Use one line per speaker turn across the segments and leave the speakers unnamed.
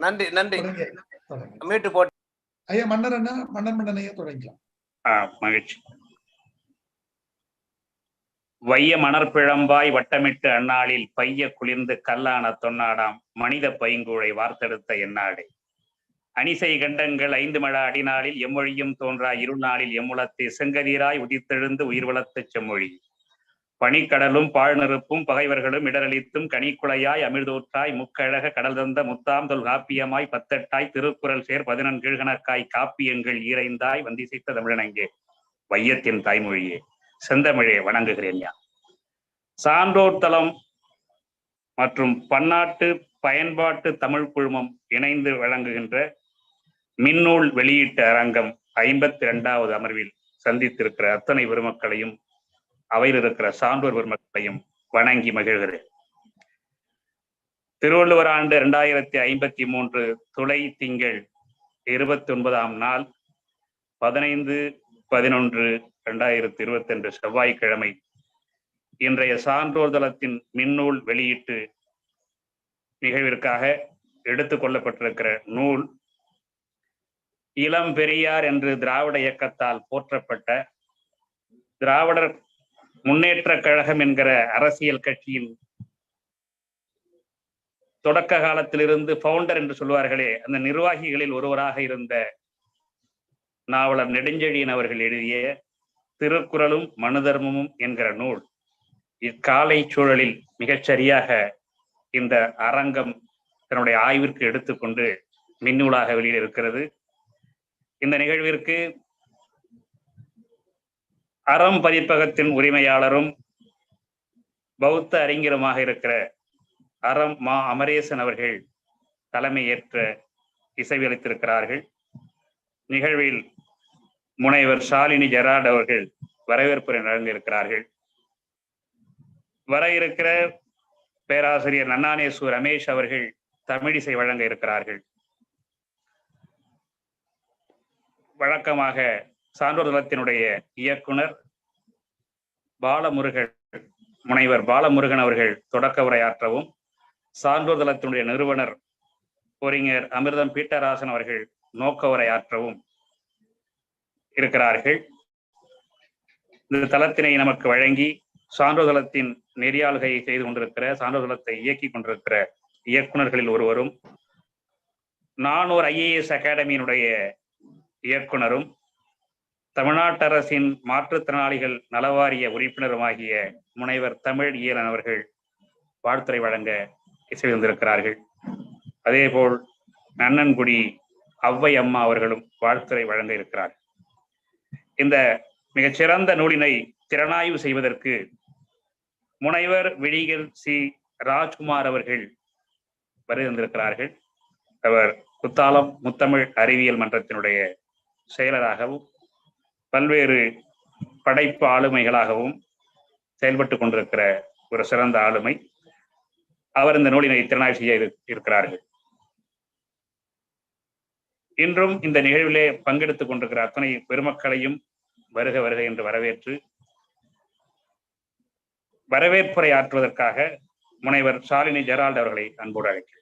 நன்றி நன்றி. மீட்டு போட்டு
ஐயா மன்னர் அண்ணா மன்னன் ஐயா தொடங்கிக்கலாம்.
மகிழ்ச்சி. வைய மணற்பிழம்பாய் வட்டமிட்டு அந்நாளில் பைய குளிர்ந்து கல்லான தொன்னாடாம் மனித பைங்கூழை வார்த்தெடுத்த எந்நாடே. அணிசை கண்டங்கள் 5 மழ அடிநாளில் எம்மொழியும் தோன்றா இருள் நாளில் எம்முளத்தை செங்கதிராய் உதித்தெழுந்து உயிர் வளர்த்த செம்மொழி. பனிக்கடலும் பாழ் நெருப்பும் பகைவர்களும் இடரளித்தும் கனிக்குலையாய் அமிர்தூற்றாய் முக்கழக கடல் தந்த முத்தாம் தொல் காப்பியமாய் 18 திருக்குறள் சேர் 14 கீழ்கணக்காய் காப்பியங்கள் ஈரைந்தாய் வந்திசைத்த தமிழனங்கே வையத்தின் தாய்மொழியே செந்தமிழே வணங்குகிறேன். சான்றோர் தளம் மற்றும் பன்னாட்டு பயன்பாட்டு தமிழ் குழுமம் இணைந்து வழங்குகின்ற மின்னூல் வெளியீட்டு அரங்கம் 52வது அமர்வில் சந்தித்திருக்கிற அத்தனை பெருமக்களையும் அவையில் இருக்கிற சான்றோர் பெருமக்களையும் வணங்கி மகிழ்கிறேன். திருவள்ளுவர் ஆண்டு 2053 துளை திங்கள் 29ஆம் நாள் 15/11/2022 செவ்வாய்க்கிழமை இன்றைய சான்றோர் தளத்தின் மின்னூல் வெளியீட்டு நிகழ்விற்காக எடுத்துக் கொள்ளப்பட்டிருக்கிற நூல் இளம் பெரியார் என்று திராவிட இயக்கத்தால் போற்றப்பட்ட திராவிடர் முன்னேற்ற கழகம் என்கிற அரசியல் கட்சியின் தொடக்க காலத்திலிருந்து பவுண்டர் என்று சொல்வார்களே அந்த நிர்வாகிகளில் ஒருவராக இருந்த நாவலர் நெடுஞ்செழியன் அவர்கள் எழுதிய திருக்குறளும் மனுதர்மமும் என்கிற நூல் இக்காலை சூழலில் மிகச்சரியாக இந்த அரங்கம் தன்னுடைய ஆய்விற்கு எடுத்துக்கொண்டு மின்னூலாக வெளியில் இருக்கிறது. இந்த நிகழ்விற்கு அறம் பதிப்பகத்தின் உரிமையாளரும் பௌத்த அறிஞருமாக இருக்கிற அறம் மா அமரேசன் அவர்கள் தலைமை ஏற்ற இசைவளித்திருக்கிறார்கள். நிகழ்வில் முனைவர் ஷாலினி ஜெராட் அவர்கள் வரவேற்புரை வழங்கியிருக்கிறார்கள். வர இருக்கிற பேராசிரியர் நன்னானேசு ரமேஷ் அவர்கள் தமிழிசை வழங்க இருக்கிறார்கள். வழக்கமாக சான்றோர் தளத்தினுடைய இயக்குனர் பாலமுருகன் முனைவர் பாலமுருகன் அவர்கள் தொடக்க உரையாற்றவும், சான்றோர் தளத்தினுடைய நிறுவனர் அறிஞர் அமிர்தம் பீட்டராசன் அவர்கள் நோக்க உரையாற்றவும் இருக்கிறார்கள். இந்த தளத்தினை நமக்கு வழங்கி சான்றோர் தளத்தின் நெறியாளுகையை செய்து கொண்டிருக்கிற சான்றோர் தளத்தை இயக்கி கொண்டிருக்கிற இயக்குநர்களில் ஒருவரும், நானூர் IAS அகாடமியினுடைய இயக்குனரும், தமிழ்நாட்டு அரசின் மாற்றுத்திறனாளிகள் நலவாரிய உறுப்பினருமாகிய முனைவர் தமிழ் ஈரன் அவர்கள் வாழ்த்துரை வழங்க இசைந்திருக்கிறார்கள். அதேபோல் நன்னன்குடி ஔவை அம்மா அவர்களும் வாழ்த்துரை வழங்க இருக்கிறார். இந்த மிகச்சிறந்த நூலினை திறனாய்வு செய்வதற்கு முனைவர் விழிகள் சி ராஜ்குமார் அவர்கள் வருகின்றிருக்கிறார்கள். அவர் குத்தாலம் முத்தமிழ் அறிவியல் மன்றத்தினுடைய செயலராகவும் பல்வேறு படைப்பு ஆளுமைகளாகவும் செயல்பட்டு கொண்டிருக்கிற ஒரு சிறந்த ஆளுமை. அவர் இந்த நூலினை திறனாய்வு செய்ய இருக்கிறார்கள். இன்றும் இந்த நிகழ்விலே பங்கெடுத்துக் கொண்டிருக்கிற அத்தனை பெருமக்களையும் வருக வருக என்று வரவேற்று வரவேற்புரை ஆற்றுவதற்காக முனைவர் ஷாலினி ஜெரால்ட் அவர்களை அன்போடு அழைக்கிறேன்.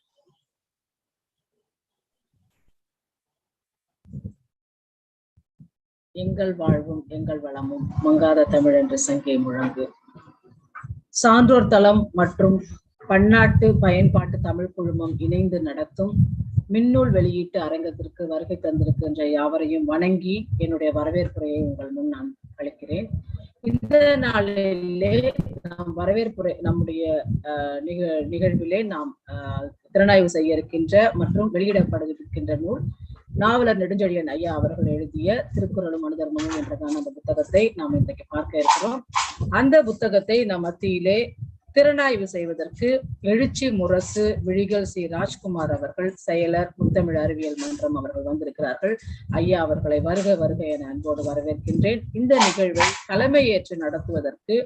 எங்கள் வாழ்வும் எங்கள் வளமும் மங்காத தமிழ் என்று சங்கை முழங்கு. சான்றோர் தளம் மற்றும் பன்னாட்டு பயன்பாட்டு தமிழ் குழுமம் இணைந்து நடத்தும் மின்னூல் வெளியீட்டு அரங்கத்திற்கு வருகை தந்திருக்கின்ற யாவரையும் வணங்கி என்னுடைய வரவேற்புரையை உங்கள் முன் நான் அளிக்கிறேன். இந்த நாளிலே நாம் வரவேற்புரை நம்முடைய நிகழ்விலே நாம் திறனாய்வு செய்ய இருக்கின்ற மற்றும் வெளியிடப்பட இருக்கின்ற நூல் நாவலர் நெடுஞ்செழியன் ஐயா அவர்கள் எழுதிய திருக்குறளும் மனுதர்மமும் என்றதான அந்த புத்தகத்தை நாம் இன்றைக்கு பார்க்க இருக்கிறோம். அந்த புத்தகத்தை நம் மத்தியிலே திறனாய்வு செய்வதற்கு எழுச்சி முரசு விழிகள் சி ராஜ்குமார் அவர்கள் செயலர் முத்தமிழ் அறிவியல் மன்றம் அவர்கள் வந்திருக்கிறார்கள். ஐயா அவர்களை வருக வருக என அன்போடு வரவேற்கின்றேன். இந்த நிகழ்வை தலைமையேற்று நடத்துவதற்கு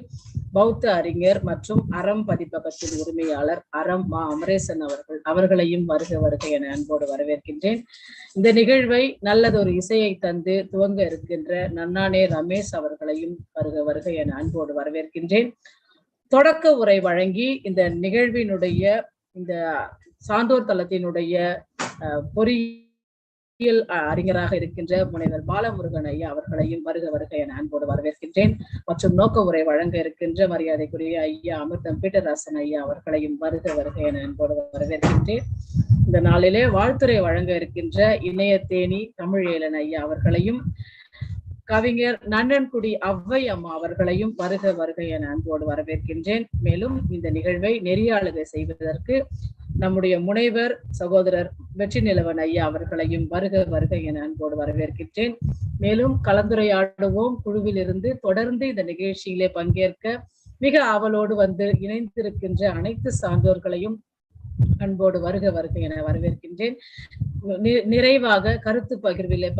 பௌத்த அறிஞர் மற்றும் அறம் பதிப்பகத்தின் உரிமையாளர் அறம் மா அமரேசன் அவர்களையும் வருக வருக என அன்போடு வரவேற்கின்றேன். இந்த நிகழ்வை நல்லதொரு இசையை தந்து துவங்க இருக்கின்ற நன்னானே ரமேஷ் அவர்களையும் வருக வருக என அன்போடு வரவேற்கின்றேன். தொடக்க உரை வழங்கி இந்த நிகழ்வினுடைய இந்த சான்றோர் தளத்தினுடைய பொறியியல் அறிஞராக இருக்கின்ற முனைவர் பாலமுருகன் ஐயா அவர்களையும் வருக வருக என அன்போடு வரவேற்கின்றேன். மற்றும் நோக்க உரை வழங்க இருக்கின்ற மரியாதைக்குரிய ஐயா அமிர்தம் பீட்டராசன் ஐயா அவர்களையும் வருக வருக என அன்போடு வரவேற்கின்றேன். இந்த நாளிலே வாழ்த்துரை வழங்க இருக்கின்ற இணையத்தேனி தமிழேலன் ஐயா அவர்களையும் கவிஞர் நன்னன்குடி அவ்வை அம்மா அவர்களையும் வருக வருக என அன்போடு வரவேற்கின்றேன். மேலும் இந்த நிகழ்வை நெறியாளுகை செய்வதற்கு நம்முடைய முனைவர் சகோதரர் வெற்றி நிலவன் ஐயா அவர்களையும் வருக வருக என அன்போடு வரவேற்கின்றேன். மேலும் கலந்துரையாடுவோம் குழுவில் இருந்து தொடர்ந்து இந்த நிகழ்ச்சியிலே பங்கேற்க மிக ஆவலோடு வந்து இணைந்திருக்கின்ற அனைத்து சான்றோர்களையும் அன்போடு வருக வருக என வரவேற்கின்றேன். நிறைவாக கருத்து பகிர்விலே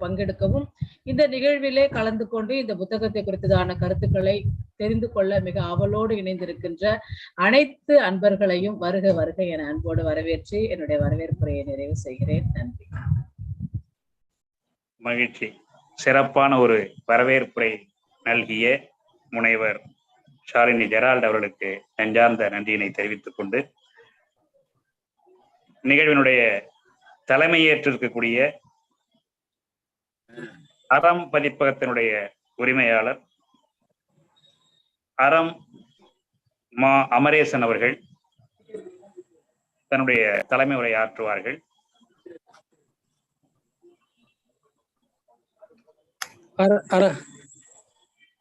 பங்கெடுக்கவும் இந்த நிகழ்விலே கலந்து கொண்டு இந்த புத்தகத்தை குறித்ததான கருத்துக்களை தெரிந்து கொள்ள மிக ஆவலோடு இணைந்திருக்கின்ற அனைத்து அன்பர்களையும் வருக வருக என அன்போடு வரவேற்று என்னுடைய வரவேற்புரையை நிறைவு செய்கிறேன். நன்றி.
மகிழ்ச்சி. சிறப்பான ஒரு வரவேற்புரை நல்கிய முனைவர் ஷாலினி ஜெரால்ட் அவர்களுக்கு நெஞ்சார்ந்த நன்றியினை தெரிவித்துக் கொண்டு நிகழ்வினுடைய தலைமையேற்றிருக்கக்கூடிய அறம் பதிப்பகத்தினுடைய உரிமையாளர் அறம் மா அமரேசன் அவர்கள் தன்னுடைய தலைமை உரை ஆற்றுவார்கள்.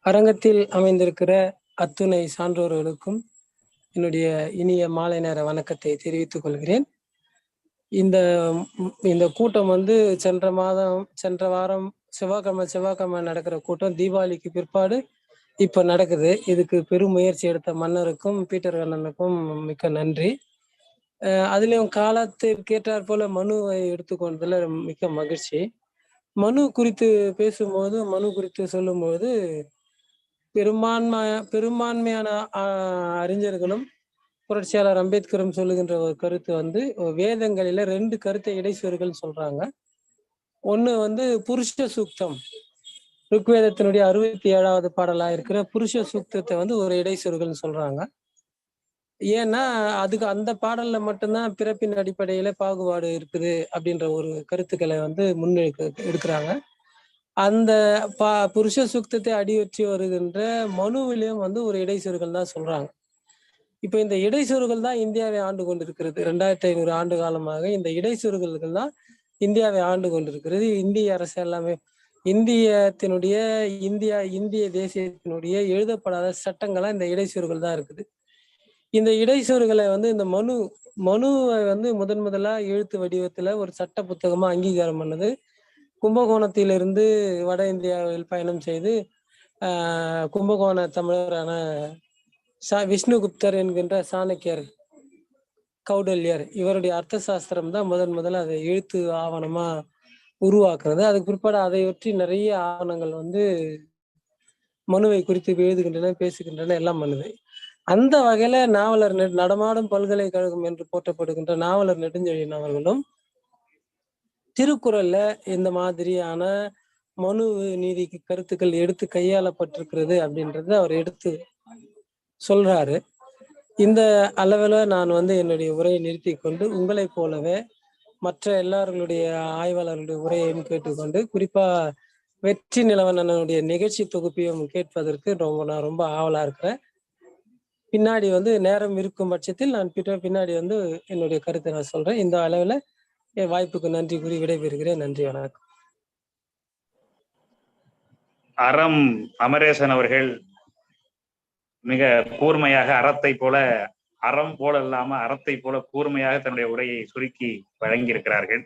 அரங்கத்தில் அமைந்திருக்கிற அத்துணை சான்றோர்களுக்கும் என்னுடைய இனிய மாலை நேர வணக்கத்தை தெரிவித்துக் கொள்கிறேன். இந்த கூட்டம் சென்ற வாரம் செவ்வாய்க்கிழமை நடக்கிற கூட்டம் தீபாவளிக்கு பிற்பாடு இப்ப நடக்குது. இதுக்கு பெரும் முயற்சி எடுத்த மன்னருக்கும் பீட்டர் கண்ணனுக்கும் மிக்க நன்றி. அதுலயும் காலத்திற்கு ஏற்றாற் போல மனுவை எடுத்துக்கொண்டதுல மிக்க மகிழ்ச்சி. மனு குறித்து பேசும்போது மனு குறித்து சொல்லும்போது பெரும்பான்மையான அறிஞர்களும் புரட்சியாளர் அம்பேத்கரும் சொல்லுகின்ற ஒரு கருத்து வேதங்களில 2 கருத்தை இடைச்சொற்கள் சொல்றாங்க. ஒண்ணு புருஷ சூக்தம், ருக்வேதத்தினுடைய 67வது பாடலா இருக்கிற புருஷ சூக்தத்தை ஒரு இடைச்சொற்கள் சொல்றாங்க. ஏன்னா அதுக்கு அந்த பாடல்ல மட்டும்தான் பிறப்பின் அடிப்படையில பாகுபாடு இருக்குது அப்படின்ற ஒரு கருத்துக்களை எடுக்கிறாங்க. அந்த புருஷ சூக்தத்தை அடியொற்றி வருகின்ற மனுவிலையும் ஒரு இடைச்சொற்கள் தான் சொல்றாங்க. இப்ப இந்த இடைச்சொற்கள் தான் இந்தியாவை ஆண்டு கொண்டிருக்கிறது. 2500 ஆண்டு காலமாக இந்த இடைச்சொற்கள் தான் இந்தியாவை ஆண்டு கொண்டிருக்கிறது. இந்திய அரசு எல்லாமே இந்திய தேசியத்தினுடைய எழுதப்படாத சட்டங்களா இந்த இடைச்சொற்கள் தான் இருக்குது. இந்த இடைச்சொற்களை இந்த மனுவை முதலா எழுத்து வடிவத்துல ஒரு சட்ட புத்தகமா அங்கீகாரம் பண்ணது கும்பகோணத்திலிருந்து வட இந்தியாவில் பயணம் செய்து கும்பகோண தமிழரான விஷ்ணுகுப்தர் என்கின்ற சாணக்கியர் கௌடல்யர் இவருடைய அர்த்த சாஸ்திரம் தான் முதல்ல அதை எழுத்து ஆவணமா உருவாக்குறது. அதுக்கு பிற்பாடு அதை ஒற்றி நிறைய ஆவணங்கள் மனுவை குறித்து எழுதுகின்றன, பேசுகின்றன, எல்லாம் பண்ணுது. அந்த வகையில நாவலர் நடமாடும் பல்கலைக்கழகம் என்று போற்றப்படுகின்ற நாவலர் நெடுஞ்செழியன் அவர்களும் திருக்குறள்ல இந்த மாதிரியான மனு நீதிக்கு கருத்துக்கள் எடுத்து கையாளப்பட்டிருக்கிறது அப்படின்றத அவர் எடுத்து சொல்றாரு. இந்த அளவில் நான் என்னுடைய உரையை நிறுத்தி கொண்டு உங்களை போலவே மற்ற எல்லார்களுடைய ஆய்வாளர்களுடைய உரையையும் கேட்டுக்கொண்டு குறிப்பா வெற்றி நிலவனுடைய நிகழ்ச்சி தொகுப்பையும் கேட்பதற்கு நான் ரொம்ப ஆவலா இருக்கிறேன். பின்னாடி நேரம் இருக்கும் பட்சத்தில் நான் பின்னாடி என்னுடைய கருத்தை நான் சொல்றேன். இந்த அளவில் என் வாய்ப்புக்கு நன்றி கூறி விடைபெறுகிறேன். நன்றி, வணக்கம்.
அறம் அமரேசன் அவர்கள் மிக கூர்மையாக அறம் போல இல்லாம அறத்தை போல கூர்மையாக தன்னுடைய உரையை சுருக்கி வழங்கியிருக்கிறார்கள்.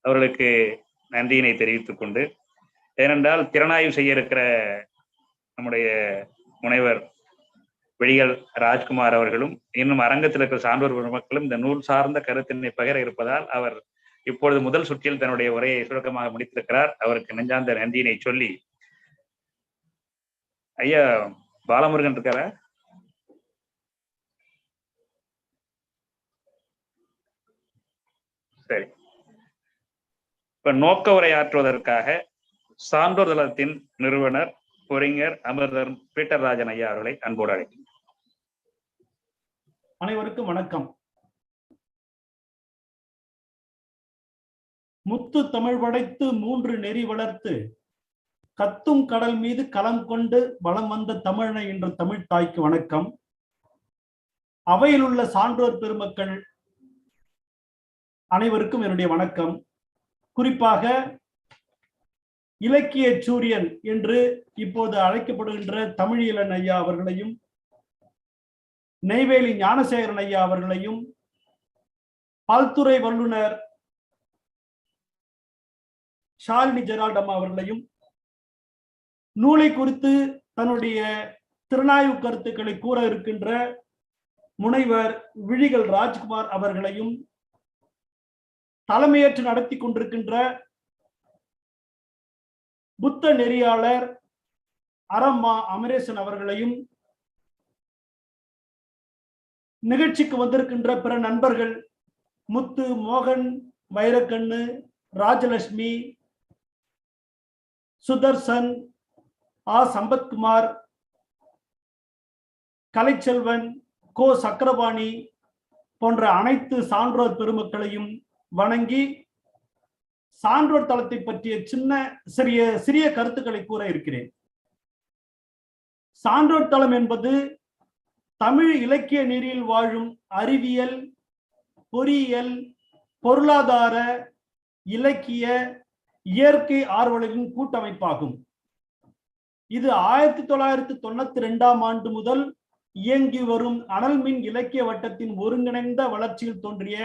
அவர்களுக்கு நன்றியினை தெரிவித்துக் கொண்டு, ஏனென்றால் திறனாய்வு செய்ய இருக்கிற நம்முடைய முனைவர் வெளியல் ராஜ்குமார் அவர்களும் இன்னும் அரங்கத்தில் இருக்கிற சான்றோர் பெருமக்களும் இந்த நூல் சார்ந்த கருத்தினை பகிர இருப்பதால் அவர் இப்பொழுது முதல் சுற்றில் தன்னுடைய உரையை சுருக்கமாக முடித்திருக்கிறார். அவருக்கு நெஞ்சார்ந்த நன்றியினை சொல்லி, ஐயா பாலமுருகன் இருக்காரா? சரி. இப்ப நோக்க உரையாற்றுவதற்காக சான்றோர் தளத்தின் நிறுவனர் பொறிஞர் அமிர்தர் பீட்டர் ராஜன் ஐயா அவர்களை அன்போடு அழைக்கிறேன்.
அனைவருக்கும் வணக்கம். முத்து தமிழ் படைத்து 3 நெறி வளர்த்து கத்தும் கடல் மீது களம் கொண்டு வலம் வந்த தமிழனை என்ற தமிழ் தாய்க்கு வணக்கம். அவையில் உள்ள சான்றோர் பெருமக்கள் அனைவருக்கும் என்னுடைய வணக்கம். குறிப்பாக இலக்கிய சூரியன் என்று இப்போது அழைக்கப்படுகின்ற தமிழியலன் ஐயா அவர்களையும், நெய்வேலி ஞானசேகரன் ஐயா அவர்களையும், பல்துறை வல்லுநர் ஷாலினி ஜெரால்ட் அம்மா அவர்களையும், நூலை குறித்து தன்னுடைய திறனாய்வு கருத்துக்களை கூற இருக்கின்ற முனைவர் விழிகள் ராஜ்குமார் அவர்களையும், தலைமையேற்று நடத்தி கொண்டிருக்கின்ற புத்த நெறியாளர் அரம்மா அமரேசன் அவர்களையும், நிகழ்ச்சிக்கு வந்திருக்கின்ற பிற நண்பர்கள் முத்து, மோகன், வைரக்கண்ணு, ராஜலட்சுமி, சுதர்சன், சம்பத்குமார், கலைச்செல்வன், கோ சக்கரபாணி போன்ற அனைத்து சான்றோர் பெருமக்களையும் வணங்கி சான்றோர் தளத்தை பற்றிய சிறிய கருத்துக்களை கூற இருக்கிறேன். சான்றோர் தளம் என்பது தமிழ் இலக்கிய நெறியில் வாழும் அறிவியல், பொறியியல், பொருளாதார, இலக்கிய, இயற்கை ஆர்வலர்களின் கூட்டமைப்பாகும். இது 1992ஆம் ஆண்டு முதல் இயங்கி வரும் அனல் மின் இலக்கிய வட்டத்தின் ஒருங்கிணைந்த வளர்ச்சியில் தோன்றிய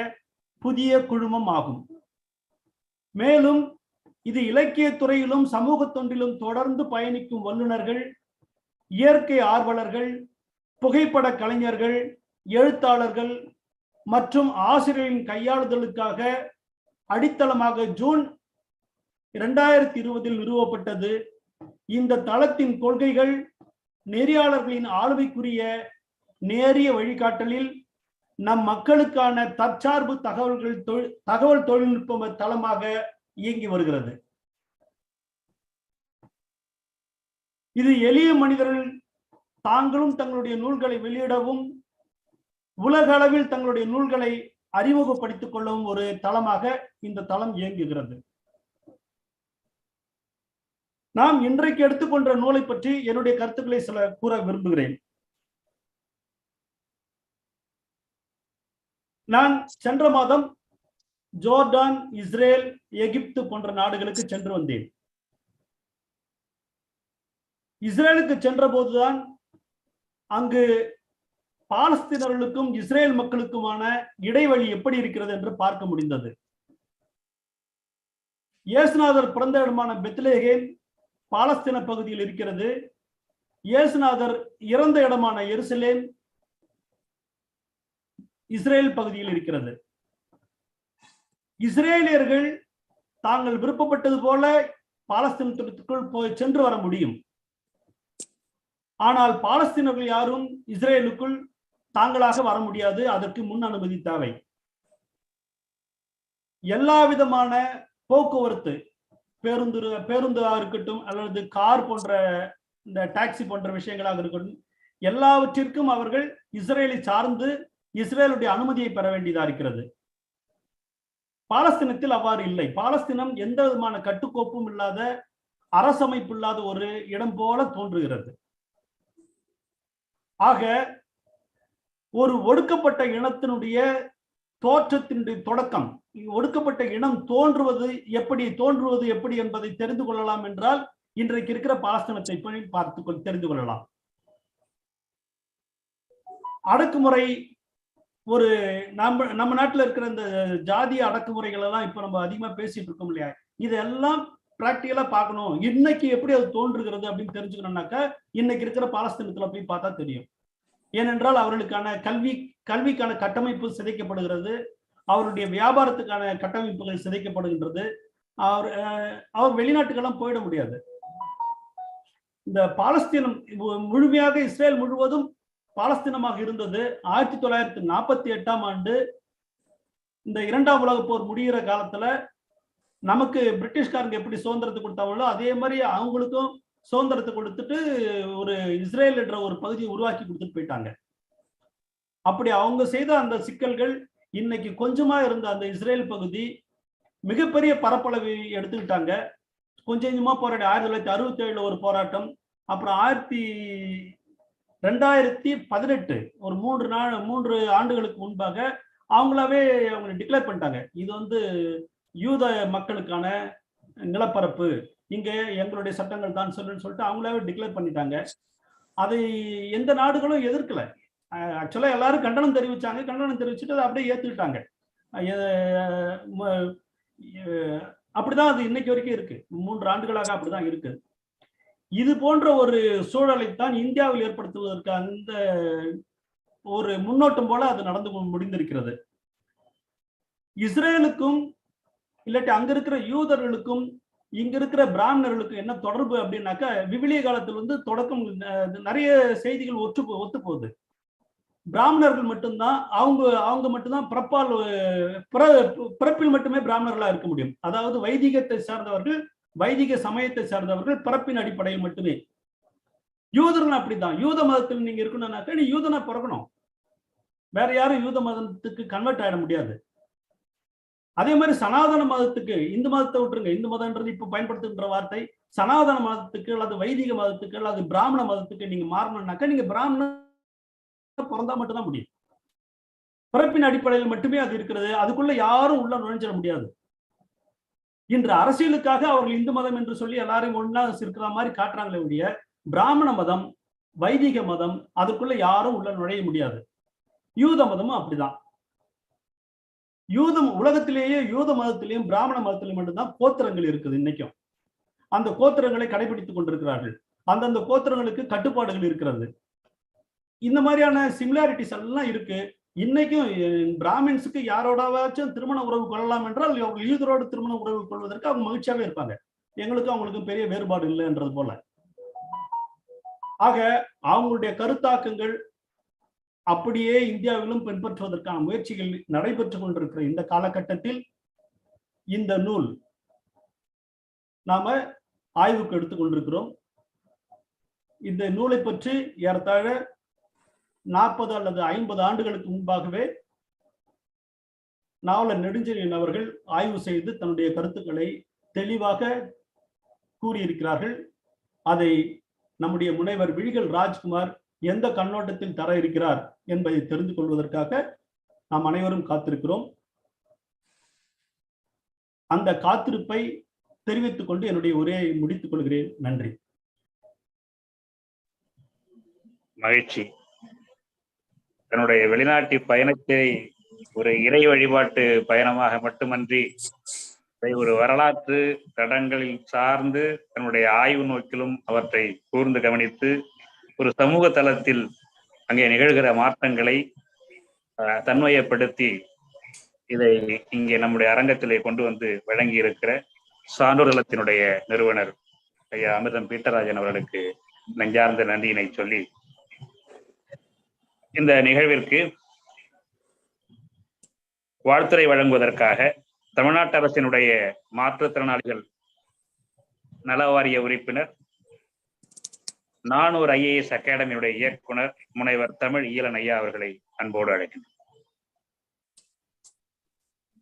புதிய குழுமம் ஆகும். மேலும் இது இலக்கிய துறையிலும் சமூக தொண்டிலும் தொடர்ந்து பயணிக்கும் வல்லுநர்கள், இயற்கை ஆர்வலர்கள், புகைப்பட கலைஞர்கள், எழுத்தாளர்கள் மற்றும் ஆசிரியர்களின் கையாளுதலுக்காக அடித்தளமாக ஜூன் 2020 நிறுவப்பட்டது. இந்த தளத்தின் கொள்கைகள் நெறியாளர்களின் ஆளுமைக்குரிய நேரிய வழிகாட்டலில் நம் மக்களுக்கான தற்சார்பு தகவல் தொழில்நுட்ப தளமாக இயங்கி வருகிறது. இது எளிய மனிதர்கள் தாங்களும் தங்களுடைய நூல்களை வெளியிடவும், உலக அளவில் தங்களுடைய நூல்களை அறிமுகப்படுத்திக் கொள்ளவும் ஒரு தளமாக இந்த தளம் இயங்குகிறது. நாம் இன்றைக்கு எடுத்துக்கொண்ட நூலை பற்றி என்னுடைய கருத்துக்களை சில கூற விரும்புகிறேன். நான் சென்ற மாதம் ஜோர்டான், இஸ்ரேல், எகிப்து போன்ற நாடுகளுக்கு சென்று வந்தேன். இஸ்ரேலுக்கு சென்ற போதுதான் அங்கு பாலஸ்தீனர்களுக்கும் இஸ்ரேல் மக்களுக்குமான இடைவெளி எப்படி இருக்கிறது என்று பார்க்க முடிந்தது. இயேசுநாதர் பிறந்த இடமான பெத்லகேம் பாலஸ்தீன பகுதியில் இருக்கிறது. இயேசுநாதர் இறந்த இடமான எருசலேம் இஸ்ரேல் பகுதியில் இருக்கிறது. இஸ்ரேலியர்கள் தாங்கள் விருப்பப்பட்டது போல பாலஸ்தீனத்திற்குள் போய் சென்று வர முடியும். ஆனால் பாலஸ்தீனர்கள் யாரும் இஸ்ரேலுக்குள் தாங்களாக வர முடியாது. அதற்கு முன் அனுமதி தேவை. எல்லா விதமான போக்குவரத்து, பேருந்தாக இருக்கட்டும் அல்லது கார் போன்ற இந்த டாக்ஸி போன்ற விஷயங்களாக இருக்கட்டும், எல்லாவற்றிற்கும் அவர்கள் இஸ்ரேலை சார்ந்து இஸ்ரேலுடைய அனுமதியை பெற வேண்டியதா இருக்கிறது. பாலஸ்தீனத்தில் அவ்வாறு இல்லை. பாலஸ்தீனம் எந்த விதமான கட்டுக்கோப்பும் இல்லாத, அரசமைப்பு இல்லாத ஒரு இடம் போல தோன்றுகிறது. ஆக ஒரு ஒடுக்கப்பட்ட இனத்தினுடைய தோற்றத்தினுடைய தொடக்கம், ஒடுக்கப்பட்ட இனம் தோன்றுவது எப்படி என்பதை தெரிந்து கொள்ளலாம் என்றால் இன்றைக்கு இருக்கிற பாலஸ்தீனத்தை தெரிந்து கொள்ளலாம். அடக்குமுறை, ஒரு நம்ம நாட்டில் இருக்கிற இந்த ஜாதிய அடக்குமுறைகள் எல்லாம் இப்ப நம்ம அதிகமா பேசிட்டு இருக்கோம் இல்லையா, இதெல்லாம் பிராக்டிகலா பார்க்கணும். இன்னைக்கு எப்படி அது தோன்றுகிறது அப்படின்னு தெரிஞ்சுக்கணும்னாக்கா இன்னைக்கு இருக்கிற பாலஸ்தீனத்துல போய் பார்த்தா தெரியும். ஏனென்றால் அவர்களுக்கான கல்விக்கான கட்டமைப்பு சிதைக்கப்படுகிறது, அவருடைய வியாபாரத்துக்கான கட்டமைப்புகள் சிதைக்கப்படுகின்றது. அவர் வெளிநாட்டுக்கெல்லாம் போயிட முடியாது. இந்த பாலஸ்தீனம் முழுமையாக இஸ்ரேல் முழுவதும் பாலஸ்தீனமாக இருந்தது 1948ஆம் ஆண்டு இந்த 2ஆம் உலக போர் முடிகிற காலத்துல நமக்கு பிரிட்டிஷ்காரங்க எப்படி சுதந்திரத்தை கொடுத்தாங்களோ அதே மாதிரி அவங்களுக்கும் சுதந்திரத்தை கொடுத்துட்டு ஒரு இஸ்ரேல் என்ற ஒரு பகுதியை உருவாக்கி கொடுத்துட்டு போயிட்டாங்க. அப்படி அவங்க செய்த அந்த சிக்கல்கள் இன்னைக்கு கொஞ்சமா இருந்த அந்த இஸ்ரேல் பகுதி மிகப்பெரிய பரப்பளவை எடுத்துக்கிட்டாங்க. கொஞ்சம் கொஞ்சமா போராட்டம். 1967 ஒரு போராட்டம், அப்புறம் 2018 ஒரு 3 ஆண்டுகளுக்கு முன்பாக அவங்களாவே அவங்க டிக்ளேர் பண்ணிட்டாங்க, இது வந்து யூத மக்களுக்கான நிலப்பரப்பு, இங்க எங்களுடைய சட்டங்கள் தான் சொல்லிட்டு அவங்களாவே டிக்ளேர் பண்ணிட்டாங்க. அதை எந்த நாடுகளும் எதிர்க்கல. ஆக்சுவலா எல்லாரும் கண்டனம் தெரிவிச்சாங்க. கண்டனம் தெரிவிச்சுட்டு அதை அப்படியே ஏத்துக்கிட்டாங்க. அப்படிதான் அது இன்னைக்கு வரைக்கும் இருக்கு. 3 ஆண்டுகளாக அப்படிதான் இருக்கு. இது போன்ற ஒரு சூழலைத்தான் இந்தியாவில் ஏற்படுத்துவதற்கு அந்த ஒரு முன்னோட்டம் போல அது நடந்து முடிந்திருக்கிறது. இஸ்ரேலுக்கும் இல்லாட்டி அங்க இருக்கிற யூதர்களுக்கும் இங்க இருக்கிற பிராமணர்களுக்கும் என்ன தொடர்பு அப்படின்னாக்கா, விவிலிய காலத்தில் வந்து தொடக்கம் நிறைய செய்திகள் ஒத்து போகுது. பிராமணர்கள் மட்டும்தான் அவங்க மட்டும்தான் பிறப்பில் மட்டுமே பிராமணர்களா இருக்க முடியும். அதாவது வைதிகத்தை சார்ந்தவர்கள், வைதிக சமயத்தை சார்ந்தவர்கள் பிறப்பின் அடிப்படையில் மட்டுமே. யூதர்கள் அப்படித்தான். யூத மதத்தில் நீங்க இருக்கணும்னாக்கா நீ யூதனா பிறக்கணும். வேற யாரும் யூத மதத்துக்கு கன்வெர்ட் ஆயிட முடியாது. அதே மாதிரி சனாதன மதத்துக்கு, இந்து மதத்தை விட்டுருங்க, இந்து மதம்ன்றது இப்ப பயன்படுத்துகின்ற வார்த்தை, சனாதன மதத்துக்கு அல்லது வைதிக மதத்துக்கு அல்லது பிராமண மதத்துக்கு நீங்க மாறணும்னாக்கா நீங்க பிராமண பிறந்தா மட்டும்தான் முடியும். பிறப்பின் அடிப்படையில் மட்டுமே அது இருக்கிறது. அதுக்குள்ள யாரும் உள்ள நுழைஞ்சிட முடியாது. இன்று அரசியலுக்காக அவர்கள் இந்து மதம் என்று சொல்லி எல்லாரையும் ஒன்னா இருக்கிற மாதிரி காட்டுறாங்களே ஒழிய, பிராமண மதம், வைதிக மதம் அதுக்குள்ள யாரும் உள்ள நுழைய முடியாது. யூத மதமும் அப்படிதான். உலகத்திலேயே யூத மதத்திலையும் பிராமண மதத்திலையும் மட்டும்தான் கோத்திரங்கள் இருக்குது இன்னைக்கும். அந்த கோத்திரங்களை கடைபிடித்துக் கொண்டிருக்கிறார்கள். அந்தந்த கோத்திரங்களுக்கு கட்டுப்பாடுகள் இருக்கிறது. இந்த மாதிரியான சிமிலாரிட்டிஸ் எல்லாம் இருக்கு. இன்னைக்கும் பிராமின்ஸுக்கு யாரோடாச்சும் திருமண உறவு கொள்ளலாம் என்றால் அவங்க யூதரோடு திருமண உறவு கொள்வதற்கு அவங்க மகிழ்ச்சியாவே இருப்பாங்க. எங்களுக்கும் அவங்களுக்கும் பெரிய வேறுபாடு இல்லைன்றது போல. ஆக அவங்களுடைய கருத்தாக்கங்கள் அப்படியே இந்தியாவிலும் பின்பற்றுவதற்கான முயற்சிகள் நடைபெற்றுக் கொண்டிருக்கிற இந்த காலகட்டத்தில் இந்த நூல் நாம ஆய்வுக்கு எடுத்துக் கொண்டிருக்கிறோம். இந்த நூலை பற்றி ஏறத்தாழ 40 அல்லது 50 ஆண்டுகளுக்கு முன்பாகவே நாவலர் நெடுஞ்செழியன் அவர்கள் ஆய்வு செய்து தன்னுடைய கருத்துக்களை தெளிவாக கூறியிருக்கிறார்கள். அதை நம்முடைய முனைவர் விழிகள் ராஜ்குமார் எந்த கண்ணோட்டத்தில் தர இருக்கிறார் என்பதை தெரிந்து கொள்வதற்காக நாம் அனைவரும் காத்திருக்கிறோம். அந்த காத்திருப்பை தெரிவித்துக் கொண்டு என்னுடைய உரையை முடித்துக் கொள்கிறேன். நன்றி.
மகிழ்ச்சி. தன்னுடைய வெளிநாட்டு பயணத்தை ஒரு இறை வழிபாட்டு பயணமாக மட்டுமன்றி ஒரு வரலாற்று தடங்களில் சார்ந்து தன்னுடைய ஆய்வு நோக்கிலும் அவற்றை கூர்ந்து கவனித்து ஒரு சமூக தளத்தில் அங்கே நிகழ்கிற மாற்றங்களை தன்மையப்படுத்தி இதை இங்கே நம்முடைய அரங்கத்திலே கொண்டு வந்து வழங்கி இருக்கிற சான்றோர் தளத்தினுடைய நிறுவனர் ஐயா அமிர்தம் பீட்டராஜன் அவர்களுக்கு நெஞ்சார்ந்த நன்றியினை சொல்லி, இந்த நிகழ்விற்கு வாழ்த்துரை வழங்குவதற்காக தமிழ்நாட்டு அரசினுடைய மாற்றுத்திறனாளிகள் நல வாரிய உறுப்பினர், நானூர் IAS அகாடமியுடைய இயக்குனர் முனைவர் தமிழ் ஈழன் ஐயா அவர்களை அன்போடு அழைக்கின்றனர்.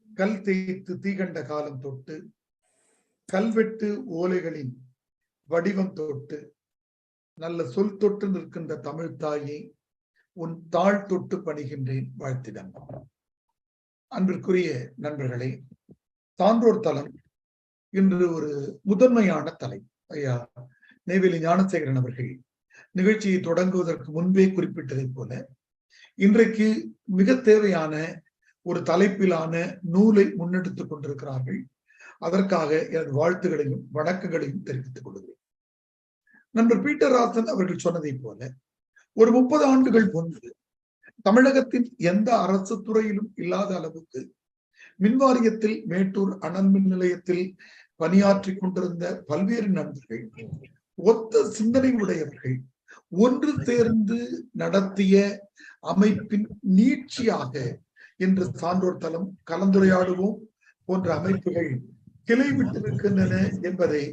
கல் தேய்த்து தீகண்ட காலம் தொட்டு, கல்வெட்டு ஓலைகளின் வடிவம் தொட்டு, நல்ல சொல் தொட்டு நிற்கின்ற தமிழ் தாயை உன் தாழ் தொட்டு பணிகின்றேன் வாழ்த்திடம். அன்பிற்குரிய நண்பர்களே, சான்றோர் தளம் இன்று ஒரு முதன்மையான தலை. ஐயா நெய்வேலி ஞானசேகரன் அவர்கள் நிகழ்ச்சியை தொடங்குவதற்கு முன்பே குறிப்பிட்டதை போல இன்றைக்கு மிக தேவையான ஒரு தலைப்பிலான நூலை முன்னெடுத்துக் கொண்டிருக்கிறார்கள். அதற்காக எனது வாழ்த்துகளையும் வணக்கங்களையும் தெரிவித்துக் கொள்கிறேன். நண்பர் பீட்டராசன் அவர்கள் சொன்னதை போல ஒரு 30 ஆண்டுகள் முன்பு தமிழகத்தின் எந்த அரசு துறையிலும் இல்லாத அளவுக்கு மின்வாரியத்தில் மேட்டூர் அனல் மின் நிலையத்தில் பணியாற்றி கொண்டிருந்த பல்வேறு நண்பர்கள், ஒத்த சிந்தனை உடையவர்கள் ஒன்று சேர்ந்து நடத்திய அமைப்பின் நீட்சியாக இன்று சான்றோர் தளம், கலந்துரையாடுவோம் போன்ற அமைப்புகள் கிளை விட்டு நிற்கின்றன என்பதை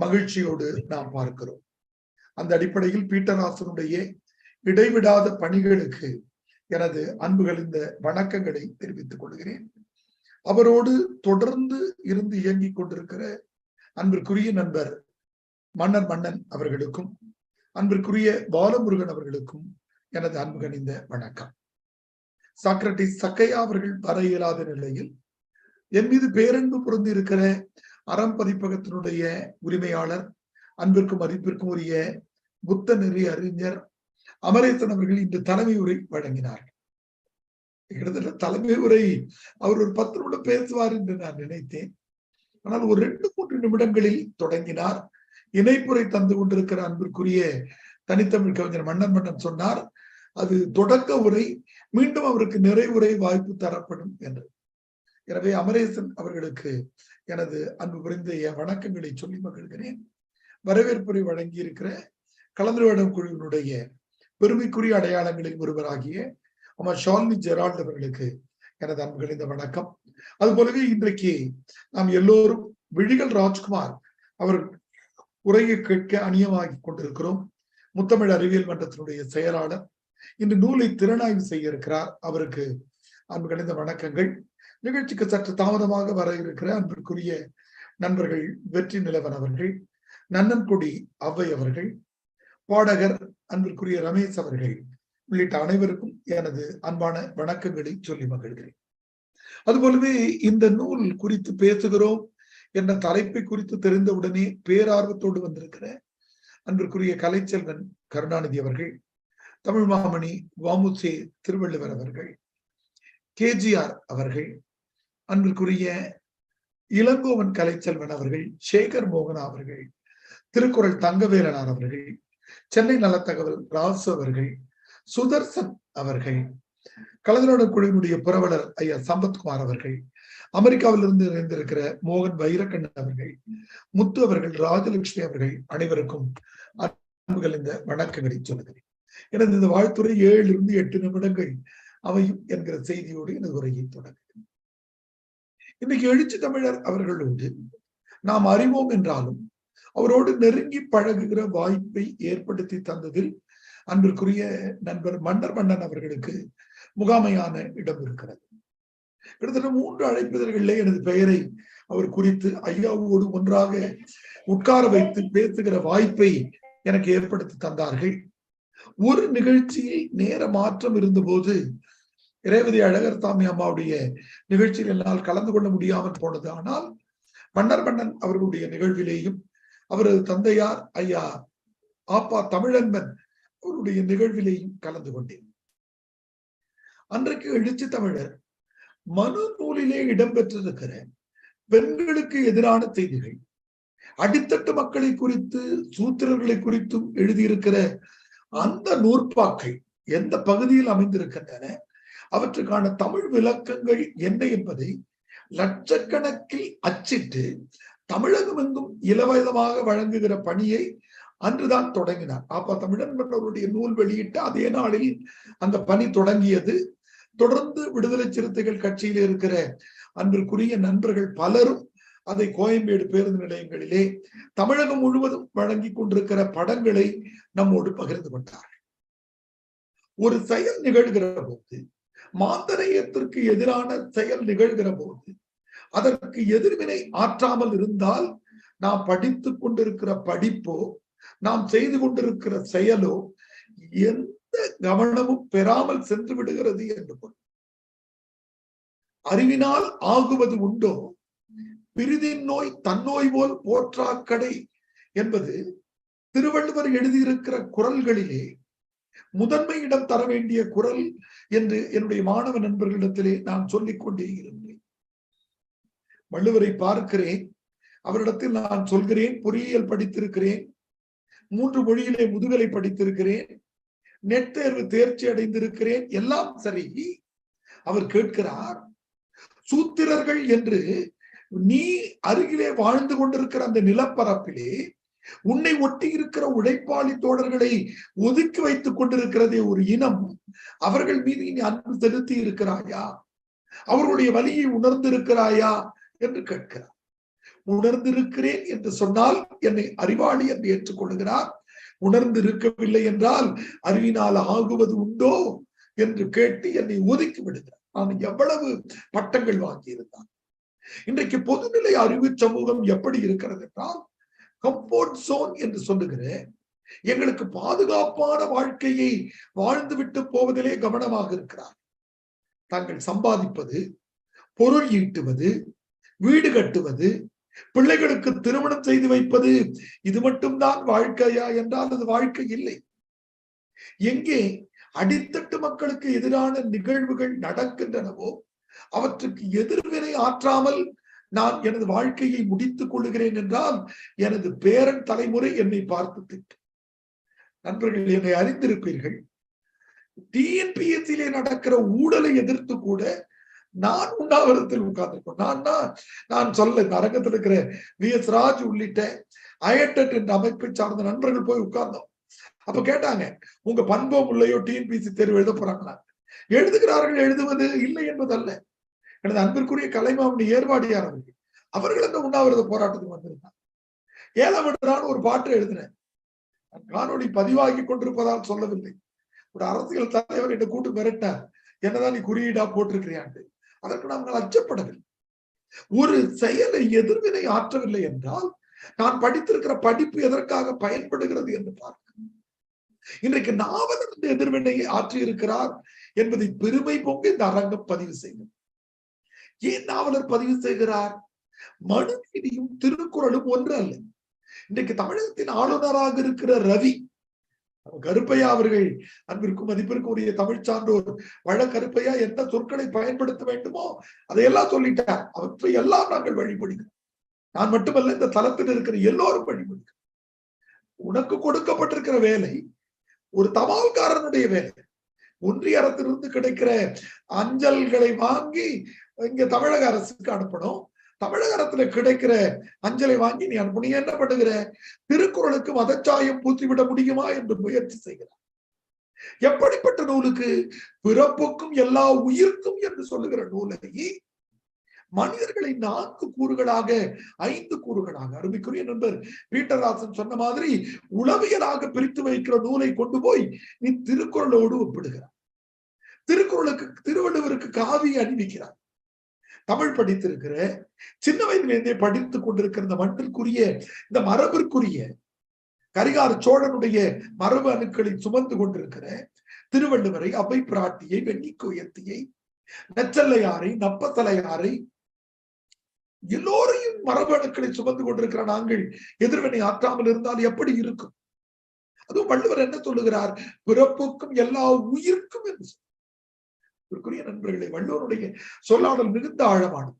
மகிழ்ச்சியோடு நாம் பார்க்கிறோம். அந்த அடிப்படையில் பீட்டராசனுடைய இடைவிடாத பணிகளுக்கு எனது அன்புகள் இந்த வணக்கங்களை தெரிவித்துக் கொள்கிறேன். அவரோடு தொடர்ந்து இருந்து இயங்கிக் கொண்டிருக்கிற அன்பிற்குரிய நண்பர் மன்னன் அவர்களுக்கும் அன்பிற்குரிய பாலமுருகன் அவர்களுக்கும் எனது அன்பு கனிந்த வணக்கம். சாக்ரட்டிஸ் சக்கையா அவர்கள் வர இயலாத நிலையில் என் மீது பேரன்பு பொருந்தி இருக்கிற அறம் பதிப்பகத்தினுடைய உரிமையாளர், அன்பிற்கும் மதிப்பிற்கும் உரிய புத்த நெறி அறிஞர் அமரேசன் அவர்கள் இன்று தலைமை உரை வழங்கினார்கள். கிட்டத்தட்ட தலைமை உரை அவர் ஒரு 10 நிமிடம் பேசுவார் என்று நான் நினைத்தேன். ஆனால் ஒரு 2-3 நிமிடங்களில் தொடங்கினார். இணைப்புரை தந்து கொண்டிருக்கிற அன்பிற்குரிய தனித்தமிழ் கவிஞர் மன்னன் சொன்னார், அது தொடக்க உரை, மீண்டும் அவருக்கு நிறைவுரை வாய்ப்பு தரப்படும் என்று. எனவே அமரேசன் அவர்களுக்கு எனது அன்பு புரிந்த வணக்கங்களை சொல்லி மகிழ்கிறேன். வரவேற்புரை வழங்கி இருக்கிற கலந்துரையாடும் குழுவினுடைய பெருமைக்குரிய அடையாளங்களில் ஒருவராகிய ஷாலினி ஜெரால்ட் அவர்களுக்கு எனது அன்புகள் இந்த வணக்கம். அது போலவே இன்றைக்கு நாம் எல்லோரும் விழிகள் ராஜ்குமார் அவர் உரையை கேட்க அணியமாகி கொண்டிருக்கிறோம். முத்தமிழ் அறிவியல் மன்றத்தினுடைய செயலாளர் இன்று நூலை திறனாய்வு செய்ய இருக்கிறார். அவருக்கு அன்புகள் இந்த வணக்கங்கள். நிகழ்ச்சிக்கு சற்று தாமதமாக வர இருக்கிற அன்பிற்குரிய நண்பர்கள் வெற்றி நிலவன் அவர்கள், நன்னன்கொடி அவ்வை அவர்கள், பாடகர் அன்பிற்குரிய ரமேஷ் அவர்கள் உள்ளிட்ட அனைவருக்கும் எனது அன்பான வணக்கங்களை சொல்லி மகிழ்கிறேன். அதுபோலவே இந்த நூல் குறித்து பேசுகிறோம் என்ற தலைப்பை குறித்து தெரிந்தவுடனே பேரார்வத்தோடு வந்திருக்கிற அன்பிற்குரிய கலைச்செல்வன் கருணாநிதி அவர்கள், தமிழ் மாமணி வாமுசே திருவள்ளுவர் அவர்கள், கேஜிஆர் அவர்கள், அன்பிற்குரிய இளங்கோவன் கலைச்செல்வன் அவர்கள், சேகர் மோகனா அவர்கள், திருக்குறள் தங்கவேலனார் அவர்கள், சென்னை நலத்தகவல் ராசு அவர்கள், சுதர்சன் அவர்கள், கலந்துரையாடல் குழுவினுடைய புரவலர் ஐயா சம்பத்குமார் அவர்கள், அமெரிக்காவிலிருந்து இணைந்திருக்கிற மோகன் வைரக்கண்ணன் அவர்கள், முத்து அவர்கள், ராஜலட்சுமி அவர்கள் அனைவருக்கும் அன்புகள் இந்த வணக்கங்களை சொல்லுகிறேன். எனது இந்த வாழ்த்துறை 7-8 நிமிடங்கள் அமையும் என்கிற செய்தியோடு எனது உரையை தொடங்குகிறேன். இன்னைக்கு எழுச்சி தமிழர் அவர்களோடு நாம் அறிவோம் என்றாலும் அவரோடு நெருங்கி பழகுகிற வாய்ப்பை ஏற்படுத்தி தந்ததில் அன்பிற்குரிய நண்பர் மன்னன் அவர்களுக்கு முகாமையான இடம் இருக்கிறது. கிட்டத்தட்ட 3 அழைப்பிதழ்களிலே எனது பெயரை அவர் குறித்து ஐயாவோடு ஒன்றாக உட்கார வைத்து பேசுகிற வாய்ப்பை எனக்கு ஏற்படுத்தி தந்தார்கள். ஒரு நிகழ்ச்சியில் நேர மாற்றம் இருந்தபோது ரேவதி அழகர் சாமி அம்மாவுடைய நிகழ்ச்சியில் என்னால் கலந்து கொள்ள முடியாமல் போனது. ஆனால் மன்னன் அவர்களுடைய நிகழ்விலேயும் அவரது தந்தையார் ஐயா ஆப்பா தமிழன்பன் அவருடைய நிகழ்விலேயும் கலந்து கொண்டேன். அன்றைக்கு எழுச்சி தமிழர் மனு நூலிலே இடம்பெற்றிருக்கிற பெண்களுக்கு எதிரான செய்திகள், அடித்தட்டு மக்களை குறித்து சூத்திரர்களை குறித்தும் எழுதியிருக்கிற அந்த நூற்பாக்கள் எந்த பகுதியில் அமைந்திருக்கின்றன, அவற்றுக்கான தமிழ் விளக்கங்கள் என்ன என்பதை லட்சக்கணக்கில் அச்சிட்டு தமிழகம் எங்கும் இலவசமாக வழங்குகிற பணியை அன்றுதான் தொடங்கினார். அப்பா தமிழன்பன் அவருடைய நூல் வெளியிட்ட அதே நாளில் அந்த பணி தொடங்கியது. தொடர்ந்து விடுதலை சிறுத்தைகள் கட்சியில் இருக்கிற அன்பிற்குரிய நண்பர்கள் பலரும் அதை கோயம்பேடு பேருந்து நிலையங்களிலே தமிழகம் முழுவதும் வழங்கி கொண்டிருக்கிற படங்களை நம்மோடு பகிர்ந்து கொண்டார்கள். ஒரு செயல் நிகழ்கிற போது, மாந்தரையத்திற்கு எதிரான செயல் நிகழ்கிற போது அதற்கு எதிர்வினை ஆற்றாமல் இருந்தால் நாம் படித்துக் கொண்டிருக்கிற படிப்போ நாம் செய்து கொண்டிருக்கிற செயலோ எந்த கவனமும் பெறாமல் சென்று விடுகிறது என்று பொருள். அறிவினால் ஆகுவது உண்டோ, பிரிதின் நோய் தன்னோய் போல் போற்றாக்கடை என்பது திருவள்ளுவர் எழுதியிருக்கிற குறள்களிலே முதன்மை இடம் தர வேண்டிய குறள் என்று என்னுடைய மாணவ நண்பர்களிடத்திலே நான் சொல்லிக் கொண்டே இருந்தேன். வள்ளுவரை பார்க்கிறேன், அவரிடத்தில் நான் சொல்கிறேன், பொறியியல் படித்திருக்கிறேன், 3 மொழியிலே முதுகலை படித்திருக்கிறேன், நெட் தேர்வு தேர்ச்சி அடைந்திருக்கிறேன், எல்லாம் சரி. அவர் கேட்கிறார், சூத்திரர்கள் என்று நீ அருகிலே வாழ்ந்து கொண்டிருக்கிற அந்த நிலப்பரப்பிலே உன்னை ஒட்டி இருக்கிற உழைப்பாளி தோழர்களை ஒதுக்கி வைத்துக் கொண்டிருக்கிறதே ஒரு இனம், அவர்கள் மீது நீ அன்பு செலுத்தி இருக்கிறாயா, அவர்களுடைய வலியை உணர்ந்திருக்கிறாயா என்று கேட்கிறார். உணர்ந்திருக்கிறேன் என்று சொன்னால் என்னை அறிவாளி என்று ஏற்றுக்கொள்கிறார். உணர்ந்திருக்கவில்லை என்றால் அறிவினால் ஆகுவது உண்டோ என்று கேட்டு என்னை ஒதுக்கி விடுகிறார். நான் எவ்வளவு பட்டங்கள் வாங்கியிருந்தான். இன்றைக்கு பொதுநிலை அறிவு சமூகம் எப்படி இருக்கிறது என்றால் கம்ஃபோர்ட் ஜோன் என்று சொல்லுகிற எங்களுக்கு பாதுகாப்பான வாழ்க்கையை வாழ்ந்துவிட்டு போவதிலே கவனமாக இருக்கிறார். தாங்கள் சம்பாதிப்பது, பொருள் ஈட்டுவது, வீடு கட்டுவது, பிள்ளைகளுக்கு திருமணம் செய்து வைப்பது, இது மட்டும்தான் வாழ்க்கையா என்றால் அது வாழ்க்கை இல்லை. எங்கே அடித்தட்டு மக்களுக்கு எதிரான நிகழ்வுகள் நடக்கின்றனவோ அவற்றுக்கு எதிர்வினை ஆற்றாமல் நான் எனது வாழ்க்கையை முடித்துக் கொள்ளுகிறேன் என்றால் எனது பேரன் தலைமுறை என்னை பார்த்து திட்டும். நண்பர்கள், என்னை அறிந்திருப்பீர்கள், டிஎன்பிஎஸ்சியிலே நடக்கிற ஊழலை எதிர்த்து கூட நான் உண்ணாவிரதத்தில் உட்கார்ந்திருக்கோம். நான் சொல்ல அரங்கத்தில் இருக்கிற VS ராஜ் உள்ளிட்ட அயட்டட் என்ற அமைப்பை சார்ந்த நண்பர்கள் போய் உட்கார்ந்தோம். அப்ப கேட்டாங்க, உங்க பண்போம் இல்லையோ டிஎன்பிஎஸ்சி தேர்வு எழுத போறாங்களா? எழுதுகிறார்கள், எழுதுவது இல்லை என்பதல்ல. எனது அன்பிற்குரிய கலைமாமணி ஏர்வாடியார் அவர்கள் அந்த உண்ணாவிரத போராட்டத்துக்கு வந்திருந்தாங்க. 7ஆம் ஆண்டு ஒரு பாட்டு எழுதினேன். காணொலி பதிவாகி கொண்டிருப்பதால் சொல்லவில்லை. ஒரு அரசியல் தலைவர் என்னை கூட்டு மிரட்டார், என்னதான் நீ குறியீடா போட்டிருக்கிறியாண்டு. அதற்கு நாங்கள் அச்சப்படவில்லை. ஒரு செயலை எதிர்வினை ஆற்றவில்லை என்றால் நான் படித்திருக்கிற படிப்பு எதற்காக பயன்படுகிறது என்று பார்க்க. இன்றைக்கு நாவலர் எதிர்வினையை ஆற்றியிருக்கிறார் என்பதை பெருமை பொங்க இந்த அரங்கம் பதிவு செய்யும். ஏன் நாவலர் பதிவு செய்கிறார்? மனுநீதியும் திருக்குறளும் ஒன்று அல்ல. இன்றைக்கு தமிழகத்தின் ஆளுநராக இருக்கிற ரவி கருப்பையா அவர்கள், அன்பிற்கும் மதிப்பிற்கும் உரிய தமிழ் சான்றோர், கருப்பையா எந்த சொற்களை பயன்படுத்த வேண்டுமோ அதையெல்லாம் சொல்லிட்டார். அவற்றை எல்லாம் நாங்கள் வழிபடுகிறோம். நான் மட்டுமல்ல, இந்த தளத்தில் இருக்கிற எல்லோரும் வழிபடுகிறோம். உனக்கு கொடுக்கப்பட்டிருக்கிற வேலை ஒரு தபால்காரனுடைய வேலை. ஒன்றிய அரசிலிருந்து கிடைக்கிற அஞ்சல்களை வாங்கி இங்க தமிழக அரசுக்கு அனுப்பணும். தமிழக அரசுல கிடைக்கிற அஞ்சலை வாங்கி நீ அனுப்ப. நீ என்ன பண்ணுகிற? திருக்குறளுக்கு மதச்சாயம் பூத்திவிட முடியுமா என்று முயற்சி செய்கிறார். எப்படிப்பட்ட நூலுக்கு? பிறப்புக்கும் எல்லா உயிர்க்கும் என்று சொல்லுகிற நூலை மனிதர்களை 4 கூறுகளாக 5 கூறுகளாக, அருமைக்குரிய நண்பர் பீட்டராசன் சொன்ன மாதிரி உளவியலாக பிரித்து வைக்கிற நூலை கொண்டு போய் நீ திருக்குறளோடு ஒப்பிடுகிறார். திருக்குறளுக்கு திருவள்ளுவருக்கு காவி அணிவிக்கிறார். தமிழ் படித்திருக்கிற, சின்ன வயதிலிருந்தே படித்துக் கொண்டிருக்கிற இந்த மண்ணிற்குரிய, இந்த மரபிற்குரிய கரிகார சோழனுடைய மரபு அணுக்களை சுமந்து கொண்டிருக்கிற திருவள்ளுவரை, அவை பிராட்டியை, வெண்ணிக்கோயத்தியை, நச்சல்லையாரை, நப்பத்தலையாரை, எல்லோரையும் மரபு அணுக்களை சுமந்து கொண்டிருக்கிற நாங்கள் எதிர்வினை ஆற்றாமல் இருந்தால் எப்படி இருக்கும்? அதுவும் வள்ளுவர் என்ன சொல்லுகிறார்? பிறப்புக்கும் எல்லா உயிர்க்கும் என்று. நண்பர்களை, வள்ளுவருடைய சொல்லாடல் மிகுந்த ஆழமானது.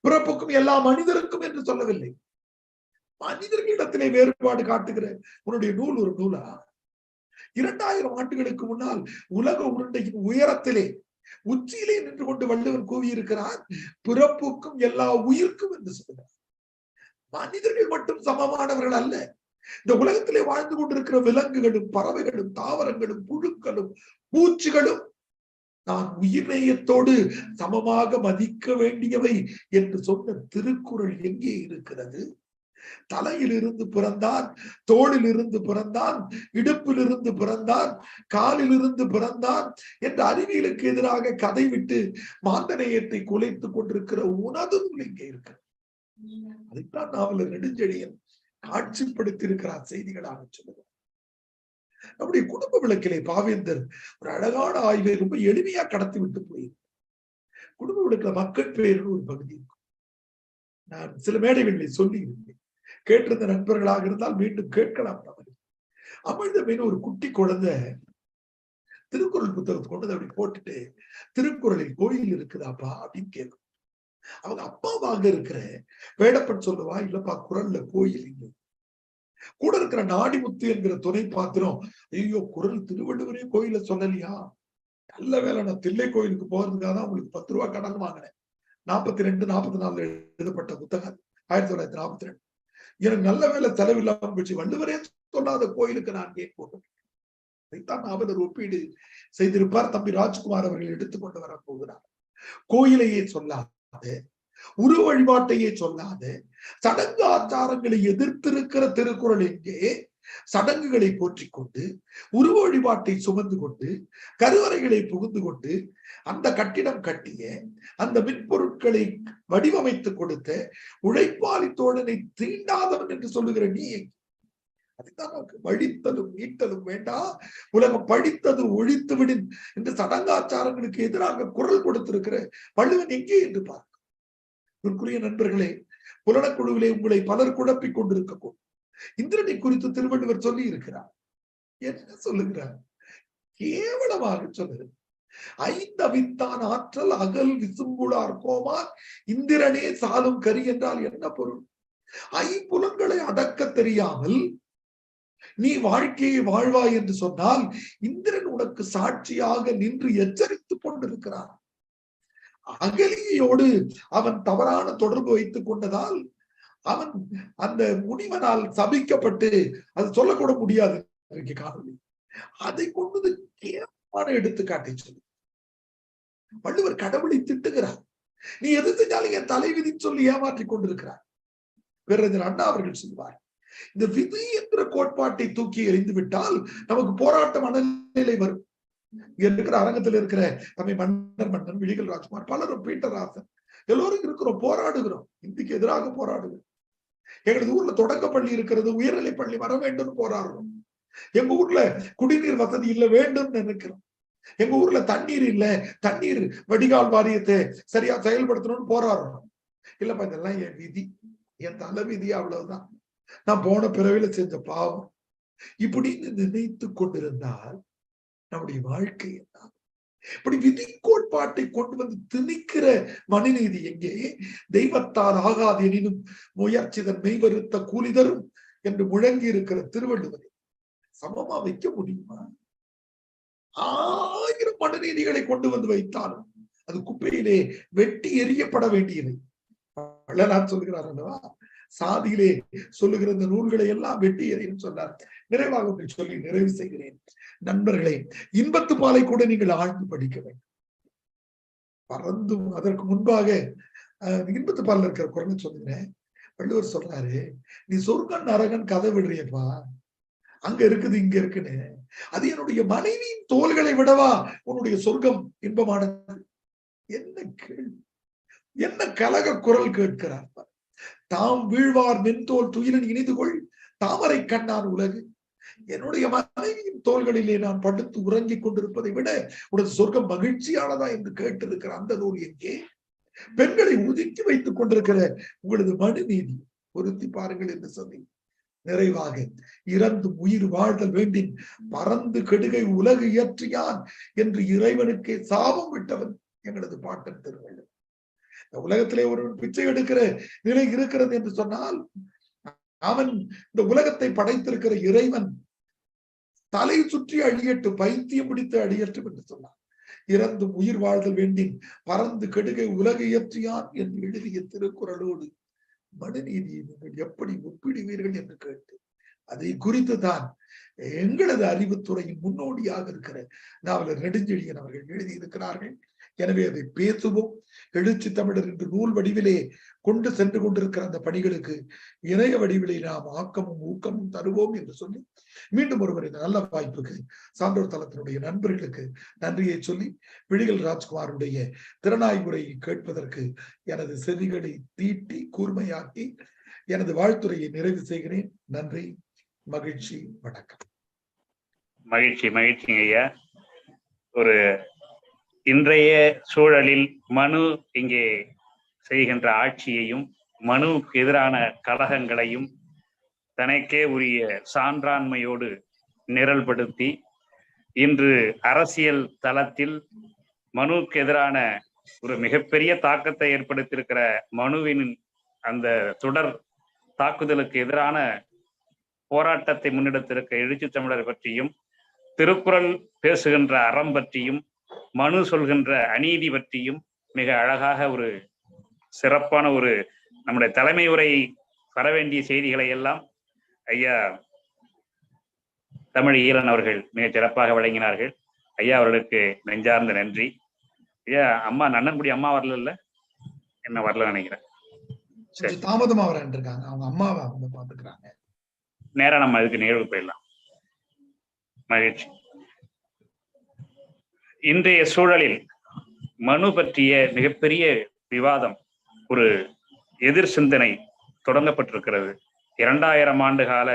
பிறப்புக்கும் எல்லா மனிதருக்கும் என்று சொல்லவில்லை. மனிதர்களிடத்திலே வேறுபாடு காட்டுகிற உன்னுடைய நூல் ஒரு நூலா? 2000 ஆண்டுகளுக்கு முன்னால் உலக உருண்டையின் உயரத்திலே உச்சியிலே நின்று கொண்டு வள்ளுவர் கூவியிருக்கிறார், பிறப்புக்கும் எல்லா உயிர்க்கும் என்று சொல்கிறார். மனிதர்கள் மட்டும் சமமானவர்கள் அல்ல. இந்த உலகத்திலே வாழ்ந்து கொண்டிருக்கிற விலங்குகளும், பறவைகளும், தாவரங்களும், புழுக்களும், பூச்சிகளும் நான் உயிர்நேயத்தோடு சமமாக மதிக்க வேண்டியவை என்று சொன்ன திருக்குறள் எங்கே இருக்கிறது? தலையில் இருந்து பிறந்தான், தோளில் இருந்து பிறந்தான், இடுப்பில் இருந்து பிறந்தான், காலில் இருந்து பிறந்தான் என்ற அறிவியலுக்கு எதிராக கதை விட்டு மாந்தநேயத்தை குலைத்துக் கொண்டிருக்கிற உனது நூல் இங்கே இருக்கிறது. அதைத்தான் நாவலர் நெடுஞ்செழியன் காட்சிப்படுத்தி இருக்கிறார், செய்திகளாக சொல்லுகிறார். நம்முடைய குடும்ப விளக்கிலே பாவேந்தர் ஒரு அழகான ஆய்வை ரொம்ப எளிமையா கடத்தி விட்டு போயிருக்கு. குடும்ப விளக்குல மக்கள் பேர் ஒரு பகுதி இருக்கும். நான் சில மேடைகளில் சொல்லி இருந்தேன், கேட்டிருந்த நண்பர்களாக இருந்தால் மீண்டும் கேட்கலாம். அமிழ்தமேனு ஒரு குட்டி குழந்தை திருக்குறள் புத்தகத்தை கொண்டு அப்படி போட்டுட்டு, திருக்குறளில் கோயில் இருக்குதாப்பா அப்படின்னு கேட்கும். அவங்க அப்பாவாக இருக்கிற வேடப்பன் சொல்லுவா, இல்லப்பா குறள்ல கோயில் இல்லை. கூட இருக்கிற நாடிமுத்து என்கிற துணை பாத்திரம், ஐயோ குறள் திருவள்ளுவரே கோயில சொல்லலையா? நல்ல வேலை, நான் தில்லை கோயிலுக்கு போறதுக்காக தான் உங்களுக்கு 10 ரூபாய் கடன் வாங்கினேன். 42, 44 எழுதப்பட்ட புத்தகம் 1942. எனக்கு நல்ல வேலை செலவில்லாம போச்சு. வள்ளுவரே சொல்லாத கோயிலுக்கு நான் கேட்போம். அதைத்தான் நாவலர் ஒப்பீடு செய்திருப்பார். தம்பி ராஜ்குமார் அவர்கள் எடுத்துக்கொண்டு வர போகிறார். கோயிலையே சொல்லாத, உரு வழிபாட்டையே சொல்லாத, சடங்கு ஆச்சாரங்களை எதிர்த்திருக்கிற திருக்குறள் எங்கே? சடங்குகளை போற்றிக் கொண்டு, உருவ வழிபாட்டை சுமந்து கொண்டு, கருவறைகளை புகுந்து கொண்டு, அந்த கட்டிடம் கட்டிய, அந்த மின்பொருட்களை வடிவமைத்து கொடுத்த உழைப்பாளி தோழனை தீண்டாதவன் என்று சொல்லுகிற நீ, அதுதான் நமக்கு வழித்தலும் மீட்டலும் வேண்டாம், உலகம் படித்தது ஒழித்து விடும் என்று சடங்காச்சாரங்களுக்கு எதிராக குரல் கொடுத்திருக்கிற வள்ளுவன் எங்கே என்று பார்க்க நண்பர்களே, புலனக்குழுவிலே உங்களை பலர் குழப்பிக் கொண்டிருக்கக்கூடும். இந்திரனை குறித்து திருவள்ளுவர் சொல்லி இருக்கிறார். என்ன சொல்லுகிறார்? கேவலமாக சொல்லுகிறார். ஐந்தவித்தான் ஆற்றல் அகல் விசும்புளார் கோமார் இந்திரனே சாலும் கரி என்றால் என்ன பொருள்? ஐம்புலன்களை அடக்க தெரியாமல் நீ வாழ்க்கையை வாழ்வாய் என்று சொன்னால் இந்திரன் உனக்கு சாட்சியாக நின்று எச்சரித்துக் கொண்டிருக்கிறார். அகலியோடு அவன் தவறான தொடர்பு வைத்துக் கொண்டதால் அவன் அந்த முனிவனால் சபிக்கப்பட்டு அது சொல்லக்கூட முடியாது காணொலி. அதை கொண்டு கேவலமான எடுத்துக்காட்டை சொல்லி வள்ளுவர் கடவுளை திட்டுகிறார். நீ எது செஞ்சாலும் என் தலைவிதி சொல்லி ஏமாற்றிக் கொண்டிருக்கிறார். பேரறிஞர் அண்ணா அவர்கள் சொல்வார், இந்த விதி என்ற கோட்பாட்டை தூக்கி எறிந்து விட்டால் நமக்கு போராட்ட மனநிலை வரும். இங்க இருக்கிற அரங்கத்தில் இருக்கிற தம்மை மன்னன் விழிகள் ராஜ்குமார், பலரும் பீட்டராசன், எல்லோரும் இருக்கிறோம், போராடுகிறோம், இந்திக்கு எதிராக போராடுகிறோம். எங்களது ஊர்ல தொடக்க பள்ளி இருக்கிறது, உயர்நிலை பள்ளி வர வேண்டும் போராடுறோம். எங்க ஊர்ல குடிநீர் வசதி இல்ல வேண்டும் நினைக்கிறோம். எங்க ஊர்ல தண்ணீர் இல்ல, தண்ணீர் வடிகால் வாரியத்தை சரியா செயல்படுத்தணும்னு போராடுறோம். இல்லப்பா இதெல்லாம் என் விதி, என் தலை விதி, அவ்வளவுதான், நான் போன பிறவில செஞ்ச பாவம் இப்படின்னு நினைத்து கொண்டிருந்தால் நம்முடைய வாழ்க்கை என்ன? இப்படி விதி கோட்பாட்டை கொண்டு வந்து திணிக்கிற மனுநீதி எங்கே? தெய்வத்தால் ஆகாது எனினும் முயற்சிதன் மெய்வருத்த கூலி தரும் என்று முழங்கி இருக்கிற திருவள்ளுவரை சமமா வைக்க முடியுமா? 1000 மனுநீதிகளை கொண்டு வந்து வைத்தாலும் அது குப்பையிலே வெட்டி எறியப்பட வேண்டியது. வள்ளலார் சொல்லுகிறார் அல்லவா, சாதியிலே சொல்லுகிற இந்த நூல்களை எல்லாம் வெட்டி எறியும் சொன்னார். நிறைவாக ஒன்றை சொல்லி நிறைவு செய்கிறேன். நண்பர்களே, இன்பத்து பாலை கூட நீங்கள் ஆழ்ந்து படிக்க வேண்டும். பறந்தும் அதற்கு முன்பாக இன்பத்து பாலில் இருக்கிற குரல் சொல்லுகிறேன். வள்ளுவர் சொல்றாரு, நீ சொர்க்கன் நரகன் கதை விடுறியப்பா, அங்க இருக்குது இங்க இருக்குன்னு. அது என்னுடைய மனைவியின் தோள்களை விடவா உன்னுடைய சொர்க்கம் இன்பமானது? என்ன கேள்வி, என்ன கலக குரல் கேட்கிறார். தாம் வீழ்வார் மென்தோல் துயிலின் இனிது கொள் தாமரை கண்ணான் உலகு. என்னுடைய மனைவியின் தோள்களிலே நான் படுத்து உறங்கிக் கொண்டிருப்பதை விட உனது சொர்க்கம் மகிழ்ச்சியானதா என்று கேட்டிருக்கிற அந்த நூல் எங்கே? பெண்களை ஒதுக்கி வைத்துக் கொண்டிருக்கிற உங்களது மனுநீதி பொருத்தி பாருங்கள் என்று சொல்லி நிறைவாக, இறந்து உயிர் வாழ்தல் வேண்டின் பறந்து கெடுகை உலகு இயற்றியான் என்று இறைவனுக்கே சாபம் விட்டவன் எங்களது பாட்டன் திருவள்ளுவர். இந்த உலகத்திலே ஒரு பிச்சை எடுக்கிற நிலை இருக்கிறது என்று சொன்னால் அவன் இந்த உலகத்தை படைத்திருக்கிற இறைவன் தலை சுற்றி அழியட்டும், பைத்தியம் பிடித்து அழியட்டும் என்று சொன்னான். இறந்தும் உயிர் வாழ்தல் வேண்டின் பறந்து கெடுகை உலகு இயற்றியான் என்று எழுதிய திருக்குறளோடு மனுநீதியை நீங்கள் எப்படி ஒப்பிடுவீர்கள் என்று கேட்டு அதை குறித்து தான் எங்களது அறிவுத்துறையின் முன்னோடியாக இருக்கிற நாவலர் நெடுஞ்செழியன் அவர்கள் எழுதியிருக்கிறார்கள். எனவே அதை பேசுவோம். எழுச்சி தமிழர் என்று நூல் வடிவிலே கொண்டு சென்று கொண்டிருக்கிற அந்த பணிகளுக்கு இணைய வடிவிலே நாம் ஆக்கமும் ஊக்கமும் தருவோம் என்று சொல்லி மீண்டும் ஒருவர் இந்த நல்ல வாய்ப்புக்கு சான்றோர் தளத்தினுடைய நண்பர்களுக்கு நன்றியை சொல்லி, விழிகள் ராஜ்குமாருடைய திறனாய்வுரையை கேட்பதற்கு எனது செவிகளை தீட்டி கூர்மையாக்கி எனது வாழ்த்துறையை நிறைவு செய்கிறேன். நன்றி, மகிழ்ச்சி, வணக்கம்.
மகிழ்ச்சிங்க ஐயா. ஒரு இன்றைய சூழலில் மனு இங்கே செய்கின்ற ஆட்சியையும் மனுவுக்கு எதிரான கலகங்களையும் தனக்கே உரிய சான்றாண்மையோடு நிரல்படுத்தி இன்று அரசியல் தளத்தில் மனுவுக்கு எதிரான ஒரு மிகப்பெரிய தாக்கத்தை ஏற்படுத்தியிருக்கிற மனுவின் அந்த தொடர் தாக்குதலுக்கு எதிரான போராட்டத்தை முன்னெடுத்திருக்க எழுச்சி தமிழர் பற்றியும், திருக்குறள் பேசுகின்ற அறம் பற்றியும், மனு சொல்கின்ற அநீதி பற்றியும் மிக அழகாக ஒரு சிறப்பான ஒரு நம்முடைய தலைமை உரை வர வேண்டிய செய்திகளை எல்லாம் ஐயா தமிழ் ஈரன் அவர்கள் மிக சிறப்பாக வழங்கினார்கள். ஐயா அவர்களுக்கு நெஞ்சார்ந்த நன்றி. ஐயா, அம்மா நன்னன்குடி அம்மா வரல, என்ன வரல நினைக்கிறேன்,
தாமதமா வரேன் இருக்காங்க, அவங்க அம்மாவை வந்து பாத்துக்கிறாங்க.
நேரம் நம்ம அதுக்கு நிகழ்வு போயிடலாம். மகிழ்ச்சி. இன்றைய சூழலில் மனு பற்றிய மிகப்பெரிய விவாதம், ஒரு எதிர் சிந்தனை தொடங்கப்பட்டிருக்கிறது. 2000 ஆண்டு கால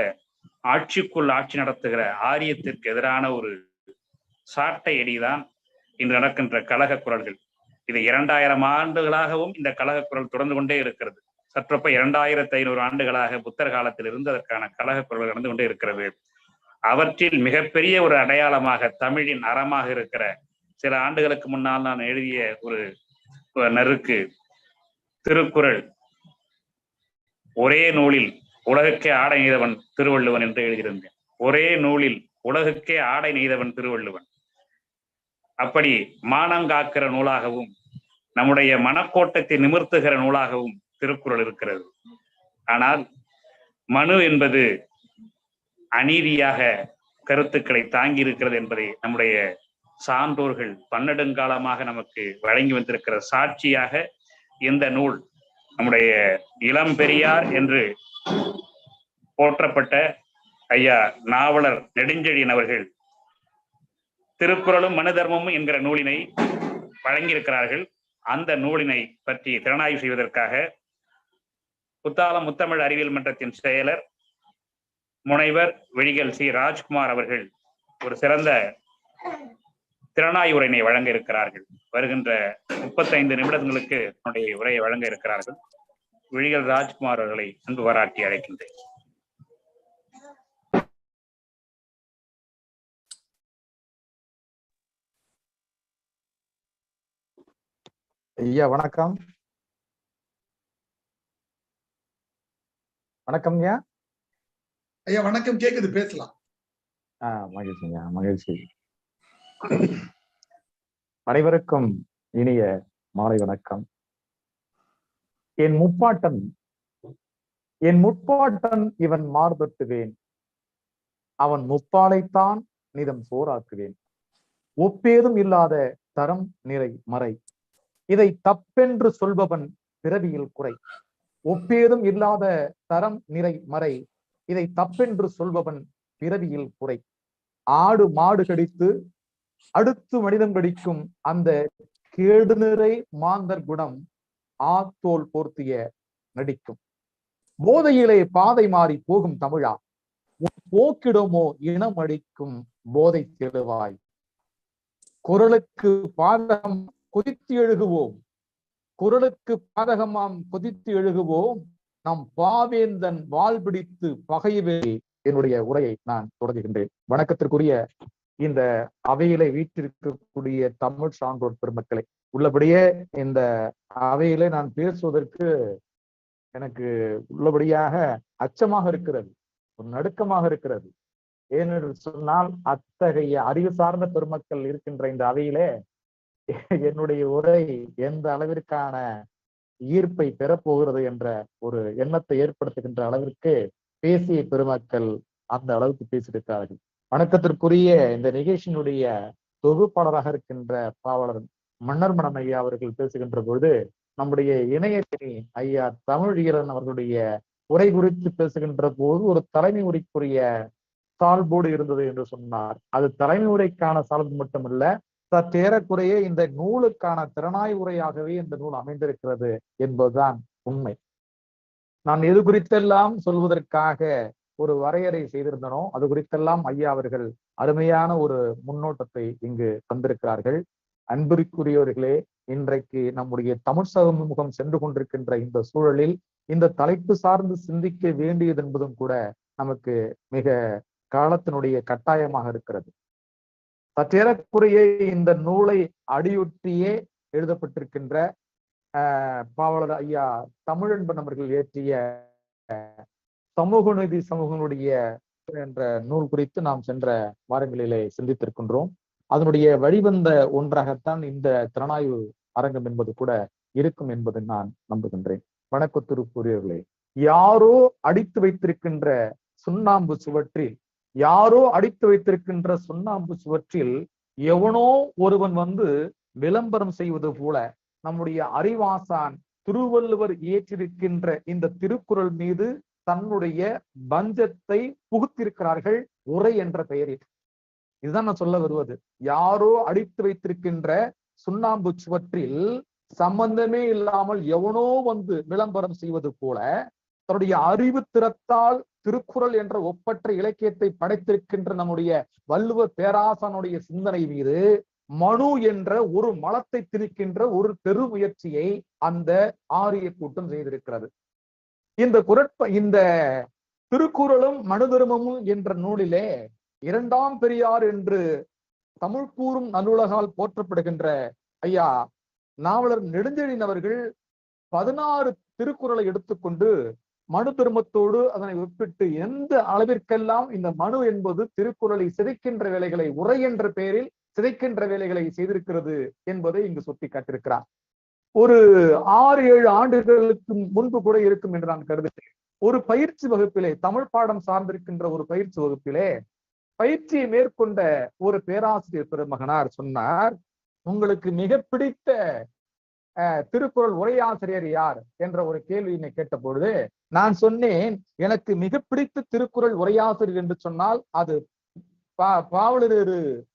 ஆட்சிக்குள் ஆட்சி நடத்துகிற ஆரியத்திற்கு எதிரான ஒரு சாட்டை அடிதான் இன்று நடக்கின்ற கழக குரல்கள். இது 2000 ஆண்டுகளாகவும் இந்த கழக குரல் தொடர்ந்து கொண்டே இருக்கிறது. சற்றொப்ப 2500 ஆண்டுகளாக புத்தர் காலத்தில் இருந்து அதற்கான கழக குரல் நடந்து கொண்டே இருக்கிறது. அவற்றில் மிகப்பெரிய ஒரு அடையாளமாக தமிழின் அறமாக இருக்கிற, சில ஆண்டுகளுக்கு முன்னால் நான் எழுதிய ஒரு நறுக்கு திருக்குறள், ஒரே நூலில் உலகுக்கே ஆடை நெய்தவன் திருவள்ளுவன் என்று எழுதியிருந்தேன். ஒரே நூலில் உலகுக்கே ஆடை நெய்தவன் திருவள்ளுவன். அப்படி மானங்காக்கிற நூலாகவும் நம்முடைய மனக்கோட்டத்தை நிமிர்த்துகிற நூலாகவும் திருக்குறள் இருக்கிறது. ஆனால் மனு என்பது அநீதியாக கருத்துக்களை தாங்கி இருக்கிறது என்பதை நம்முடைய சான்றோர்கள் பன்னெடுங்காலமாக நமக்கு வழங்கி வந்திருக்கிற சாட்சியாக இந்த நூல், நம்முடைய இளம் பெரியார் என்று போற்றப்பட்ட ஐயா நாவலர் நெடுஞ்செழியன் அவர்கள் திருக்குறளும் மனு தர்மமும் என்கிற நூலினை வழங்கியிருக்கிறார்கள். அந்த நூலினை பற்றி திறனாய்வு செய்வதற்காக புத்தாலம் முத்தமிழ் அறிவியல் மன்றத்தின் செயலர் முனைவர் விழிகள் சி ராஜ்குமார் அவர்கள் ஒரு சிறந்த திறனாய்வு உரையினை வழங்க இருக்கிறார்கள். வருகின்ற 35 நிமிடங்களுக்கு என்னுடைய உரையை வழங்க இருக்கிறார்கள். விழிகள் ராஜ்குமார் அவர்களை அன்பு பாராட்டி அழைக்கின்றேன்.
ஐயா வணக்கம். வணக்கம் ஐயா.
ஐயா வணக்கம், கேக்குது, பேசலாம்.
மகிழ்ச்சிங்க, மகிழ்ச்சி. அனைவருக்கும் இனிய மாலை வணக்கம். என் முப்பாட்டன் இவன் மார்பட்டுவேன், அவன் முப்பாலைத்தான் நிதம் சோறாக்குவேன். ஒப்பேதும் இல்லாத தரம் நிறை மறை, இதை தப்பென்று சொல்பவன் பிறவியில் குறை. ஒப்பேதும் இல்லாத தரம் நிறை மறை, இதை தப்பென்று சொல்பவன் பிறவியில் குறை. ஆடு மாடு கடித்து அடுத்து மனிதம் கடிக்கும் அந்த கேடு நிறை மாந்தர் குணம் ஆத்தோல் போர்த்திய நடிக்கும். போதையிலே பாதை மாறி போகும் தமிழா, உன் போக்கிடமோ இனம் அடிக்கும் போதை தெளிவாய். குரலுக்கு பாதகம் கொதித்து எழுகுவோம், குரலுக்கு பாதகமாம் கொதித்து எழுகுவோம், நம் பாவேந்தன் வாள் பிடித்து பகையவே. என்னுடைய உரையை நான் தொடங்குகின்றேன். வணக்கத்திற்குரிய இந்த அவையிலே வீற்றிருக்கக்கூடிய தமிழ் சான்றோர் பெருமக்களை, உள்ளபடியே இந்த அவையிலே நான் பேசுவதற்கு எனக்கு உள்ளபடியாக அச்சமாக இருக்கிறது, ஒரு நடுக்கமாக இருக்கிறது. ஏனென்று சொன்னால் அத்தகைய அறிவு சார்ந்த பெருமக்கள் இருக்கின்ற இந்த அவையிலே என்னுடைய உரை எந்த அளவிற்கான ஈர்ப்பை பெறப்போகிறது என்ற ஒரு எண்ணத்தை ஏற்படுத்துகின்ற அளவிற்கு பேசிய பெருமக்கள் அந்த அளவுக்கு பேசியிருக்கிறார்கள். வணக்கத்திற்குரிய இந்த நிகழ்ச்சியினுடைய தொகுப்பாளராக இருக்கின்ற பாவலர் மன்னர் மனம் ஐயா அவர்கள் பேசுகின்ற பொழுது, நம்முடைய இணையத்தினி ஐயா தமிழீரன் அவர்களுடைய உரை குறித்து பேசுகின்ற போது ஒரு தலைமை உரைக்குரிய சால்போடு இருந்தது என்று சொன்னார். அது தலைமை உரைக்கான சால்பு மட்டுமல்ல, சற்றேறக்குறைய இந்த நூலுக்கான திறனாய் உரையாகவே இந்த நூல் அமைந்திருக்கிறது என்பதுதான் உண்மை. நான் எது குறித்தெல்லாம் சொல்வதற்காக ஒரு வரையறை செய்திருந்தனோ அது குறித்தெல்லாம் ஐயா அவர்கள் அருமையான ஒரு முன்னோட்டத்தை இங்கு தந்திருக்கிறார்கள். அன்பிற்குரியவர்களே, இன்றைக்கு நம்முடைய தமிழ் சமூகம் சென்று கொண்டிருக்கின்ற இந்த சூழலில் இந்த தலைப்பு சார்ந்து சிந்திக்க வேண்டியது என்பதும் கூட நமக்கு மிக காலத்தினுடைய கட்டாயமாக இருக்கிறது. சற்றேறக்குறைய இந்த நூலை அடியொற்றியே எழுதப்பட்டிருக்கின்ற பாவலர் ஐயா தமிழன்பன் அவர்கள் இயற்றிய சமூக நீதி சமூகனுடைய என்ற நூல் குறித்து நாம் சென்ற வாரங்களிலே சிந்தித்திருக்கின்றோம். அதனுடைய வழிவந்த ஒன்றாகத்தான் இந்த திறனாய்வு அரங்கம் என்பது கூட இருக்கும் என்பதை நான் நம்புகின்றேன். வணக்கத்திற்குரியவர்களே, யாரோ அடித்து வைத்திருக்கின்ற சுண்ணாம்பு சுவற்றில் எவனோ ஒருவன் வந்து விளம்பரம் செய்வது போல நம்முடைய அறிவாசான் திருவள்ளுவர் இயற்றிருக்கின்ற இந்த திருக்குறள் மீது தன்னுடைய பஞ்சத்தை புகுத்திருக்கிறார்கள் உரை என்ற பெயரில். இதுதான் நான் சொல்ல வருவது. யாரோ அடித்து வைத்திருக்கின்ற சுண்ணாம்பு சுவற்றில் சம்பந்தமே இல்லாமல் எவனோ வந்து விளம்பரம் செய்வது போல தன்னுடைய அறிவு திறத்தால் திருக்குறள் என்ற ஒப்பற்ற இலக்கியத்தை படைத்திருக்கின்ற நம்முடைய வள்ளுவ பேராசனுடைய சிந்தனை மீது மனு என்ற ஒரு மலத்தை திணிக்கின்ற ஒரு பெருமுயற்சியை அந்த ஆரிய கூட்டம் செய்திருக்கிறது. இந்த திருக்குறளும் மனு தர்மமும் என்ற நூலிலே இரண்டாம் பெரியார் என்று தமிழ் கூறும் நல்லுலகால் போற்றப்படுகின்ற ஐயா நாவலர் நெடுஞ்செழியன் அவர்கள் 16 திருக்குறளை எடுத்துக்கொண்டு மனு தர்மத்தோடு அதனை ஒப்பிட்டு எந்த அளவிற்கெல்லாம் இந்த மனு என்பது திருக்குறளை சிதைக்கின்ற வேலைகளை உரை என்ற பெயரில் சிதைக்கின்ற வேலைகளை செய்திருக்கிறது என்பதை இங்கு சுட்டி காட்டியிருக்கிறார். ஒரு 6-7 ஆண்டுகளுக்கு முன்பு கூட இருக்கும் என்று நான் கருதுகிறேன். ஒரு பயிற்சி வகுப்பிலே, தமிழ் பாடம் சார்ந்திருக்கின்ற ஒரு பயிற்சி வகுப்பிலே பயிற்சியை மேற்கொண்ட ஒரு பேராசிரியர் பெருமகனார் சொன்னார், உங்களுக்கு மிக பிடித்த திருக்குறள் உரையாசிரியர் யார் என்ற ஒரு கேள்வியினை கேட்ட பொழுது நான் சொன்னேன், எனக்கு மிக பிடித்த திருக்குறள் உரையாசிரியர் என்று சொன்னால் அது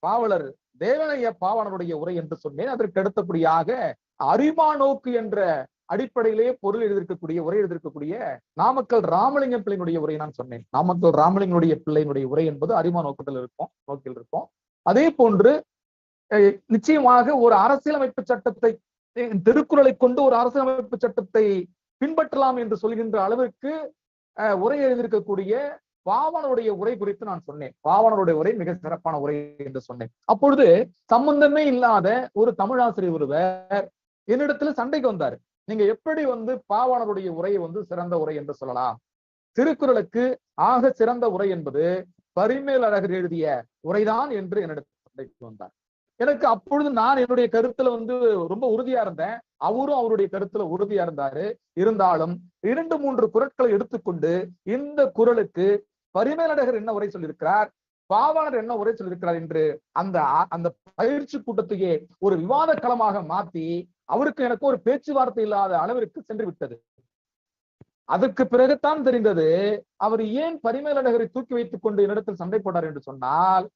பாவலர் தேவனைய பாவாணருடைய உரை என்று சொன்னேன். அதற்கு அடுத்தபடியாக அரிமா நோக்கு என்ற அடிப்படையிலேயே பொருள் எழுதியிருக்கக்கூடிய உரை எழுதியிருக்கக்கூடிய நாமக்கல் ராமலிங்கம் பிள்ளையினுடைய உரை நான் சொன்னேன். நாமக்கல் ராமலிங்கனுடைய பிள்ளையினுடைய உரை என்பது அரிமா நோக்கில் இருக்கும். அதே போன்று நிச்சயமாக ஒரு அரசியலமைப்பு சட்டத்தை, திருக்குறளை கொண்டு ஒரு அரசியலமைப்பு சட்டத்தை பின்பற்றலாம் என்று சொல்கின்ற அளவிற்கு உரை எழுதியிருக்கக்கூடிய பாவாணருடைய உரை குறித்து நான் சொன்னேன். பாவாணருடைய உரை மிக சிறப்பான உரை என்று சொன்னேன். அப்பொழுது சம்பந்தமே இல்லாத ஒரு தமிழாசிரியர் ஒருவர் என்னிடத்துல சண்டைக்கு வந்தாரு. நீங்க எப்படி பாவாணருடைய உரையை சிறந்த உரை என்று சொல்லலாம்? திருக்குறளுக்கு ஆக சிறந்த உரை என்பது பரிமேலழகர் எழுதிய உரைதான் என்று என்னிடத்தில் சண்டைக்கு வந்தார். எனக்கு அப்பொழுது நான் என்னுடைய கருத்துல ரொம்ப உறுதியா இருந்தேன். அவரும் அவருடைய கருத்துல உறுதியா இருந்தாரு. இருந்தாலும் 2-3 குறட்களை எடுத்துக்கொண்டு இந்த குறளுக்கு பரிமேலழகர் என்ன உரை சொல்லியிருக்கிறார், பாவாணர் என்ன உரை சொல்லியிருக்கிறார் என்று அந்த பயிற்சி கூட்டத்தையே ஒரு விவாத களமாக மாத்தி அவருக்கு எனக்கு ஒரு பேச்சுவார்த்தை இல்லாத அளவிற்கு சென்று விட்டது. அதற்கு பிறகுதான் தெரிந்தது அவர் ஏன் பரிமேலழகரை தூக்கி வைத்துக் கொண்டு என்னிடத்தில் சண்டை போட்டார் என்று சொன்னால்,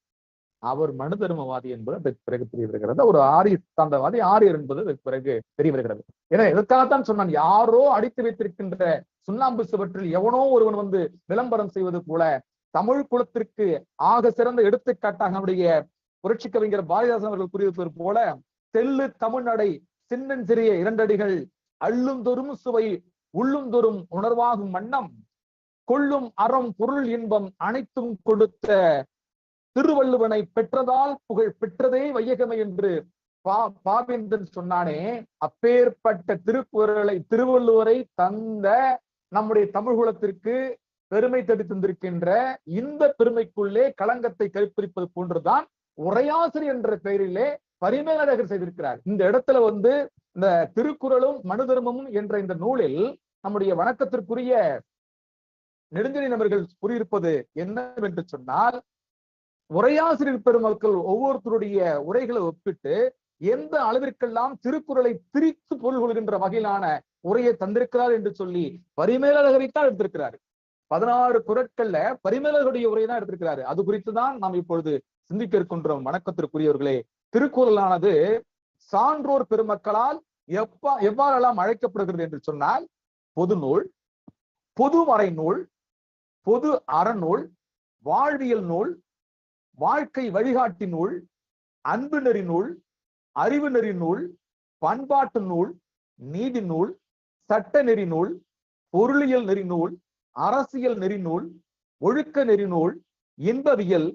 அவர் மனு தர்மவாதி என்பது அதற்கு பிறகு தெரிய வருகிறது. ஒரு ஆரிய சித்தாந்தவாதி, ஆரியர் என்பது அதற்கு பிறகு தெரிய வருகிறது. ஏன்னா எதற்காகத்தான் சொன்னான், யாரோ அடித்து வைத்திருக்கின்ற சுண்ணாம்பு சுவற்றில் எவனோ ஒருவன் விளம்பரம் செய்வது போல தமிழ் குலத்திற்கு ஆக சிறந்த எடுத்துக்காட்டாக நம்முடைய புரட்சி கவிஞர் பாரதிதாசன் அவர்கள் கூறியிருப்பது போல, செல்லு தமிழ்நடை சின்னன் சிறிய 2 அடிகள் அள்ளும் தொரும் சுவை உள்ளும் தொரும் உணர்வாகும் வண்ணம் கொள்ளும் அறம் பொருள் இன்பம் அனைத்தும் கொடுத்த திருவள்ளுவனை பெற்றதால் புகழ் பெற்றதே வையகமை என்று பாவேந்தன் சொன்னானே, அப்பேற்பட்ட திருவள்ளுவரை தந்த நம்முடைய தமிழ் குலத்திற்கு பெருமை தேடி தந்திருக்கின்ற இந்த பெருமைக்குள்ளே களங்கத்தை கைப்பிடிப்பது போன்றுதான் உரையாசிரியர் என்ற பெயரிலே பரிமேலழகர் செய்திருக்கிறார். இந்த இடத்துல இந்த திருக்குறளும் மனு தர்மமும் என்ற இந்த நூலில் நம்முடைய வணக்கத்திற்குரிய நெடுஞ்செழியன் அவர்கள் கூறியிருப்பது என்னவென்று சொன்னால், உரையாசிரியர் பெருமக்கள் ஒவ்வொருத்தருடைய உரைகளை ஒப்பிட்டு எந்த அளவிற்கெல்லாம் திருக்குறளை பிரித்து பொருள் கொள்கின்ற வகையிலான உரையை தந்திருக்கிறார் என்று சொல்லி பரிமேலழகரைத்தான் எடுத்திருக்கிறார். 16 குறட்கள்ல பரிமேலழகருடைய உரையை தான் எடுத்திருக்கிறாரு. அது குறித்துதான் நாம் இப்பொழுது சிந்திக்க இருக்கின்றோம். வணக்கத்திற்குரியவர்களே, திருக்குறளானது சான்றோர் பெருமக்களால் எவ்வாறெல்லாம் அழைக்கப்படுகிறது என்று சொன்னால், பொது நூல், பொது மறை நூல், பொது அறநூல், வாழ்வியல் நூல், வாழ்க்கை வழிகாட்டி நூல், அன்பு நெறி நூல், அறிவு நெறி நூல், பண்பாட்டு நூல், நீதி நூல், சட்ட நெறி நூல், பொருளியல் நெறி நூல், அரசியல் நெறி நூல், ஒழுக்க நெறி நூல், இன்பவியல்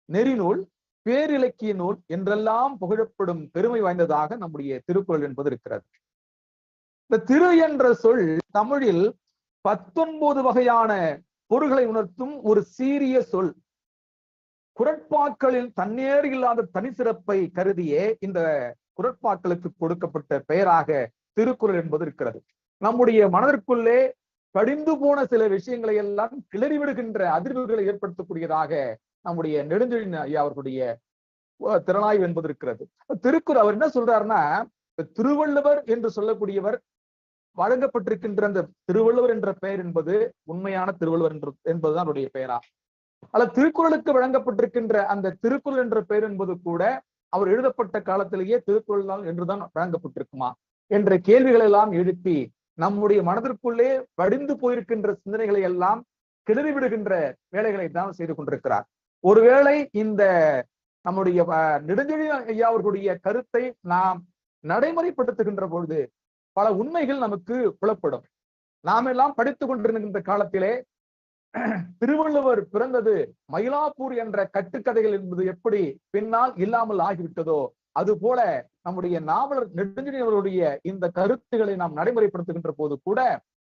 நெறி நூல், பேரிலக்கிய நூல் என்றெல்லாம் புகழப்படும் பெருமை வாய்ந்ததாக நம்முடைய திருக்குறள் என்பது இருக்கிறது. இந்த திரு என்ற சொல் தமிழில் 19 வகையான பொருள்களை உணர்த்தும் ஒரு சீரிய சொல். குறட்பாக்களில் தன்னேறு இல்லாத தனி சிறப்பை கருதியே இந்த குறட்பாக்களுக்கு கொடுக்கப்பட்ட பெயராக திருக்குறள் என்பது இருக்கிறது. நம்முடைய மனதிற்குள்ளே படிந்து போன சில விஷயங்களை எல்லாம் கிளறிவிடுகின்ற அதிர்வுகளை ஏற்படுத்தக்கூடியதாக நம்முடைய நெடுஞ்செழியன் ஐயா அவர்களுடைய திறனாய்வு என்பது இருக்கிறது. திருக்குறள் அவர் என்ன சொல்றாருன்னா, திருவள்ளுவர் என்று சொல்லக்கூடியவர் வழங்கப்பட்டிருக்கின்ற அந்த திருவள்ளுவர் என்ற பெயர் என்பது உண்மையான திருவள்ளுவர் என்பதுதான் அவருடைய பெயரா, அல்ல திருக்குறளுக்கு வழங்கப்பட்டிருக்கின்ற அந்த திருக்குறள் என்ற பெயர் என்பது கூட அவர் எழுதப்பட்ட காலத்திலேயே திருக்குறள் என்றுதான் வழங்கப்பட்டிருக்குமா என்ற கேள்விகளை எல்லாம் எழுப்பி நம்முடைய மனதிற்குள்ளே வடிந்து போயிருக்கின்ற சிந்தனைகளை எல்லாம் கிளறி விடுகின்ற வேலைகளை தான் செய்து கொண்டிருக்கிறார். ஒருவேளை இந்த நம்முடைய நெடுஞ்செழியன் ஐயா அவர்களுடைய கருத்தை நாம் நடைமுறைப்படுத்துகின்ற பொழுது பல உண்மைகள் நமக்கு புலப்படும். நாம் எல்லாம் படித்துக் கொண்டிருக்கின்ற காலத்திலே திருவள்ளுவர் பிறந்தது மயிலாப்பூர் என்ற கட்டுக்கதைகள் என்பது எப்படி பின்னால் இல்லாமல் ஆகிவிட்டதோ, அது போல நம்முடைய நாவலர் நெடுஞ்செழியன் அவர்களுடைய இந்த கருத்துக்களை நாம் நடைமுறைப்படுத்துகின்ற போது கூட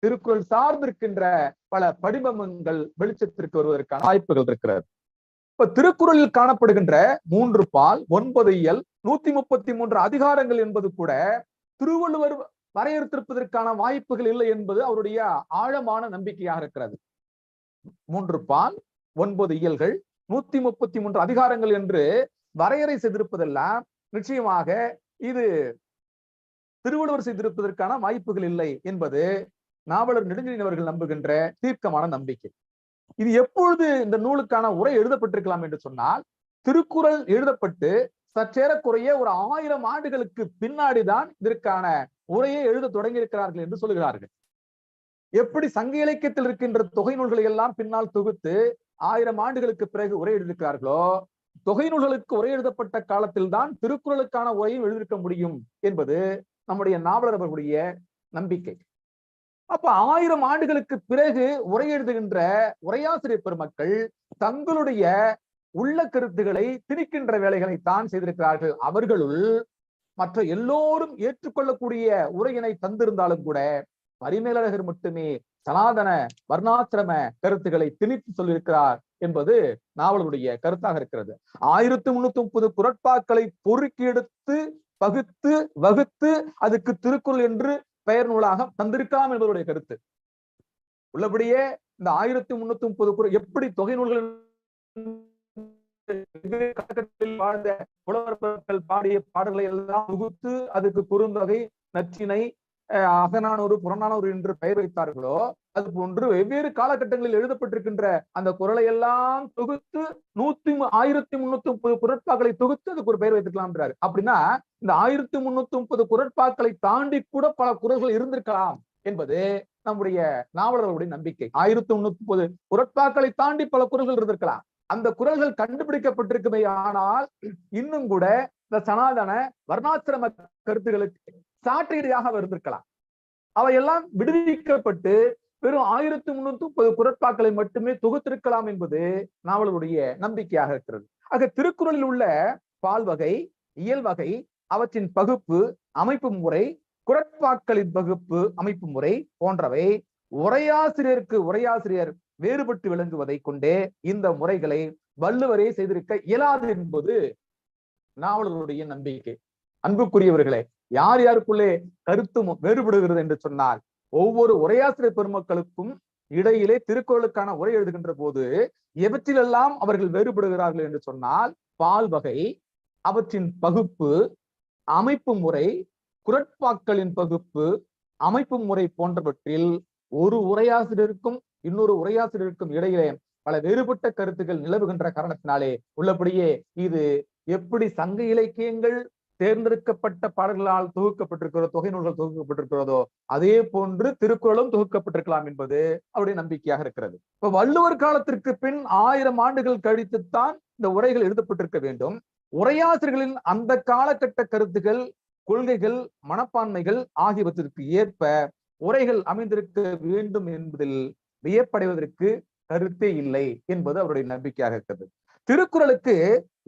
திருக்குறள் சார்ந்திருக்கின்ற பல படிமங்கள் வெளிச்சத்திற்கு வருவதற்கான வாய்ப்புகள் இருக்கிறது. இப்ப திருக்குறளில் காணப்படுகின்ற 3 பால் 9 இயல் 133 அதிகாரங்கள் என்பது கூட திருவள்ளுவர் வரையறுத்திருப்பதற்கான வாய்ப்புகள் இல்லை என்பது அவருடைய ஆழமான நம்பிக்கையாக இருக்கிறது. 3 பால் 9 இயல்கள் 133 அதிகாரங்கள் என்று வரையறை செய்திருப்பதெல்லாம் நிச்சயமாக இது திருவள்ளுவர் செய்திருப்பதற்கான வாய்ப்புகள் இல்லை என்பது நாவலர் நெடுஞ்செழியன் அவர்கள் நம்புகின்ற தீர்க்கமான நம்பிக்கை. இது எப்பொழுது இந்த நூலுக்கான உரை எழுதப்பட்டிருக்கலாம் என்று சொன்னால், திருக்குறள் எழுதப்பட்டு சற்றேறக்குறைய ஒரு 1000 ஆண்டுகளுக்கு பின்னாடிதான் இதற்கான உரையை எழுத தொடங்கி இருக்கிறார்கள் என்று சொல்லுகிறார்கள். எப்படி சங்க இலக்கியத்தில் இருக்கின்ற தொகை நூல்களை எல்லாம் பின்னால் தொகுத்து 1000 ஆண்டுகளுக்கு பிறகு உரை எழுதியிருக்கிறார்களோ, தொகை நூல்களுக்கு உரை எழுதப்பட்ட காலத்தில் தான் திருக்குறளுக்கான உரையும் எழுதியிருக்க முடியும் என்பது நம்முடைய நாவலர் அவர்களுடைய நம்பிக்கை. அப்ப 1000 ஆண்டுகளுக்கு பிறகு உரை எழுதுகின்ற உரையாசிரியர் பெருமக்கள் தங்களுடைய உள்ள கருத்துக்களை திணிக்கின்ற வேலைகளை தான் செய்திருக்கிறார்கள். அவர்களுள் மற்ற எல்லோரும் ஏற்றுக்கொள்ளக்கூடிய உரையினை தந்திருந்தாலும் கூட பரிமேலழகர் மட்டுமே சனாதன வர்ணாசிரம கருத்துக்களை திணித்து சொல்லியிருக்கிறார் என்பது நாவலருடைய கருத்தாக இருக்கிறது. 1330 குறட்பாக்களை பொறுக்கி எடுத்து பகுத்து வகுத்து அதுக்கு திருக்குறள் என்று பெயர் நூலாக தந்திருக்கலாம் என்பவருடைய கருத்து. உள்ளபடியே இந்த 1330 எப்படி தொகை நூல்கள் வாழ்ந்த புலவர்கள் பாடிய பாடல்களை எல்லாம் தொகுத்து அதுக்கு குறுந்தொகை, நற்றிணை, அகநானூறு, புறநானூறு என்று பெயர் வைத்தார்களோ, அது போன்று வெவ்வேறு காலகட்டங்களில் எழுதப்பட்டிருக்கின்ற அந்த குறளை எல்லாம் தொகுத்து 1330 குறட்பாக்களை தொகுத்து அதுக்கு ஒரு பெயர் வைத்துக்கலாம் என்றாரு. அப்படின்னா இந்த 1330 குறட்பாக்களை தாண்டி கூட பல குறள்கள் இருந்திருக்கலாம் என்பது நம்முடைய நாவலர்களுடைய நம்பிக்கை. 1330 குறட்பாக்களை தாண்டி பல குறள்கள் இருந்திருக்கலாம். அந்த குறள்கள் கண்டுபிடிக்கப்பட்டிருக்குமே, ஆனால் இன்னும் கூட இந்த சனாதன வர்ணாசிரம கருத்துகளுக்கு சாற்றீடாக இருந்திருக்கலாம். அவையெல்லாம் விடுவிக்கப்பட்டு வெறும் 1330 குறட்பாக்களை மட்டுமே தொகுத்திருக்கலாம் என்பது நாவலருடைய நம்பிக்கையாக இருக்கிறது. ஆக திருக்குறளில் உள்ள பால் வகை, இயல் வகை, அவற்றின் பகுப்பு, அமைப்பு முறை, குறட்பாக்களின் பகுப்பு, அமைப்பு முறை போன்றவை உரையாசிரியர் வேறுபட்டு விளங்குவதை கொண்டே இந்த முறைகளை வள்ளுவரே செய்திருக்க இயலாது என்பது நாவலருடைய நம்பிக்கை. அன்புக்குரியவர்களே, யார் யாருக்குள்ளே கருத்து வேறுபடுகிறது என்று சொன்னால், ஒவ்வொரு உரையாசிரியர் பெருமக்களுக்கும் இடையிலே திருக்குறளுக்கான உரை எழுதுகின்ற போது எவற்றிலெல்லாம் அவர்கள் வேறுபடுகிறார்கள் என்று சொன்னால், பால் வகை, அவற்றின் பகுப்பு, அமைப்பு முறை, குறட்பாக்களின் பகுப்பு, அமைப்பு முறை போன்றவற்றில் ஒரு உரையாசிரியருக்கும் இன்னொரு உரையாசிரியருக்கும் இடையிலே பல வேறுபட்ட கருத்துக்கள் நிலவுகின்ற காரணத்தினாலே உள்ளபடியே இது எப்படி சங்க இலக்கியங்கள் தேர்ந்தெடுக்கப்பட்ட பாடல்களால் தொகுக்கப்பட்டிருக்கிறதோ, தொகை நூல்கள் தொகுக்கப்பட்டிருக்கிறதோ, அதே போன்று திருக்குறளும் தொகுக்கப்பட்டிருக்கலாம் என்பது அவருடைய நம்பிக்கையாக இருக்கிறது. இப்ப வள்ளுவர் காலத்திற்கு பின் 1000 ஆண்டுகள் கழித்துத்தான் இந்த உரைகள் எழுதப்பட்டிருக்க வேண்டும். உரையாசிரியர்களின் அந்த காலகட்ட கருத்துகள், கொள்கைகள், மனப்பான்மைகள் ஆகியவற்றிற்கு ஏற்ப உரைகள் அமைந்திருக்க வேண்டும் என்பதில் வியப்படைவதற்கு கருத்தே இல்லை என்பது அவருடைய நம்பிக்கையாக இருக்கிறது. திருக்குறளுக்கு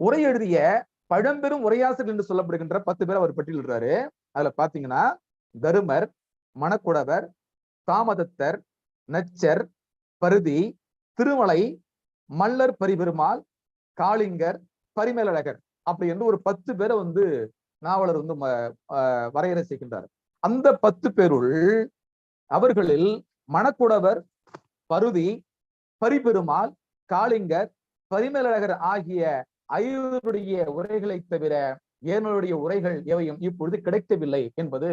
உரை எழுதிய பழம்பெரும் உரையாசிரியர் என்று சொல்லப்படுகின்ற 10 பேர் அவர் பட்டியலிடுறாரு. அதுல பாத்தீங்கன்னா தருமர், மணக்குடவர், தாமதத்தர், நச்சர், பருதி, திருமலை, மல்லர் பரிபெருமாள், காளிங்கர், பரிமேலழகர் அப்படி என்று ஒரு 10 பேரை நாவலர் வரையறை செய்கின்றார். அந்த 10 பேருள் அவர்களில் மணக்குடவர், பருதி, பரிபெருமாள், காளிங்கர், பரிமேலழகர் ஆகிய 5 உரைகளை தவிர ஏனைய உரைகள் எவையும் இப்பொழுது கிடைக்கவில்லை என்பது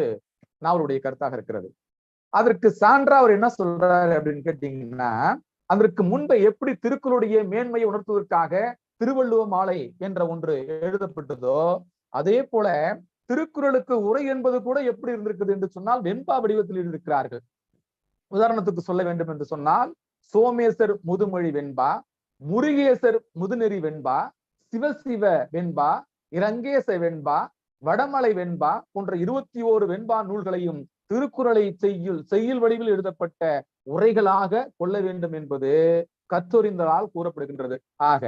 நாவலுடைய கருத்தாக இருக்கிறது. அதற்கு சான்றா அவர் என்ன சொல்றாரு அப்படின்னு கேட்டீங்கன்னா, அதற்கு முன்பு எப்படி திருக்குறளுடைய மேன்மையை உணர்த்துவதற்காக திருவள்ளுவ மாலை என்ற ஒன்று எழுதப்பட்டதோ, அதே போல திருக்குறளுக்கு உரை என்பது கூட எப்படி இருந்திருக்குது என்று சொன்னால் வெண்பா வடிவத்தில் இருக்கிறார்கள். உதாரணத்துக்கு சொல்ல வேண்டும் என்று சொன்னால், சோமேசர் முதுமொழி வெண்பா, முருகேசர் முதுநெறி வெண்பா, சிவசிவ வெண்பா, இரங்கேச வெண்பா, வடமலை வெண்பா போன்ற 21 வெண்பா நூல்களையும் திருக்குறளை செய்யுள் வடிவில் எழுதப்பட்ட உரைகளாக கொள்ள வேண்டும் என்பது கற்றறிந்ததால் கூறப்படுகின்றது. ஆக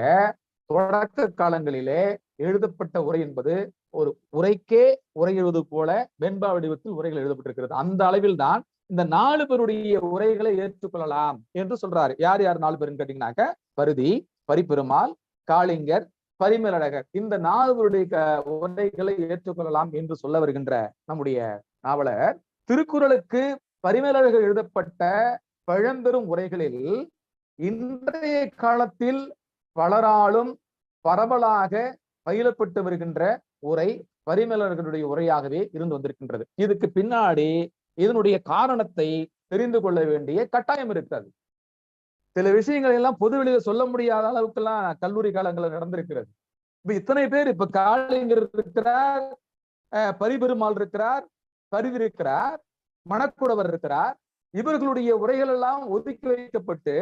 தொடக்க காலங்களிலே எழுதப்பட்ட உரை என்பது ஒரு உரைக்கே உரை எழுவது போல வெண்பா வடிவத்தில் உரைகள் எழுதப்பட்டிருக்கிறது. அந்த அளவில் தான் இந்த 4 பேருடைய உரைகளை ஏற்றுக்கொள்ளலாம் என்று சொல்றாரு. யார் யார் 4 பேருன்னு கேட்டீங்கன்னாக்க, பருதி, பரிபெருமாள், காளிங்கர், பரிமேலழகர், இந்த 4 பேருடைய உரைகளை ஏற்றுக்கொள்ளலாம் என்று சொல்ல வருகின்ற நம்முடைய நாவலர், திருக்குறளுக்கு பரிமேலழகர் எழுதப்பட்ட பழம்பெரும் உரைகளில் இன்றைய காலத்தில் பலராலும் பரவலாக பயிலப்பட்டு வருகின்ற உரை பரிமேலழகருடைய உரையாகவே இருந்து வந்திருக்கின்றது. இதுக்கு பின்னாடி இதனுடைய காரணத்தை தெரிந்து கொள்ள வேண்டிய கட்டாயம் இருக்கிறது. சில விஷயங்கள் எல்லாம் பொது வெளியில சொல்ல முடியாத அளவுக்கு எல்லாம் கல்லூரி காலங்களில் நடந்திருக்கிறது. இப்ப இத்தனை பேர், இப்ப காளிங்கர் இருக்கிறார், பரிபெருமாள் இருக்கிறார், பரிதி இருக்கிறார், மணக்குடவர் இருக்கிறார். இவர்களுடைய உரைகள் எல்லாம் ஒதுக்கி வைக்கப்பட்டு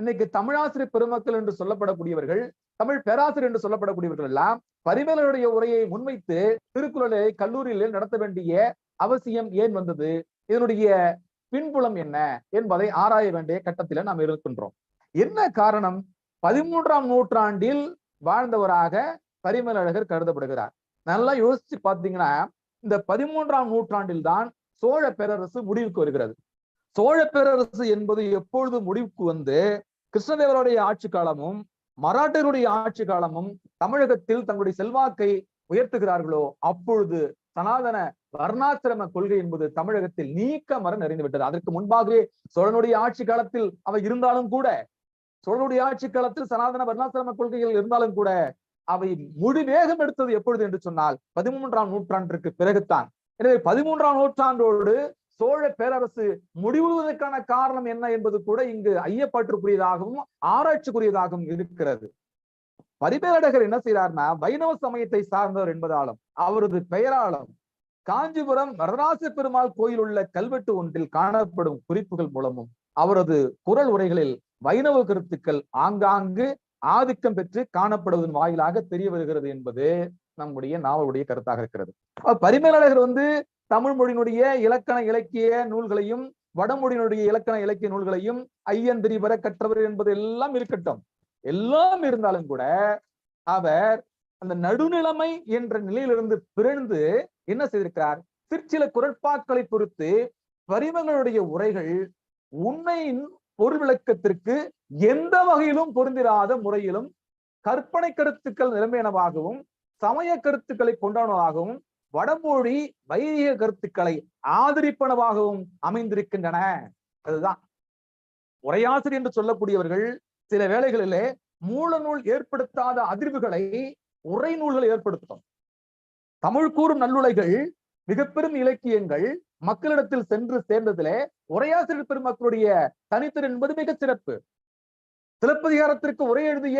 இன்னைக்கு தமிழாசிரியர் பெருமக்கள் என்று சொல்லப்படக்கூடியவர்கள், தமிழ் பேராசிரியர் என்று சொல்லப்படக்கூடியவர்கள் எல்லாம் பரிமேலழகருடைய உரையை முன்வைத்து திருக்குறளை கல்லூரியிலே நடத்த வேண்டிய அவசியம் ஏன் வந்தது, இதனுடைய பின்புலம் என்ன என்பதை ஆராய வேண்டிய கட்டத்தில நாம் இருக்கின்றோம். என்ன காரணம்? 13ஆம் நூற்றாண்டில் வாழ்ந்தவராக பரிமேலழகர் கருதப்படுகிறார். நல்லா யோசிச்சு பார்த்தீங்கன்னா, இந்த 13ஆம் நூற்றாண்டில் தான் சோழ பேரரசு முடிவுக்கு வருகிறது. சோழ பேரரசு என்பது எப்பொழுது முடிவுக்கு வந்து கிருஷ்ணதேவருடைய ஆட்சி காலமும் மராட்டியருடைய ஆட்சி காலமும் தமிழகத்தில் தங்களுடைய செல்வாக்கை உயர்த்துகிறார்களோ, அப்பொழுது சனாதன வர்ணாசிரம கொள்கை என்பது தமிழகத்தில் நீக்கமர நிறைந்து விட்டது. அதற்கு முன்பாகவே சோழனுடைய ஆட்சி காலத்தில் அவை இருந்தாலும் கூட, சோழனுடைய ஆட்சி காலத்தில் சனாதன வர்ணாசிரம கொள்கைகள் இருந்தாலும் கூட, அவை முடிவேகம் எடுத்தது எப்பொழுது என்று சொன்னால் 13ஆம் நூற்றாண்டிற்கு பிறகுத்தான். எனவே 13ஆம் நூற்றாண்டோடு சோழ பேரரசு முடிவுவதற்கான காரணம் என்ன என்பது கூட இங்கு ஐயப்பாற்றுக்குரியதாகவும் ஆராய்ச்சிக்குரியதாகவும் இருக்கிறது. பரிமேலழகர் என்ன செய்யறார்னா, வைணவ சமயத்தை சார்ந்தவர் என்பதாலும் அவரது பெயராலும் காஞ்சிபுரம் வரதராச பெருமாள் கோயில் உள்ள கல்வெட்டு ஒன்றில் காணப்படும் குறிப்புகள் மூலமும் அவரது குறள் உரைகளில் வைணவ கருத்துக்கள் ஆங்காங்கு ஆதிக்கம் பெற்று காணப்படுவதன் வாயிலாக தெரிய வருகிறது என்பது நம்முடைய நாவலுடைய கருத்தாக இருக்கிறது. பரிமேலழகர் தமிழ் மொழியினுடைய இலக்கண இலக்கிய நூல்களையும் வடமொழியினுடைய இலக்கண இலக்கிய நூல்களையும் ஐயந்திரிவர கற்றவர் என்பது எல்லாம் இருக்கட்டும், எல்லாம் இருந்தாலும் கூட அவர் அந்த நடுநிலைமை என்ற நிலையிலிருந்து பிறந்து என்ன செய்திருக்கிறார், சிற்சில குரட்பாக்களை பொறுத்து பரிமேலழகருடைய உரைகள் உண்மையின் பொருள் விளக்கத்திற்கு எந்த வகையிலும் பொருந்திராத முறையிலும் கற்பனை கருத்துக்கள் நிலைமையானவாகவும் சமய கருத்துக்களை கொண்டானதாகவும் வடமொழி வைதிக கருத்துக்களை ஆதரிப்பனவாகவும் அமைந்திருக்கின்றன. அதுதான் உரையாசிரியர் என்று சொல்லக்கூடியவர்கள் சில வேளைகளிலே மூல நூல் ஏற்படுத்தாத அதிர்வுகளை உரை நூல்கள் ஏற்படுத்தும். தமிழ் கூறும் நல்லுலைகள், மிக பெரும் இலக்கியங்கள் மக்களிடத்தில் சென்று சேர்ந்ததிலே உரையாசிரியர் பெருமக்களுடைய தனித்திறன் என்பது மிக சிறப்பு. சிலப்பதிகாரத்திற்கு உரை எழுதிய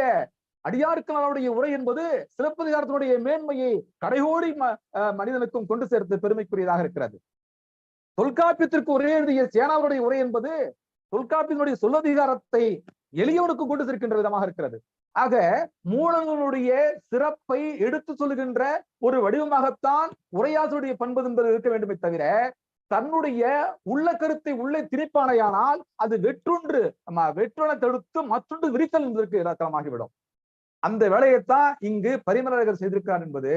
அடியார்க்கனுடைய உரை என்பது சிலப்பதிகாரத்தினுடைய மேன்மையை கடைகோடி மனிதனுக்கும் கொண்டு சேர்த்து பெருமைக்குரியதாக இருக்கிறது. தொல்காப்பியத்திற்கு உரை எழுதிய சேனாவுடைய உரை என்பது தொல்காப்பியனுடைய சொல்லதிகாரத்தை எளியவனுக்கும் கொண்டு சேர்க்கின்ற விதமாக இருக்கிறது. ஆக மூலங்களுடைய சிறப்பை எடுத்து சொல்லுகின்ற ஒரு வடிவமாகத்தான் உரையாசிரியருடைய பண்பு என்பது இருக்க வேண்டுமே தவிர, தன்னுடைய உள்ள கருத்தை உள்ளே திணிப்பானையானால் அது வெற்றொன்றை தடுத்து மற்றொன்று விரித்தல் என்பதற்கு இலக்கணமாகிவிடும். அந்த வேலையைத்தான் இங்கு பரிமேலழகர் செய்திருக்கிறார் என்பது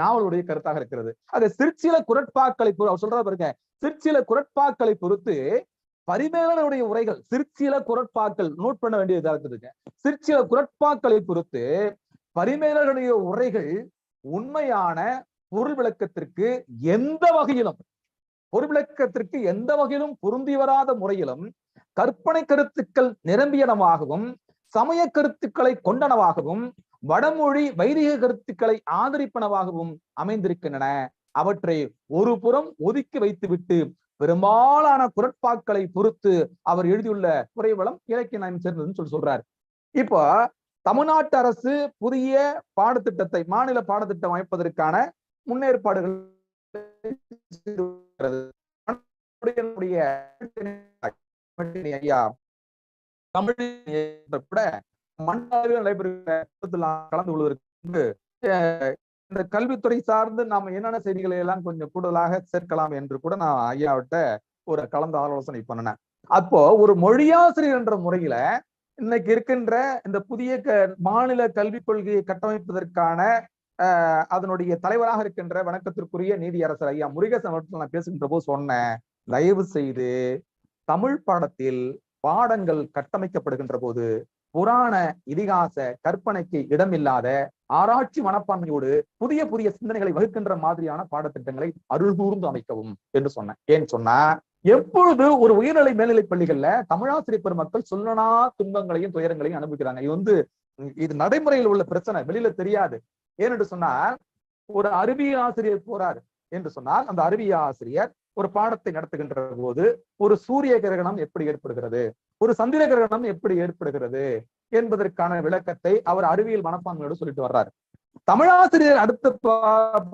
நாவலுடைய கருத்தாக இருக்கிறது. அது சிற்சில குரட்பாக்களை அவர் சொல்ற பாருங்க, சிற்சில குரட்பாக்களை பொறுத்து பரிமேலழகருடைய உரைகள், சிற்சில குரட்பாக்கள் நோட் பண்ண வேண்டியதா இருக்குதுங்க. சிற்சில குரட்பாக்களை பொறுத்து பரிமேலழகருடைய உரைகள் உண்மையான பொருள் விளக்கத்திற்கு எந்த வகையிலும் பொருந்தி வராத முறையிலும் கற்பனை கருத்துக்கள் நிரம்பியனவாகவும் சமய கருத்துக்களை கொண்டனவாகவும் வடமொழி வைதிக கருத்துக்களை ஆதரிப்பனவாகவும் அமைந்திருக்கின்றன. அவற்றை ஒரு புறம் ஒதுக்கி வைத்துவிட்டு பெரும்பாலான குரட்பாக்களை பொறுத்து அவர் எழுதியுள்ள குறைவளம் இலக்கிய நயம் சேர்ந்ததுன்னு சொல்றாரு. இப்போ தமிழ்நாட்டு அரசு புதிய பாடத்திட்டத்தை, மாநில பாடத்திட்டம் அமைப்பதற்கான முன்னேற்பாடுகள் ஐயா தமிழ் கூட மண்டல நடைபெறுகிற கலந்து கொள்வதற்கு இந்த கல்வித்துறை சார்ந்து நாம என்னென்ன செய்திகளை எல்லாம் கொஞ்சம் கூடுதலாக சேர்க்கலாம் என்று கூட நான் ஐயாவிட்ட ஒரு கலந்து ஆலோசனை பண்ணினேன். அப்போ ஒரு மொழியாசிரியர் என்ற முறையில இன்னைக்கு இருக்கின்ற இந்த புதிய மாநில கல்விக் கொள்கையை கட்டமைப்பதற்கான அதனுடைய தலைவராக இருக்கின்ற வணக்கத்திற்குரிய நீதியரசர் ஐயா முருகேசன் அவர்கள் நான் பேசுகின்ற போது சொன்னேன், தயவு செய்து தமிழ் பாடத்தில் பாடங்கள் கட்டமைக்கப்படுகின்ற போது புராண இதிகாச கற்பனைக்கு இடமில்லாத ஆராய்ச்சி மனப்பான்மையோடு புதிய புதிய சிந்தனைகளை வகுக்கின்ற மாதிரியான பாடத்திட்டங்களை அருள் கூர்ந்து அமைக்கவும் என்று சொன்னேன். ஏன்னு சொன்னா, எப்பொழுது ஒரு உயர்நிலை மேல்நிலை பள்ளிகள்ல தமிழாசிரியர் பெருமக்கள் சொல்லனா துன்பங்களையும் துயரங்களையும் அனுபவிக்கிறாங்க. இது நடைமுறையில் உள்ள பிரச்சனை, வெளியில தெரியாது. ஏனென்று சொன்னால், ஒரு அறிவியல் ஆசிரியர் போறாரு என்று சொன்னால், அந்த அறிவியல் ஆசிரியர் ஒரு பாடத்தை நடத்துகின்ற போது ஒரு சூரிய கிரகணம் எப்படி ஏற்படுகிறது, ஒரு சந்திர கிரகணம் எப்படி ஏற்படுகிறது என்பதற்கான விளக்கத்தை அவர் அறிவியல் மனப்பான்மையோடு சொல்லிட்டு வர்றாரு. தமிழாசிரியர் அடுத்த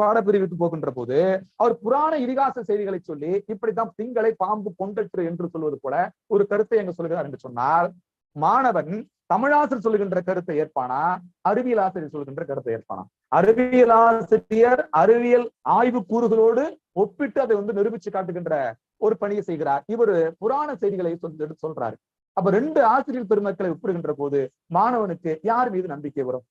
பாடப்பிரிவுக்கு போகின்ற போது அவர் புராண இதிகாச செய்திகளை சொல்லி இப்படித்தான் திங்களை பாம்பு கொண்டற்று என்று சொல்வது போல ஒரு கருத்தை எங்க சொல்கிறார் என்று சொன்னால், மாணவன் தமிழாசிரியர் சொல்லுகின்ற கருத்தை ஏற்பானா, அறிவியல் ஆசிரியர் சொல்லுகின்ற கருத்தை ஏற்பானா? அறிவியல் ஆசிரியர் அறிவியல் ஆய்வு கூறுகளோடு ஒப்பிட்டு அதை நிரூபிச்சு காட்டுகின்ற ஒரு பணியை செய்கிறார். இவர் புராண செய்திகளை சொல்றாரு. அப்ப ரெண்டு ஆசிரியர் பெருமக்களை ஒப்பிடுகின்ற போது மாணவனுக்கு யார் மீது நம்பிக்கை வரும்?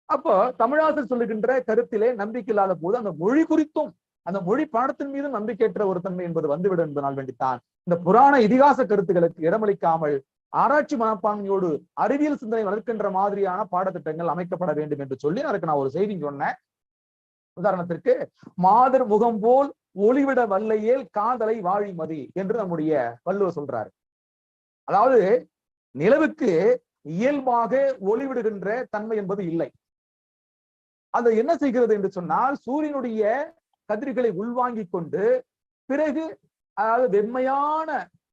அப்போ தமிழாசிரியர் சொல்லுகின்ற கருத்திலே நம்பிக்கை இல்லாத போது அந்த மொழி குறித்தும் அந்த மொழி பாடத்தின் மீது நம்பிக்கையற்ற ஒரு தன்மை என்பது வந்துவிடும் என்பதனால் வேண்டித்தான் இந்த புராண இதிகாச கருத்துக்களுக்கு இடமளிக்காமல் ஆராய்ச்சி மனப்பான்மையோடு அறிவியல் சிந்தனை வளர்க்கின்ற மாதிரியான பாடத்திட்டங்கள் அமைக்கப்பட வேண்டும் என்று சொல்லி அதுக்கு நான் ஒரு செய்தி சொன்னேன். உதாரணத்திற்கு, மாதர் முகம் போல் ஒளிவிட வல்லையேல் காதலை வாழிமதி என்று நம்முடைய வள்ளுவர் சொல்றாரு. அதாவது நிலவுக்கு இயல்பாக ஒளிவிடுகின்ற தன்மை என்பது இல்லை. அது என்ன செய்கிறது என்று சொன்னால், சூரியனுடைய கதிர்களை உள்வாங்கிக் கொண்டு பிறகு அதாவது வெண்மையான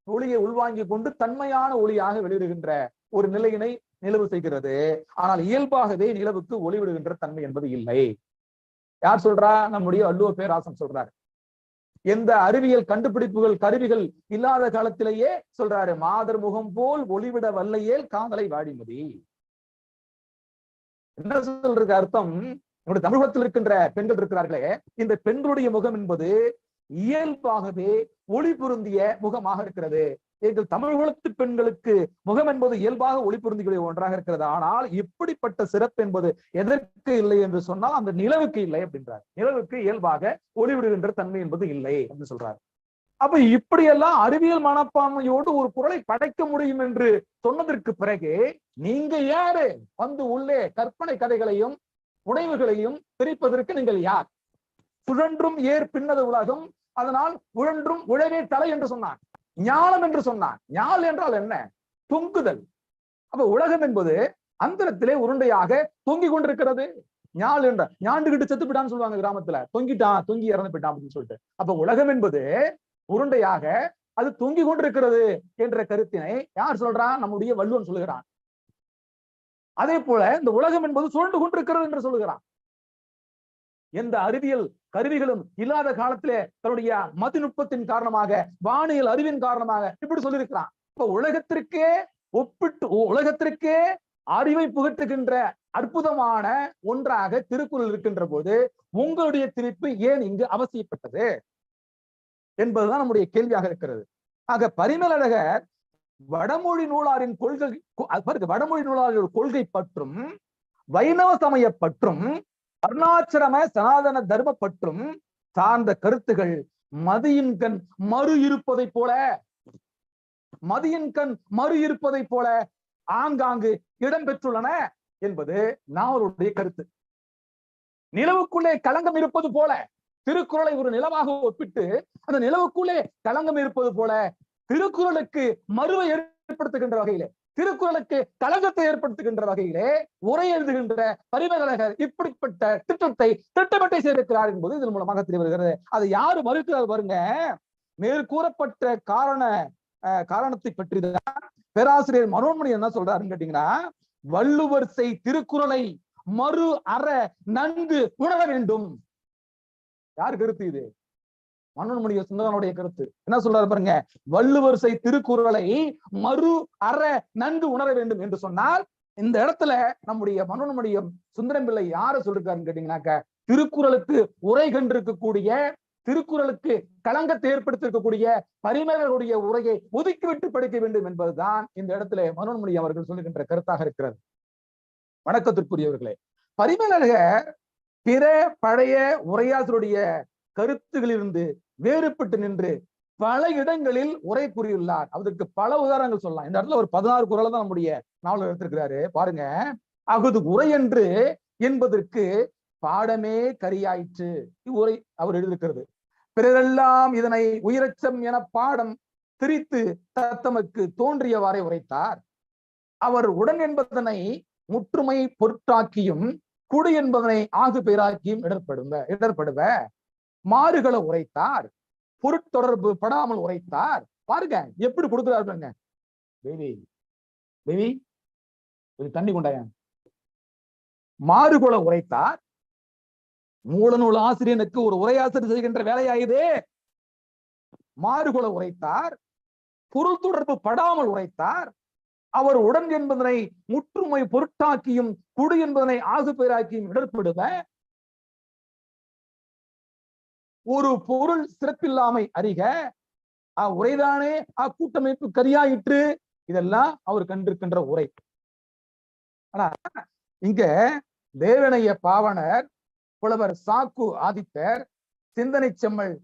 ஒளியை உள்வாங்கிக் கொண்டு தன்மையான ஒளியாக வெளியிடுகின்ற ஒரு நிலையினை நிலவு செய்கிறது. ஆனால் இயல்பாகவே நிலவுக்கு ஒளிவிடுகின்ற தன்மை என்பது இல்லை. யார் சொல்றா? நம்முடைய வள்ளுவர் பேராசன் சொல்றாரு. எந்த அறிவியல் கண்டுபிடிப்புகள் கருவிகள் இல்லாத காலத்திலேயே சொல்றாரு, மாதர் முகம் போல் ஒளிவிட வல்லையேல் காதலை வாடிமதி. என்ன சொல்றது அர்த்தம்? நம்முடைய தமிழகத்தில் இருக்கின்ற பெண்கள் இருக்கிறார்களே, இந்த பெண்களுடைய முகம் என்பது இயல்பாகவே ஒளி பொருந்திய முகமாக இருக்கிறது. எங்கள் தமிழகத்து பெண்களுக்கு முகம் என்பது இயல்பாக ஒளி பொருந்திய ஒன்றாக இருக்கிறது. ஆனால் இப்படிப்பட்ட சிறப்பு என்பது எதற்கு இல்லை என்று சொன்னால் அந்த நிலவுக்கு இல்லை அப்படின்றார். நிலவுக்கு இயல்பாக ஒளிவிடுகின்ற தன்மை என்பது இல்லை என்று சொல்றாரு. அப்ப இப்படியெல்லாம் அறிவியல் மனப்பான்மையோடு ஒரு குரலை படைக்க முடியும் என்று சொன்னதற்கு பிறகு நீங்க யாரு உள்ளே கற்பனை கதைகளையும் உடைவுகளையும் பிரிப்பதற்கு நீங்கள் யார்? சுழன்றும் ஏர் பின்னது உலகம், அதனால் உழன்றும் உழவே தலை என்று சொன்னான். ஞானம் என்று சொன்னான். ஞால் என்றால் என்ன? தொங்குதல். அப்ப உலகம் என்பது அந்தரத்திலே உருண்டையாக தொங்கி கொண்டிருக்கிறது. ஞால் என்ற ஞாண்டுகிட்டு செத்து போயிட்டான்னு சொல்லுவாங்க கிராமத்துல, தொங்கிட்டான், தொங்கி இறந்து போயிட்டான் அப்படின்னு சொல்லிட்டு. அப்ப உலகம் என்பது உருண்டையாக அது தொங்கி கொண்டிருக்கிறது என்ற கருத்தினை யார் சொல்றான்? நம்முடைய வள்ளுவன் சொல்லுகிறான். அதே போல இந்த உலகம் என்பது சுழண்டு கொண்டிருக்கிறது என்று சொல்லுகிறான். எந்த அறிவியல் கருவிகளும் இல்லாத காலத்திலே தன்னுடைய மதிநுட்பத்தின் காரணமாக, வானியல் அறிவின் காரணமாக இப்படி சொல்லியிருக்கிறான். இப்ப உலகத்திற்கே அறிவை புகட்டுகின்ற அற்புதமான ஒன்றாக திருக்குறள் இருக்கின்ற போது உங்களுடைய திணிப்பு ஏன் இங்கு அவசியப்பட்டது என்பதுதான் நம்முடைய கேள்வியாக இருக்கிறது. ஆக பரிமேலழகர் வடமொழி நூலாரின் கொள்கை பற்றும் வைணவ சமய பற்றும் அருணாசிரம சனாதன தர்ம பற்றும் சார்ந்த கருத்துகள் மதியின் கண் மறு இருப்பதை போல ஆங்காங்கு இடம்பெற்றுள்ளன என்பது நாவலுடைய கருத்து. நிலவுக்குள்ளே களங்கம் இருப்பது போல திருக்குறளை ஒரு நிலவாக ஒப்பிட்டு அந்த நிலவுக்குள்ளே களங்கம் இருப்பது போல திருக்குறளுக்கு மறுவை ஏற்படுத்துகின்ற வகையிலே, திருக்குறளுக்கு களங்கத்தை ஏற்படுத்துகின்ற வகையிலே உரை எழுதுகின்ற பரிமேலழகர் இப்படிப்பட்ட திட்டத்தை திட்டமிட்டை செய்திருக்கிறார் என்பது இதன் மூலமாக தெரிய வருகிறது. அதை யாரு மறுக்கிறார் பாருங்க. மேற்கூறப்பட்ட காரணத்தை பற்றி தான் பேராசிரியர் மனோன்மணி என்ன சொல்றாருன்னு கேட்டீங்கன்னா, வள்ளுவர் செய் திருக்குறளை மறு அற நன்கு உணர வேண்டும். யார் கருத்து இது? மனோன்மணி சுந்தரனுடைய கருத்து. என்ன சொல்றாரு பாருங்க, வள்ளுவர் செய் திருக்குறளை மறு அற நன்கு உணர வேண்டும் என்று சொன்னால், இந்த இடத்துல நம்முடைய மனோன்மணியம் சுந்தரம் பிள்ளை யார சொல்லிருக்காருன்னு கேட்டீங்கன்னாக்க, திருக்குறளுக்கு உரை கண்டிருக்கக்கூடிய, திருக்குறளுக்கு களங்கத்தை ஏற்படுத்திருக்கக்கூடிய பரிமேலழகருடைய உரையை ஒதுக்கிவிட்டு படிக்க வேண்டும் என்பதுதான் இந்த இடத்துல மனோன்மணி அவர்கள் சொல்லுகின்ற கருத்தாக இருக்கிறது. வணக்கத்திற்குரியவர்களே, பரிமேலழகர் பிற பழைய உரையாசிரியருடைய கருத்துகளிலிருந்து வேறுபட்டு நின்று பல இடங்களில் உரை கூறியுள்ளார். அதற்கு பல உதாரணங்கள் சொல்லலாம். இந்த இடத்துல ஒரு 16 குறளை தான் நம்முடைய நாவல் எடுத்திருக்கிறாரு. பாருங்க, அகுது உரை என்று என்பதற்கு பாடமே கரியாயிற்று உரை அவர் எழுதியிருக்கிறது. பிறரெல்லாம் இதனை உயிரச்சம் என பாடம் திரித்து தத்தமக்கு தோன்றியவாறே உரைத்தார். அவர் உடன் என்பதனை முற்றுமை பொருட்டாக்கியும் குடி என்பதனை ஆகு பெயராக்கியும் இடர்படுவ மாறுகள உரைத்தார். பொருட்தொடர்பு படாமல் உரைத்தார். பாருங்க எப்படி கொடுக்கிறாருங்க. தேவி தண்ணி கொண்டாய. மாறுகுல உரைத்தார். மூலநூல் ஆசிரியனுக்கு ஒரு உரையாசிரியர் செய்கின்ற வேலையாயுதே. மாறுகுல உரைத்தார். பொருள் தொடர்பு படாமல் உரைத்தார். அவர் உடன் என்பதனை முற்றுமை பொருட்டாக்கியும் குடு என்பதனை ஆகு பெயராக்கியும் இடர்படுவ ஒரு பொருள் சிறப்பில்லாமை அறிக உரைதானே கூட்டமைப்பு கரியாயிற்று. இதெல்லாம் அவர் கண்டிருக்கின்ற உரை. ஆனா இங்க தேவனைய பாவனர், புலவர் சாக்கு ஆதித்தர், சிந்தனை செம்மல்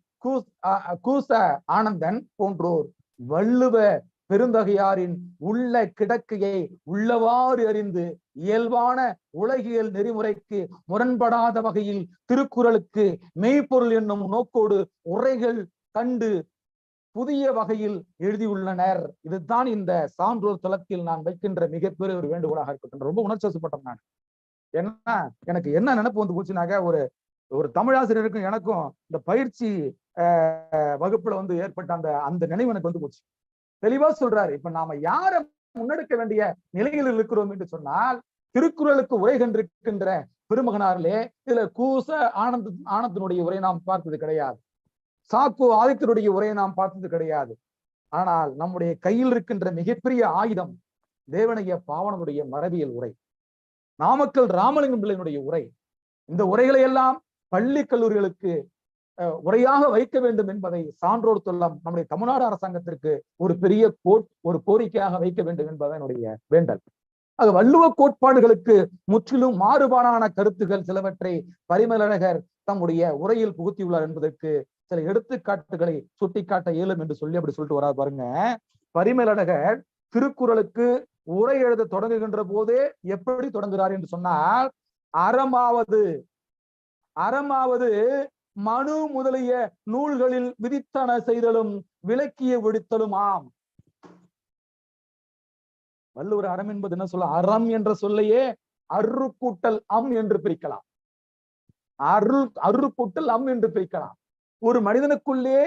கூச ஆனந்தன் போன்றோர் வள்ளுவ பெருந்தகையாரின் உள்ள கிடக்கையை உள்ளவாறு அறிந்து இயல்பான உலகியல் நெறிமுறைக்கு முரண்படாத வகையில் திருக்குறளுக்கு மெய்ப்பொருள் என்னும் நோக்கோடு உரைகள் கண்டு புதிய வகையில் எழுதியுள்ளனர். இதுதான் இந்த சான்றோர் தளத்தில் நான் வைக்கின்ற மிகப்பெரிய ஒரு வேண்டுகோளாக இருக்கின்ற. ரொம்ப உணர்ச்சிவசப்பட்டேன் நான். ஏன்னா எனக்கு என்ன நினைப்பு வந்து போச்சுனாக்க, ஒரு தமிழாசிரியருக்கும் எனக்கும் இந்த பயிற்சி வகுப்புல வந்து ஏற்பட்ட அந்த நினைவு எனக்கு வந்து போச்சு. தெளிவா சொல்றாரு. இப்ப நாம யார முன்னெடுக்க வேண்டிய நிலையில் இருக்கிறோம் என்று சொன்னால், திருக்குறளுக்கு உரை கண்டிருக்கின்ற பெருமகனாரிலே இதுல கூச ஆனந்தனுடைய உரை நாம் பார்த்தது கிடையாது. சாக்கு ஆதித்தருடைய உரையை நாம் பார்த்தது கிடையாது. ஆனால் நம்முடைய கையில் இருக்கின்ற மிகப்பெரிய ஆயுதம் தேவனைய பாவனனுடைய மரபியல் உரை, நாமக்கல் ராமலிங்கம் பிள்ளையினுடைய உரை. இந்த உரைகளை எல்லாம் பள்ளி கல்லூரிகளுக்கு உரையாக வைக்க வேண்டும் என்பதை சான்றோர் தொல்லம் நம்முடைய தமிழ்நாடு அரசாங்கத்திற்கு ஒரு பெரிய ஒரு கோரிக்கையாக வைக்க வேண்டும் என்பதை என்னுடைய வேண்டல். அது வள்ளுவ கோட்பாடுகளுக்கு முற்றிலும் மாறுபாடான கருத்துக்கள் சிலவற்றை பரிமேலழகர் தம்முடைய உரையில் புகுத்தியுள்ளார் என்பதற்கு சில எடுத்துக்காட்டுகளை சுட்டிக்காட்ட இயலும் என்று சொல்லி அப்படி சொல்லிட்டு வராது பாருங்க. பரிமேலழகர் திருக்குறளுக்கு உரை எழுத தொடங்குகின்ற போதே எப்படி தொடங்குகிறார் என்று சொன்னால், அறமாவது மனு முதலிய நூல்களில் விதித்தன செய்தலும் விளக்கிய விடுத்தலும் ஆம். வள்ளுவர் அறம் என்பது என்ன சொல்ல, அறம் என்ற சொல்லையே அரு கூட்டல் அம் என்று பிரிக்கலாம். அரு கூட்டல் அம் என்று பிரிக்கலாம். ஒரு மனிதனுக்குள்ளே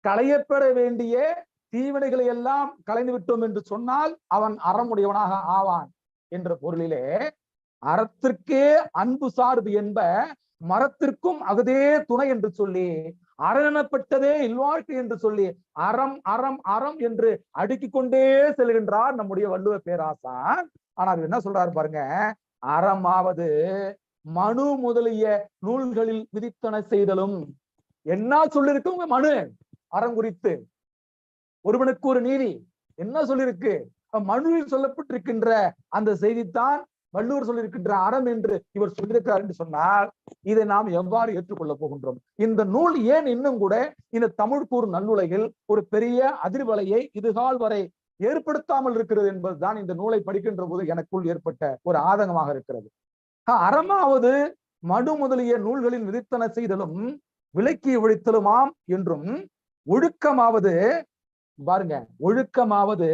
களையப்பட வேண்டிய தீவினைகளை எல்லாம் களைந்து விட்டோம் என்று சொன்னால் அவன் அறமுடையவனாக ஆவான் என்ற பொருளிலே, அறத்திற்கே அன்பு சார்பு என்ப மரத்திற்கும் அகுதே துணை என்று சொல்லி, அரணப்பட்டதே இல்வாழ்க்கை என்று சொல்லி அறம் அறம் அறம் என்று அடுக்கிக் கொண்டே செல்கின்றார் நம்முடைய வள்ளுவ பேராசான். ஆனால் என்ன சொல்றாரு பாருங்க, அறமாவது மனு முதலிய நூல்களில் விதித்தன செய்தலும். என்ன சொல்லிருக்கு மனு அறம் குறித்து? ஒருவனுக்கு ஒரு நீதி என்ன சொல்லிருக்கு? மனுவில் சொல்லப்பட்டிருக்கின்ற அந்த செய்தித்தான் வள்ளுவர் சொல்லியிருக்கின்ற அறம் என்று இவர் சொல்லியிருக்கிறார் என்று சொன்னால், இதை நாம் எவ்வாறு ஏற்றுக்கொள்ள போகின்றோம்? இந்த நூல் ஏன் இன்னும் கூட இந்த தமிழ் கூறு நல்லுலகில் ஒரு பெரிய அதிர்வலையை இதுகால் வரை ஏற்படுத்தாமல் இருக்கிறது என்பதுதான் இந்த நூலை படிக்கின்ற போது எனக்குள் ஏற்பட்ட ஒரு ஆதங்கமாக இருக்கிறது. அறமாவது மனு முதலிய நூல்களின் விதித்தன செய்தலும் விளக்கிய விழித்தலுமாம் என்றும், ஒழுக்கமாவது பாருங்க, ஒழுக்கமாவது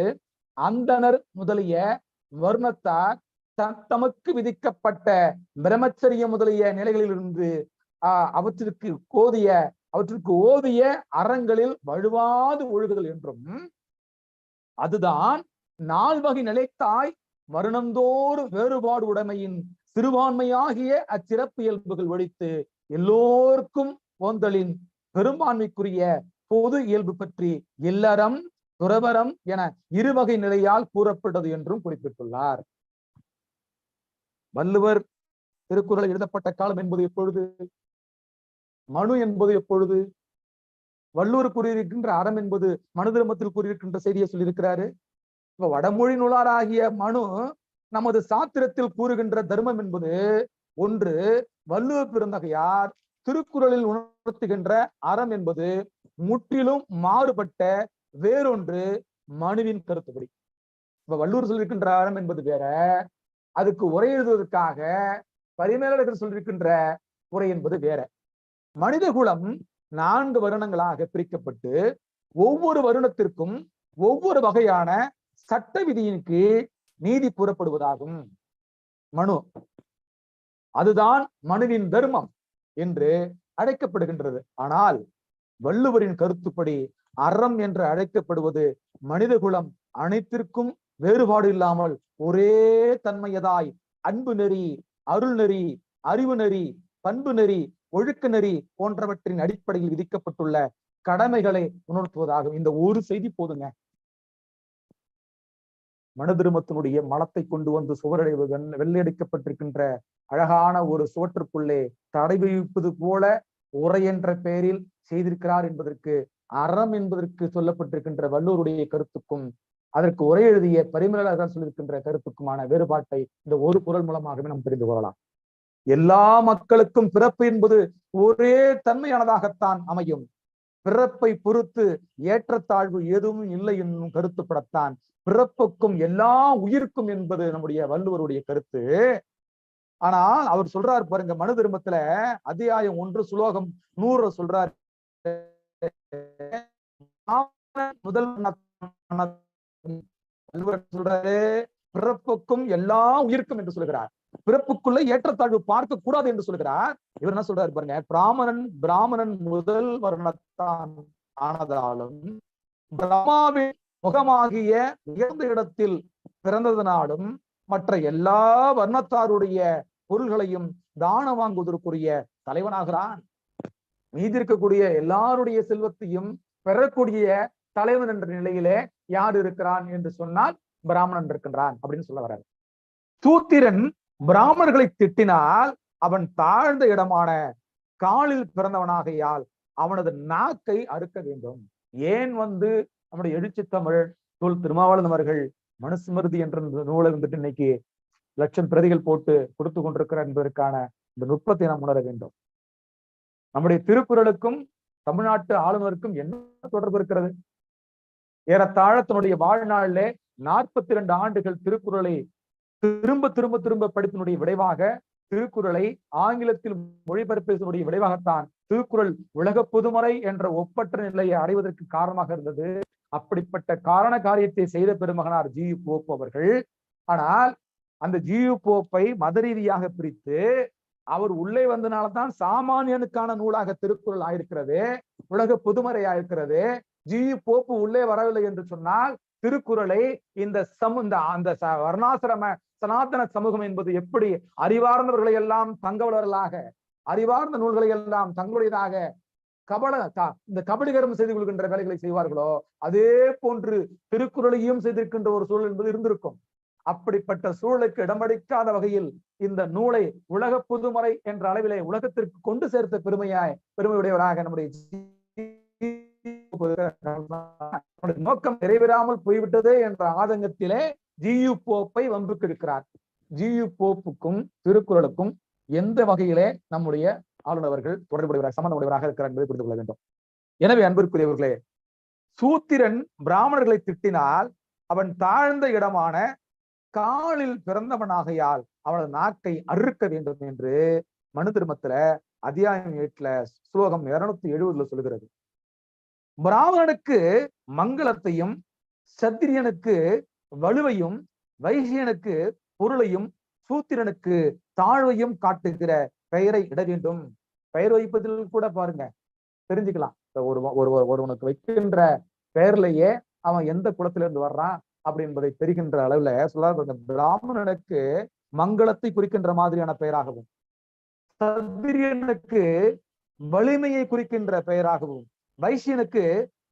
அந்தணர் முதலிய வர்ணத்தார் தமக்கு விதிக்கப்பட்ட பிரம்மச்சரிய முதலிய நிலைகளிலிருந்து அவற்றிற்கு கோதிய அவற்றுக்கு ஓவிய அறங்களில் வழுவாது ஒழுகுதல் என்றும், அதுதான் நால்வகை நிலைத்தாய் வருணந்தோறும் வேறுபாடு உடைமையின் சிறுபான்மையாகிய அச்சிறப்பு இயல்புகள் ஒழித்து எல்லோருக்கும் போந்தலின் பெரும்பான்மைக்குரிய பொது இயல்பு பற்றி இல்லறம் துறவரம் என இருவகை நிலையால் கூறப்பட்டது என்றும் குறிப்பிட்டுள்ளார். வள்ளுவர் திருக்குறள் எழுதப்பட்ட காலம் என்பது எப்பொழுது? மனு என்பது எப்பொழுது? வள்ளுவர் கூறியிருக்கின்ற அறம் என்பது மனு தர்மத்தில் கூறியிருக்கின்ற செய்தியை சொல்லியிருக்கிறாரு. இப்ப வடமொழி நூலாராகிய மனு நமது சாத்திரத்தில் கூறுகின்ற தர்மம் என்பது ஒன்று வள்ளுவர் பெருந்தகையார் திருக்குறளில் உணர்த்துகின்ற அறம் என்பது முற்றிலும் மாறுபட்ட வேறொன்று மனுவின் கருத்துப்படி. இப்ப வள்ளுவர் சொல்லியிருக்கின்ற அறம் என்பது வேற, அதுக்கு உரை எழுதுவதற்காக பரிமேலழகர் சொல்லியிருக்கின்ற உரை என்பது வேற. மனித குலம் 4 வருணங்களாக பிரிக்கப்பட்டு ஒவ்வொரு வருணத்திற்கும் ஒவ்வொரு வகையான சட்ட விதியின் கீழ் நீதி கூறப்படுவதாகும் மனு. அதுதான் மனுவின் தர்மம் என்று அழைக்கப்படுகின்றது. ஆனால் வள்ளுவரின் கருத்துப்படி அறம் என்று அழைக்கப்படுவது மனித குலம் அனைத்திற்கும் வேறுபாடு இல்லாமல் ஒரே தன்மையதாய் அன்பு நெறி, அருள் நெறி, அறிவு நெறி, பண்பு நெறி, ஒழுக்க நெறி போன்றவற்றின் அடிப்படையில் விதிக்கப்பட்டுள்ள கடமைகளை உணர்த்துவதாகும். இந்த ஒரு செய்தி போதுங்க. மனு தர்மத்தினுடைய மலத்தை கொண்டு வந்து சுவரடை வெள்ளையடிக்கப்பட்டிருக்கின்ற அழகான ஒரு சுவற்றுக்குள்ளே தடை விதிப்பது போல உரை என்ற பெயரில் செய்திருக்கிறார் என்பதற்கு, அறம் என்பதற்கு சொல்லப்பட்டிருக்கின்ற வள்ளுவருடைய கருத்துக்கும் அதற்கு உரை எழுதிய பரிமேலழகர் சொல்லியிருக்கின்ற கருத்துக்குமான வேறுபாட்டை இந்த ஒரு குறள் மூலமாகவே நாம் தெரிந்து கொள்ளலாம். எல்லா மக்களுக்கும் பிறப்பு என்பது ஒரே தன்மையானதாகத்தான் அமையும். பிறப்பை பொறுத்து ஏற்றத்தாழ்வு எதுவும் இல்லை என்னும் கருத்துப்படத்தான் பிறப்புக்கும் எல்லா உயிர்க்கும் என்பது நம்முடைய வள்ளுவருடைய கருத்து. ஆனால் அவர் சொல்றாரு பாருங்க, மனு தர்மத்துல அத்தியாயம் 1 சுலோகம் 100 சொல்றாரு, முதல் சொல்றாரு பிறப்புக்கும் எல்லா உயிர்க்கும் என்று சொல்கிறார். பிறப்புக்குள்ள ஏற்றத்தாழ்வு பார்க்க கூடாது என்று சொல்கிறார். இவர் என்ன சொல்றாரு பாருங்க, பிராமணன் முதல் வருணத்தான் ஆனதாலும் பிரம்மாவின் முகமாகிய உயர்ந்த இடத்தில் பிறந்ததனாலும் மற்ற எல்லா வர்ணத்தாருடைய பொருள்களையும் தானம் வாங்குவதற்குரிய தலைவனாகிறான். மீதி இருக்கக்கூடிய எல்லாருடைய செல்வத்தையும் பெறக்கூடிய தலைவன் என்ற நிலையிலே யார் இருக்கிறான் என்று சொன்னால் பிராமணன் இருக்கின்றான் அப்படின்னு சொல்ல வர்றாரு. சூத்திரன் பிராமணர்களை திட்டினால் அவன் தாழ்ந்த இடமான காலில் பிறந்தவனாகையால் அவனது நாக்கை அறுக்க வேண்டும். ஏன் நம்முடைய எழுச்சி தமிழ் தொல் திருமாவளவன் அவர்கள் மனுஸ்மிருதி என்ற நூலை இன்னைக்கு லட்சம் பிரதிகள் போட்டு கொடுத்து கொண்டிருக்கிறார் என்பதற்கான இந்த நுட்பத்தை நாம் உணர வேண்டும். நம்முடைய திருக்குறளுக்கும் தமிழ்நாட்டு ஆளுநருக்கும் என்ன தொடர்பு இருக்கிறது? ஏறத்தாழ தன்னுடைய வாழ்நாளிலே 42 ஆண்டுகள் திருக்குறளை திரும்ப திரும்ப திரும்ப படிப்பினுடைய விளைவாக, திருக்குறளை ஆங்கிலத்தில் மொழிபெயர்ப்பதனுடைய விளைவாகத்தான் திருக்குறள் உலக பொதுமறை என்ற ஒப்பற்ற நிலையை அடைவதற்கு காரணமாக இருந்தது. அப்படிப்பட்ட காரண காரியத்தை செய்த பெருமகனார் ஜி.யு. போப் அவர்கள். ஆனால் அந்த ஜி.யு. போப்பை மத ரீதியாக பிரித்து அவர் உள்ளே வந்தனால்தான் சாமானியனுக்கான நூலாக திருக்குறள் ஆயிருக்கிறது, உலக பொதுமறை ஆயிருக்கிறது. ஜி.யு. போப்பு உள்ளே வரவில்லை என்று சொன்னால் திருக்குறளை அந்த வர்ணாசிரம சனாதன சமூகம் என்பது எப்படி அறிவார்ந்தவர்களை எல்லாம் தங்கவலர்களாக, அறிவார்ந்த நூல்களை எல்லாம் தங்களுடையதாக இந்த கபடிகரம் செய்து கொள்கின்ற வேலைகளை செய்வார்களோ அதே போன்று திருக்குறளையும் செய்திருக்கின்ற ஒரு சூழல் என்பது இருந்திருக்கும். அப்படிப்பட்ட சூழலுக்கு இடமளிக்காத வகையில் இந்த நூலை உலக பொதுமறை என்ற அளவிலே உலகத்திற்கு கொண்டு சேர்த்த பெருமையுடையவராக நம்முடைய நோக்கம் நிறைவேறாமல் போய்விட்டதே என்ற ஆதங்கத்திலே ஜி.யு. போப்பை வம்புக்கு இருக்கிறார். ஜி.யு. போப்புக்கும் திருக்குறளுக்கும் எந்த வகையிலே நம்முடைய ஆளுநர்கள் தொடர்புடையவராக சம்பந்தமுடையவராக இருக்கிறார் என்பதை புரிந்து கொள்ள வேண்டும். எனவே அன்பிற்குரியவர்களே, சூத்திரன் பிராமணர்களை திட்டினால் அவன் தாழ்ந்த இடமான காலில் பிறந்தவனாகையால் அவனது நாக்கை அறுக்க வேண்டும் என்று மனு தர்மத்துல அத்தியாயம் 8 ஸ்லோகம் 270 சொல்லுகிறது. பிராமணனுக்கு மங்களத்தையும், சத்திரியனுக்கு வலுவையும், வைசியனுக்கு பொருளையும், சூத்திரனுக்கு தாழ்வையும் காட்டுகிற பெயரை இட வேண்டும். பெயர் வைப்பதில் கூட பாருங்க, தெரிஞ்சுக்கலாம். ஒருவனுக்கு வைக்கின்ற பெயர்லயே அவன் எந்த குலத்தில இருந்து வர்றான் அப்படி என்பதை தெரிகின்ற அளவுல சொல்ல, பிராமணனுக்கு மங்களத்தை குறிக்கின்ற மாதிரியான பெயராகவும், சத்திரியனுக்கு வலிமையை குறிக்கின்ற பெயராகவும், வைசியனுக்கு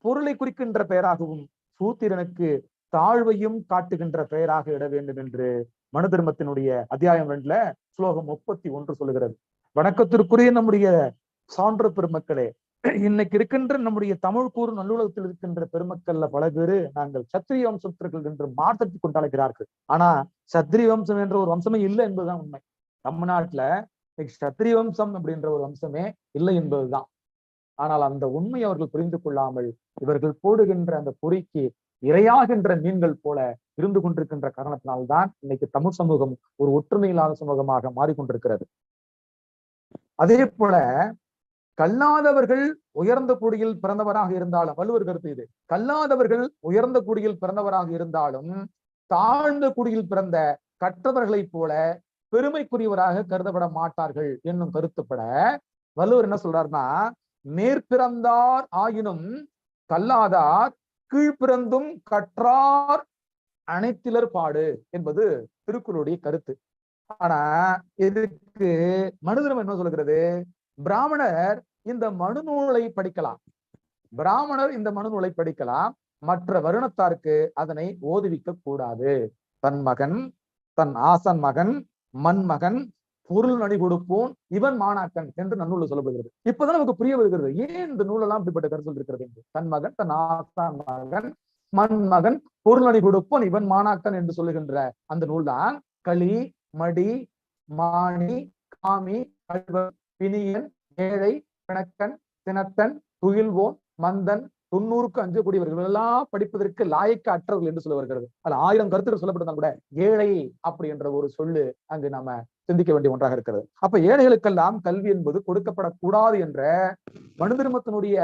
பொருளை குறிக்கின்ற பெயராகவும், சூத்திரனுக்கு தாழ்வையும் காட்டுகின்ற பெயராக இட வேண்டும் என்று மனு தர்மத்தினுடைய அத்தியாயம் 2 ஸ்லோகம் 31 சொல்லுகிறது. வணக்கத்திற்குரிய நம்முடைய சான்ற பெருமக்களே, இன்னைக்கு இருக்கின்ற நம்முடைய தமிழ் கூறு நல்லுலகத்தில் இருக்கின்ற பெருமக்கள்ல பல பேரு நாங்கள் சத்திரிய வம்சத்திற்குள் என்று மாற்றத்தை கொண்டு அழைக்கிறார்கள். ஆனா சத்திரிய வம்சம் என்ற ஒரு வம்சமே இல்லை என்பதுதான் உண்மை. தமிழ்நாட்டுல சத்திரிய வம்சம் அப்படின்ற ஒரு வம்சமே இல்லை என்பதுதான். ஆனால் அந்த உண்மை அவர்கள் புரிந்து கொள்ளாமல் இவர்கள் போடுகின்ற அந்த பொறிக்கு இரையாகின்ற மீன்கள் போல இருந்து கொண்டிருக்கின்ற காரணத்தினால்தான் இன்னைக்கு தமிழ் சமூகம் ஒரு ஒற்றுமை இல்லாத சமூகமாக மாறிக்கொண்டிருக்கிறது. அதே போல கல்லாதவர்கள் உயர்ந்த குடியில் பிறந்தவராக இருந்தாலும், வள்ளுவர் கருத்து இது, கல்லாதவர்கள் உயர்ந்த குடியில் பிறந்தவராக இருந்தாலும் தாழ்ந்த குடியில் பிறந்த கற்றவர்களைப் போல பெருமைக்குரியவராக கருதப்பட மாட்டார்கள் என்னும் கருத்துப்பட வள்ளுவர் என்ன சொல்றாருன்னா, மேற்பிறந்தார் ஆயினும் கல்லாதார் கீழ்பிறந்தும் கற்றார் அனைத்திலர் பாடு என்பது திருக்குறளுடைய கருத்து. ஆனா இதுக்கு மனுதர்மம் என்ன சொல்கிறது, பிராமணர் இந்த மனு நூலை படிக்கலாம், பிராமணர் இந்த மனு நூலை படிக்கலாம், மற்ற வருணத்தாருக்கு அதனை ஓதுவிக்க கூடாது. தன் மகன், தன் ஆசன் மகன், மண்மகன், பொருள் நடி கொடுப்போன் இவன் மாணாக்கன் என்று நன்னூல் சொல்லப்படுகிறது. இப்பதான் நமக்கு புரிய வருகிறது ஏன் இந்த நூலெல்லாம் இப்படிப்பட்ட கருத்து இருக்கிறது என்று. தன் மகன், தன் ஆசான் மகன், மண்மகன், பொருள் நடி கொடுப்போன் இவன் மாணாக்கன் என்று சொல்லுகின்ற அந்த நூல் தான் களி, மடி, மாணி, காமி, பிணியன், ஏழை, பிணக்கன், தினத்தன், துயில்வோன், மந்தன், 90க்கு அஞ்சக்கூடியவர்கள் எல்லாம் படிப்பதற்கு லாயக்க அற்றவர்கள் என்று சொல்ல வருகிறது. அது 1000 கருத்துக்கள் சொல்லப்பட்டதா கூட ஏழை அப்படி என்ற ஒரு சொல்லு அங்கு நாம சிந்திக்க வேண்டிய ஒன்றாக இருக்கிறது. அப்ப ஏழைகளுக்கெல்லாம் கல்வி என்பது கொடுக்கப்படக்கூடாது என்ற மனு தர்மத்தினுடைய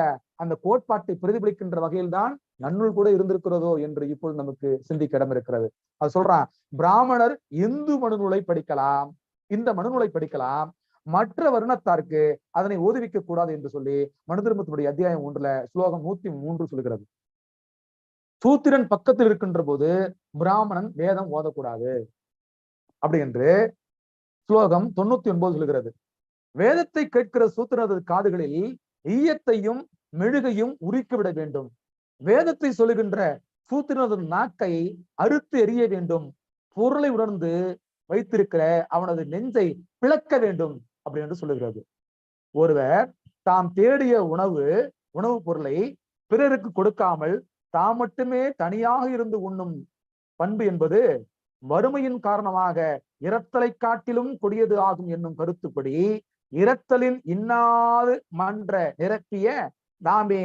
அந்த கோட்பாட்டை பிரதிபலிக்கின்ற வகையில் தான் நன்னூல் கூட இருந்திருக்கிறதோ என்று இப்பொழுது நமக்கு சிந்திக்க இடம் இருக்கிறது. அது சொல்றான், பிராமணர் இந்து மனு நூலை படிக்கலாம், இந்த மனு நூலை படிக்கலாம், மற்ற வருணத்தாருக்கு அதனை ஓதுவிக்க கூடாது என்று சொல்லி மனு தர்மத்தினுடைய அத்தியாயம் 1 ஸ்லோகம் 103 சொல்லுகிறது. சூத்திரன் பக்கத்தில் இருக்கின்ற போது பிராமணன் வேதம் ஓதக்கூடாது அப்படி என்று ஸ்லோகம் 99 சொல்லுகிறது. வேதத்தை கேட்கிற சூத்திரனது காதுகளில் ஈயத்தையும் மெழுகையும் உரிக்கிவிட வேண்டும். வேதத்தை சொல்லுகின்ற சூத்திரனது நாக்கை அறுத்து எறிய வேண்டும். பொருளை உணர்ந்து வைத்திருக்கிற அவனது நெஞ்சை பிளக்க வேண்டும் அப்படி என்று சொல்லுகிறது. ஒருவர் தாம் தேடிய உணவுப் பொருளை பிறருக்கு கொடுக்காமல் தாம் மட்டுமே தனியாக இருந்து உண்ணும் பண்பு என்பது வறுமையின் காரணமாக இரத்தலை காட்டிலும் கொடியது ஆகும் என்னும் கருத்துப்படி இரத்தலின் இன்னாது மன்ற நிரப்பிய நாமே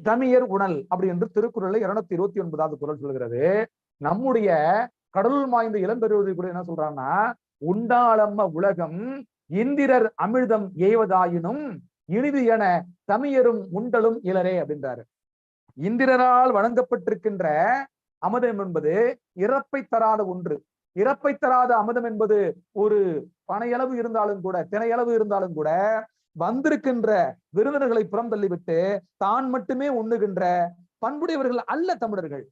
தமியர் உணல் அப்படி என்று திருக்குறளை 229வது குறள் சொல்கிறது. நம்முடைய கடலுள் மாய்ந்த இளம்பெருவதை கூட என்ன சொல்றாங்கன்னா, உண்டாளம்ம உலகம் இந்திரர் அமிழ்தம் எய்வதாயினும் இனிது என தமியரும் உண்டலும் இளரே அப்படின்றாரு. இந்திரரால் வழங்கப்பட்டிருக்கின்ற அமுதம் என்பது இறப்பை தராத ஒன்று. இறப்பை தராத அமுதம் என்பது ஒரு பனையளவு இருந்தாலும் கூட, தினையளவு இருந்தாலும் கூட வந்திருக்கின்ற விருந்தினர்களை புறம் தள்ளிவிட்டு தான் மட்டுமே உண்ணுகின்ற பண்புடையவர்கள் அல்ல தமிழர்கள்.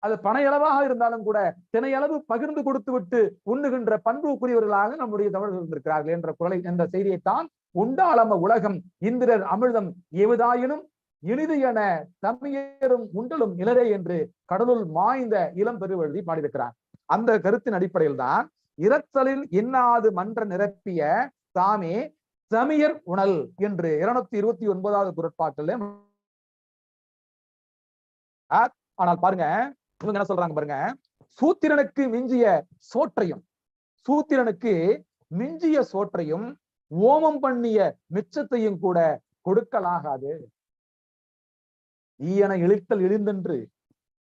அது பனையளவாக இருந்தாலும் கூட தினையளவு பகிர்ந்து கொடுத்து விட்டு உண்ணுகின்ற பண்புக்குரியவர்களாக நம்முடைய தமிழர்கள் இருந்திருக்கிறார்கள் என்ற குறளை, என்ற செய்தியைத்தான் உண்டாளம உலகம் இந்திரர் அமிழ்தம் எவதாயினும் இனிது என தமியரும் உண்டலும் இளரே என்று கடலுள் மாய்ந்த இளம் பெருவெழுதி பாடியிருக்கிறார். அந்த கருத்தின் அடிப்படையில் தான் இரத்தலில் இன்னாது மன்ற நிரப்பிய தாமே தமியர் உணல் என்று 229வது குறட்பாட்டில். ஆனால் பாருங்க, இவங்க என்ன சொல்றாங்க பாருங்க, சூத்திரனுக்கு மிஞ்சிய சோற்றையும் ஓமம் பண்ணிய மிச்சத்தையும் கூட கொடுக்கலாகாது. ஈயன இழித்தல் இழிந்தென்று,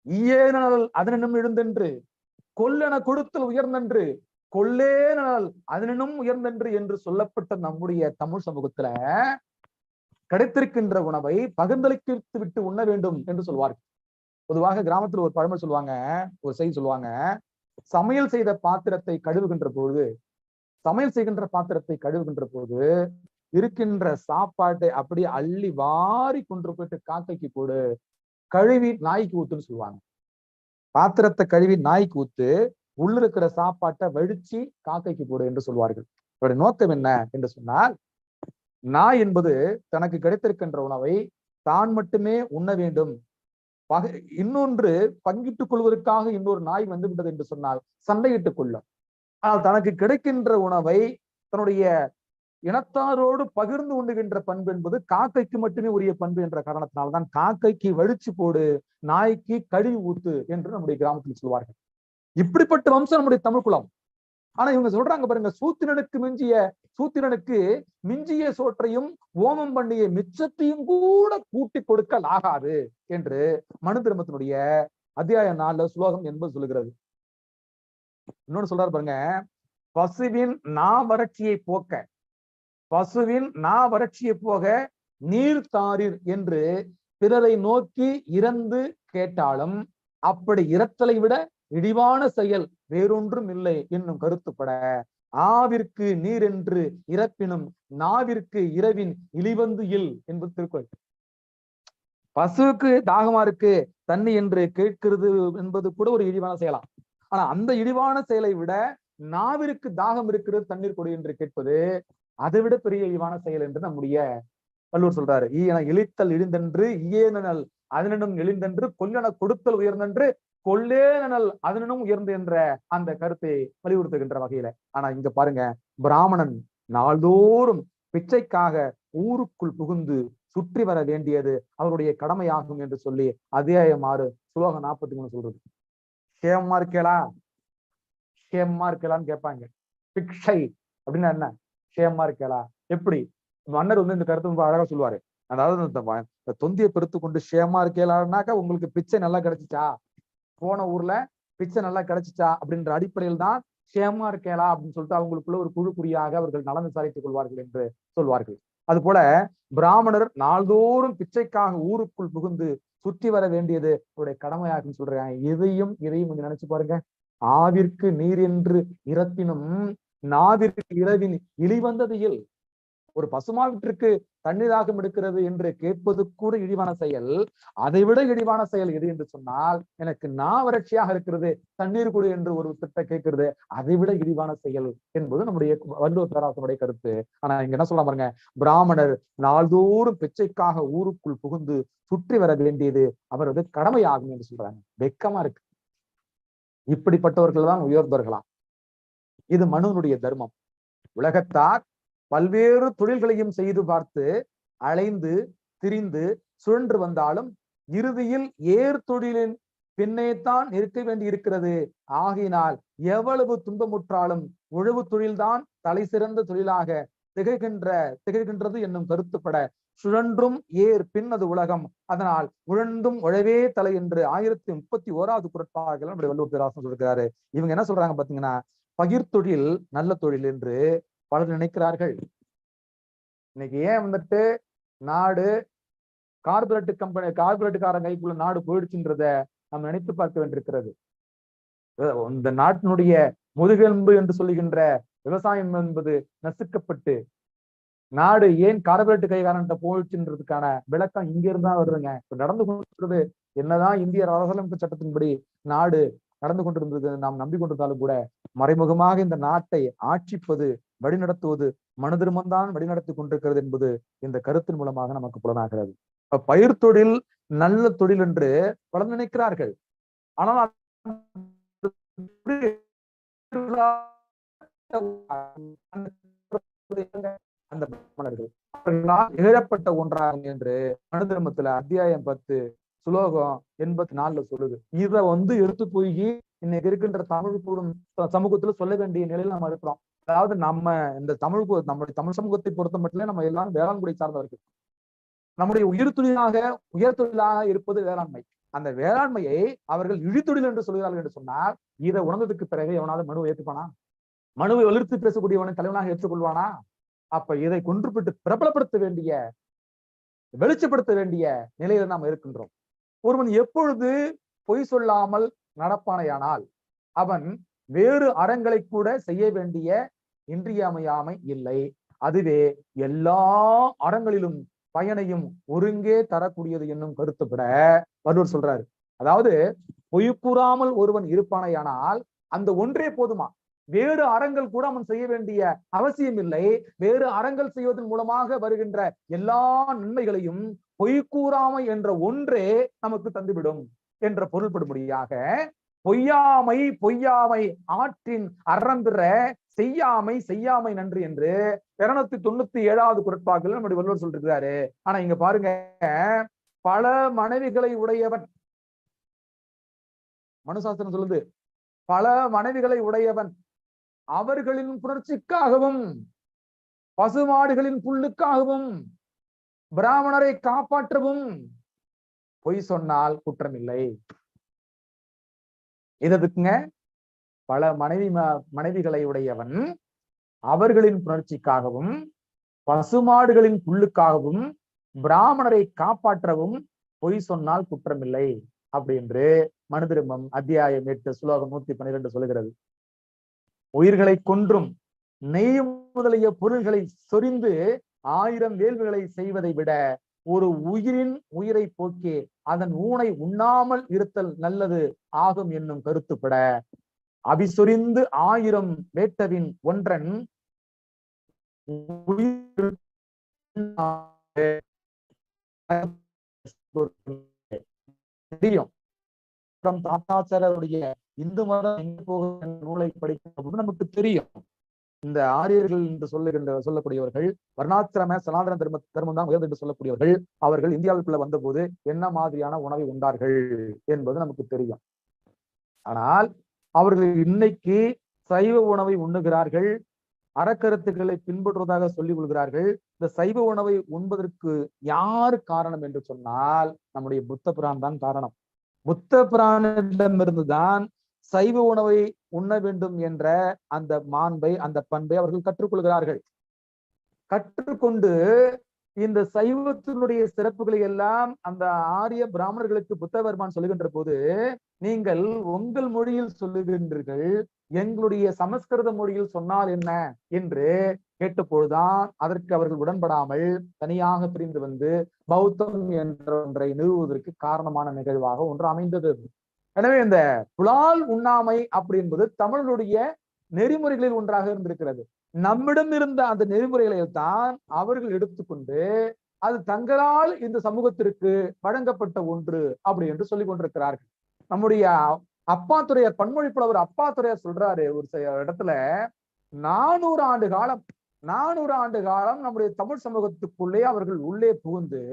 ஈயேனல் அதனும் எழுந்தென்று, கொல்லென கொடுத்தல் உயர்ந்தென்று, கொல்லேனல் அதனும் உயர்ந்தென்று என்று சொல்லப்பட்ட நம்முடைய தமிழ் சமூகத்துல கிடைத்திருக்கின்ற உணவை பகிர்ந்தளித்து விட்டு உண்ண வேண்டும் என்று சொல்வார்கள். பொதுவாக கிராமத்துல ஒரு பழமொழி சொல்லுவாங்க, ஒரு செய்தி சொல்லுவாங்க, சமையல் செய்கின்ற பாத்திரத்தை கழுவுகின்ற போது இருக்கின்ற சாப்பாட்டை அப்படியே அள்ளி வாரி கொண்டு போயிட்டு காக்கைக்கு போடு, கழுவி நாய்க்கு ஊத்துன்னு சொல்லுவாங்க. பாத்திரத்தை கழுவி நாய்க்கு ஊத்து, உள்ள இருக்கிற சாப்பாட்டை வடிச்சு காக்கைக்கு போடு என்று சொல்வார்கள். அவருடைய நோக்கம் என்ன என்று சொன்னால், நாய் என்பது தனக்கு கிடைத்திருக்கின்ற உணவை தான் மட்டுமே உண்ண வேண்டும், இன்னொன்று பங்கிட்டுக் கொள்வதற்காக இன்னொரு நாய் வந்து விட்டது என்று சொன்னால் சண்டையிட்டுக் கொள்ளும். ஆனால் தனக்கு கிடைக்கின்ற உணவை தன்னுடைய இனத்தாரோடு பகிர்ந்து உண்ணுகின்ற பண்பு என்பது காக்கைக்கு மட்டுமே உரிய பண்பு என்ற காரணத்தினால்தான் காக்கைக்கு வடிச்சு போடு, நாய்க்கு கழுவி ஊத்து என்று நம்முடைய கிராமத்தில் சொல்வார்கள். இப்படிப்பட்ட வம்சம் நம்முடைய தமிழ் குலம். ஆனா இவங்க சொல்றாங்க பாருங்க, சூத்திரனுக்கு மிஞ்சிய சோற்றையும் ஓமம் பண்ணிய மிச்சத்தையும் கூட கூட்டி கொடுக்கல் ஆகாது என்று மனு தர்மத்தினுடைய அத்தியாயம் 4 ஸ்லோகம் 80 சொல்லுகிறது. இன்னொன்னு சொல்றாரு பாருங்க, பசுவின் வறட்சியை போக நீர் தாரீர் என்று பிறரை நோக்கி இறந்து கேட்டாலும் அப்படி இறத்தலை விட இழிவான செயல் வேறொன்றும் இல்லை என்னும் கருத்துப்பட, ஆவிற்கு நீர் என்று இறப்பினும் நாவிற்கு இரவின் இழிவந்து இல் என்பது திருக்குறள். பசுவுக்கு தாகமா இருக்கு தண்ணி என்று கேட்கிறது என்பது கூட ஒரு இழிவான செயலாம். ஆனா அந்த இழிவான செயலை விட நாவிற்கு தாகம் இருக்கிறது தண்ணீர் கொடு என்று கேட்பது அதை விட பெரிய இழிவான செயல் என்று நம்முடைய வள்ளுவர் சொல்றாரு. ஈயன இழித்தல் இழிந்தென்று ஈயேனல் அதனிடம் எளிந்தென்று கொல்லென கொடுத்தல் உயர்ந்தென்று கொல்லேனல் அதனிடம் உயர்ந்து என்ற அந்த கருத்தை வலியுறுத்துகின்ற வகையில. ஆனா இங்க பாருங்க, பிராமணன் நாள்தோறும் பிச்சைக்காக ஊருக்குள் புகுந்து சுற்றி வர வேண்டியது அவருடைய கடமையாகும் என்று சொல்லி அத்தியாயம் 6 ஸ்லோகம் 43 சொல்றது. சேமமா இருக்கலான்னு கேட்பாங்க. பிக்ஷை அப்படின்னா என்ன? சேமமா இருக்கலா எப்படி? மன்னர் வந்து இந்த கருத்து ரொம்ப அழகா சொல்லுவாரு. அதாவது தொந்தியை பெருத்து கொண்டு சேமா இருக்கலான்னாக்கா உங்களுக்கு பிச்சை நல்லா கிடைச்சிச்சா, போன ஊர்ல பிச்சை நல்லா கிடைச்சிச்சா அப்படின்ற அடிப்படையில் தான் சேமா இருக்கலா அப்படின்னு சொல்லிட்டு அவங்களுக்குள்ள ஒரு குழு குறியாக அவர்கள் நலன் விசாரித்துக் கொள்வார்கள் என்று சொல்வார்கள். அது போல பிராமணர் நாள்தோறும் பிச்சைக்காக ஊருக்குள் புகுந்து சுற்றி வர வேண்டியது அவருடைய கடமையாகும் சொல்றாங்க. இதையும் கொஞ்சம் நினைச்சு பாருங்க. ஆவிற்கு நீர் என்று இறப்பினும் நாவிற்கு இரவின் இழிவந்தது இல். ஒரு பசுமாட்டிற்கு தண்ணீராகம் எடுக்கிறது என்று கேட்பது கூட இழிவான செயல். அதை விட இழிவான செயல் எது என்று சொன்னால், எனக்கு வறட்சியாக இருக்கிறது தண்ணீர் கொடு என்று ஒரு திட்ட கேட்கிறது, அதை விட இழிவான செயல் என்பது நம்முடைய வள்ளுவர் பேராசனுடைய கருத்து. ஆனா இங்க என்ன சொல்ல பாருங்க, பிராமணர் நாள்தோறும் பிச்சைக்காக ஊருக்குள் புகுந்து சுற்றி வர வேண்டியது அவரது கடமையாகும் என்று சொல்றாங்க. வெக்கமா இருக்கு. இப்படிப்பட்டவர்கள் தான் உயர்ந்தவர்களாம். இது மனுனுடைய தர்மம். உலகத்தார் பல்வேறு தொழில்களையும் செய்து பார்த்து அலைந்து திரிந்து சுழன்று வந்தாலும் இறுதியில் ஏர் தொழிலின் பின்னேத்தான் இருக்க வேண்டி இருக்கிறது. ஆகினால் எவ்வளவு துன்பமுற்றாலும் உழவு தொழில்தான் தலை சிறந்த தொழிலாக திகழ்கின்றது என்னும் கருத்துப்பட, சுழன்றும் ஏர் பின்னது உலகம், அதனால் உழந்தும் உழவே தலை என்று 1031வது குறட்பாக்கள் நம்முடைய வள்ளுவர் பேராசன் சொல்லிருக்கிறாரு. இவங்க என்ன சொல்றாங்க பாத்தீங்கன்னா, பகிர்தொழில் நல்ல தொழில் என்று பலர் நினைக்கிறார்கள். இன்னைக்கு ஏன் வந்துட்டு நாடு கார்பரேட்டுக்காரன் கைக்குள்ள நாடு போயிடுச்சுன்றத நம்ம நினைத்து பார்க்க வேண்டியிருக்கிறது. இந்த நாட்டினுடைய முதுகெலும்பு என்று சொல்லுகின்ற விவசாயம் என்பது நசுக்கப்பட்டு நாடு ஏன் கார்பரேட் கைகாரன்ட்ட போயிடுச்சுன்றதுக்கான விளக்கம் இங்க இருந்தா வருதுங்க. இப்ப நடந்து கொண்டிருக்கிறது என்னதான் இந்திய அரசியலமைப்பு சட்டத்தின்படி நாடு நடந்து கொண்டிருந்தது நாம் நம்பிக்கொண்டிருந்தாலும் கூட, மறைமுகமாக இந்த நாட்டை ஆட்சிப்பது வழிநடத்துவது மனு திருமந்தான் வழிநடத்தி கொண்டிருக்கிறது என்பது இந்த கருத்தின் மூலமாக நமக்கு புலனாகிறது. பயிர் தொழில் நல்ல தொழில் என்று பலர் நினைக்கிறார்கள். ஆனால் அந்த நிகழப்பட்ட ஒன்றாகும் என்று மனு தர்மத்துல அத்தியாயம் 10 சுலோகம் 84 சொல்லுது. இத எடுத்து போய் இன்னைக்கு இருக்கின்ற தமிழ் கூடும் சமூகத்துல சொல்ல வேண்டிய நிலையில நம்ம இருக்கிறோம். அதாவது நம்ம இந்த நம்முடைய தமிழ் சமூகத்தை பொறுத்த மட்டும் நம்ம எல்லாரும் வேளாண்குடி சார்ந்தவர்கள். நம்முடைய உயர் தொழிலாக இருப்பது வேளாண்மை. அந்த வேளாண்மையை அவர்கள் இழித்தொழில் என்று சொல்கிறார்கள் என்று சொன்னால், இதை உணர்ந்ததுக்கு பிறகு எவனாவது மனுவை ஏற்றுப்பானா? மனுவை வலியுறுத்தி பேசக்கூடியவனை தலைவனாக ஏற்றுக்கொள்வானா? அப்ப இதை கொன்றுபிட்டு பிரபலப்படுத்த வேண்டிய, வெளிச்சப்படுத்த வேண்டிய நிலையில நாம் இருக்கின்றோம். ஒருவன் எப்பொழுது பொய் சொல்லாமல் நடப்பானையானால் அவன் வேறு அறங்களை கூட செய்ய வேண்டிய இன்றியமையாமை இல்லை. அதுவே எல்லா அறங்களிலும் பயனையும் ஒருங்கே தரக்கூடியது என்னும் கருத்துப்பட வள்ளுவர் சொல்றாரு. அதாவது பொய் கூறாமல் ஒருவன் இருப்பானையானால் அந்த ஒன்றே போதுமா, வேறு அறங்கள் கூட அவன் செய்ய வேண்டிய அவசியம் இல்லை. வேறு அறங்கள் செய்வதன் மூலமாக வருகின்ற எல்லா நன்மைகளையும் பொய் கூறாமை என்ற ஒன்றே நமக்கு தந்துவிடும் என்ற பொருள்படும்படியாக பொய்யாமை பொய்யாமை ஆற்றின் அறம்பிற செய்யாமை செய்யாமை நன்று என்று 297வது குறட்பாக்கள் நம்முடைய வள்ளுவர் சொல்லிருக்கிறாரு. ஆனா இங்க பாருங்க, பல மனைவிகளை உடையவன், மனுசாஸ்திரம் சொல்லுது, பல மனைவிகளை உடையவன் அவர்களின் புணர்ச்சிக்காகவும் பசுமாடுகளின் புல்லுக்காகவும் பிராமணரை காப்பாற்றவும் பொய் சொன்னால் குற்றமில்லை. எதுக்குங்க? பல மனைவிகளை உடையவன் அவர்களின் புணர்ச்சிக்காகவும் பசுமாடுகளின் புல்லுக்காகவும் பிராமணரை காப்பாற்றவும் பொய் சொன்னால் குற்றமில்லை அப்படின்னு மனுதிருமம் அத்தியாயம் 8 ஸ்லோகம் 112 சொல்லுகிறது. உயிர்களை கொன்றும் நெய் முதலிய பொருள்களை சொரிந்து 1000 வேள்விகளை செய்வதை விட ஒரு உயிரின் உயிரை போக்கி அதன் ஊனை உண்ணாமல் இருத்தல் நல்லது ஆகும் என்னும் கருத்துப்பட அபிசொரிந்து 1000 வேட்டவின் ஒன்றன் தெரியும். தாத்தாச்சாரருடைய இந்து மதம் எங்க போகிற நூலை படிக்கும் நமக்கு தெரியும். இந்த ஆரியர்கள் என்று சொல்லக்கூடியவர்கள் வர்ணாசிரம சனாதன தர்மம் தான் உயர்ந்து என்று சொல்லக்கூடியவர்கள் அவர்கள் இந்தியாவுக்குள்ள வந்த போது என்ன மாதிரியான உணவை உண்டார்கள் என்பது நமக்கு தெரியும். ஆனால் அவர்கள் இன்னைக்கு சைவ உணவை உண்ணுகிறார்கள், அறக்கருத்துக்களை பின்பற்றுவதாக சொல்லிக் கொள்கிறார்கள். இந்த சைவ உணவை உண்பதற்கு யார் காரணம் என்று சொன்னால் நம்முடைய புத்த புராணம் தான் காரணம். புத்த புராணத்திடமிருந்துதான் சைவ உணவை உண்ண வேண்டும் என்ற அந்த மாண்பை அந்த பண்பை அவர்கள் கற்றுக்கொள்கிறார்கள். கற்றுக்கொண்டு இந்த சைவத்தினுடைய சிறப்புகளை எல்லாம் அந்த ஆரிய பிராமணர்களுக்கு புத்தவர்மான் சொல்லுகின்ற போது, நீங்கள் உங்கள் மொழியில் சொல்லுகின்றீர்கள், எங்களுடைய சமஸ்கிருத மொழியில் சொன்னால் என்ன என்று கேட்டபோதுதான் அதற்கு அவர்கள் உடன்படாமல் தனியாக பிரிந்து வந்து பௌத்தம் என்ற ஒன்றை நிறுவுவதற்கு காரணமான நிகழ்வாக ஒன்று அமைந்தது. எனவே இந்த புலால் உண்ணாமை அப்படி என்பது தமிழனுடைய நெறிமுறைகளில் ஒன்றாக இருந்திருக்கிறது. நம்மிடம் இருந்த அந்த நெறிமுறைகளை தான் அவர்கள் எடுத்துக்கொண்டு அது தங்களால் இந்த சமூகத்திற்கு வழங்கப்பட்ட ஒன்று அப்படி என்று சொல்லிக் கொண்டிருக்கிறார்கள். நம்முடைய அப்பாத்துறையார், பன்மொழி புலவர் அப்பாத்துறையார் சொல்றாரு ஒரு இடத்துல, 400 ஆண்டு காலம் நம்முடைய தமிழ் சமூகத்துக்குள்ளே அவர்கள் உள்ளே புகுந்து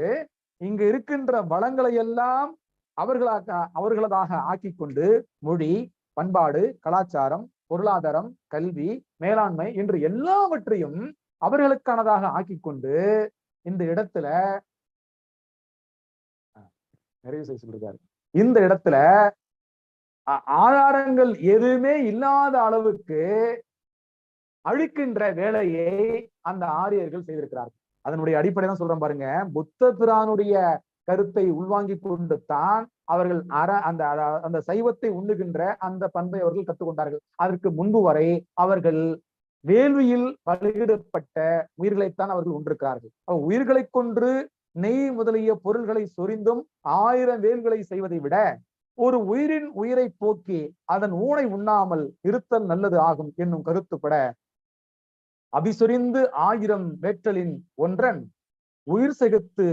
இங்கு இருக்கின்ற வளங்களை எல்லாம் அவர்களதாக ஆக்கி கொண்டு மொழி, பண்பாடு, கலாச்சாரம், பொருளாதாரம், கல்வி, மேலாண்மை என்று எல்லாவற்றையும் அவர்களுக்கானதாக ஆக்கி கொண்டு இந்த இடத்துல நிறைவு செய்ய சொல்றாரு. இந்த இடத்துல ஆதாரங்கள் எதுவுமே இல்லாத அளவுக்கு அழிக்கின்ற வேலையை அந்த ஆரியர்கள் செய்திருக்கிறார்கள். அதனுடைய அடிப்படை தான் சொல்றேன் பாருங்க. புத்த பிரானுடைய கருத்தை உள்வாங்கி கொண்டு தான் அவர்கள் அந்த சைவத்தை உண்ணுகின்ற அந்த பண்பை அவர்கள் கற்றுக்கொண்டார்கள். அதற்கு முன்பு வரை அவர்கள் வேள்வியில் பலியிடப்பட்ட உயிர்களைத்தான் அவர்கள் உண்டிருக்கிறார்கள். உயிர்களை கொன்று நெய் முதலிய பொருள்களை சொரிந்தும் 1000 வேள்விகளை செய்வதை விட ஒரு உயிரின் உயிரை போக்கி அதன் ஊனை உண்ணாமல் இருத்தல் நல்லது ஆகும் என்னும் கருத்துப்பட அபிசொரிந்து 1000 வேற்றலின் ஒன்றன் உயிர் செகுத்து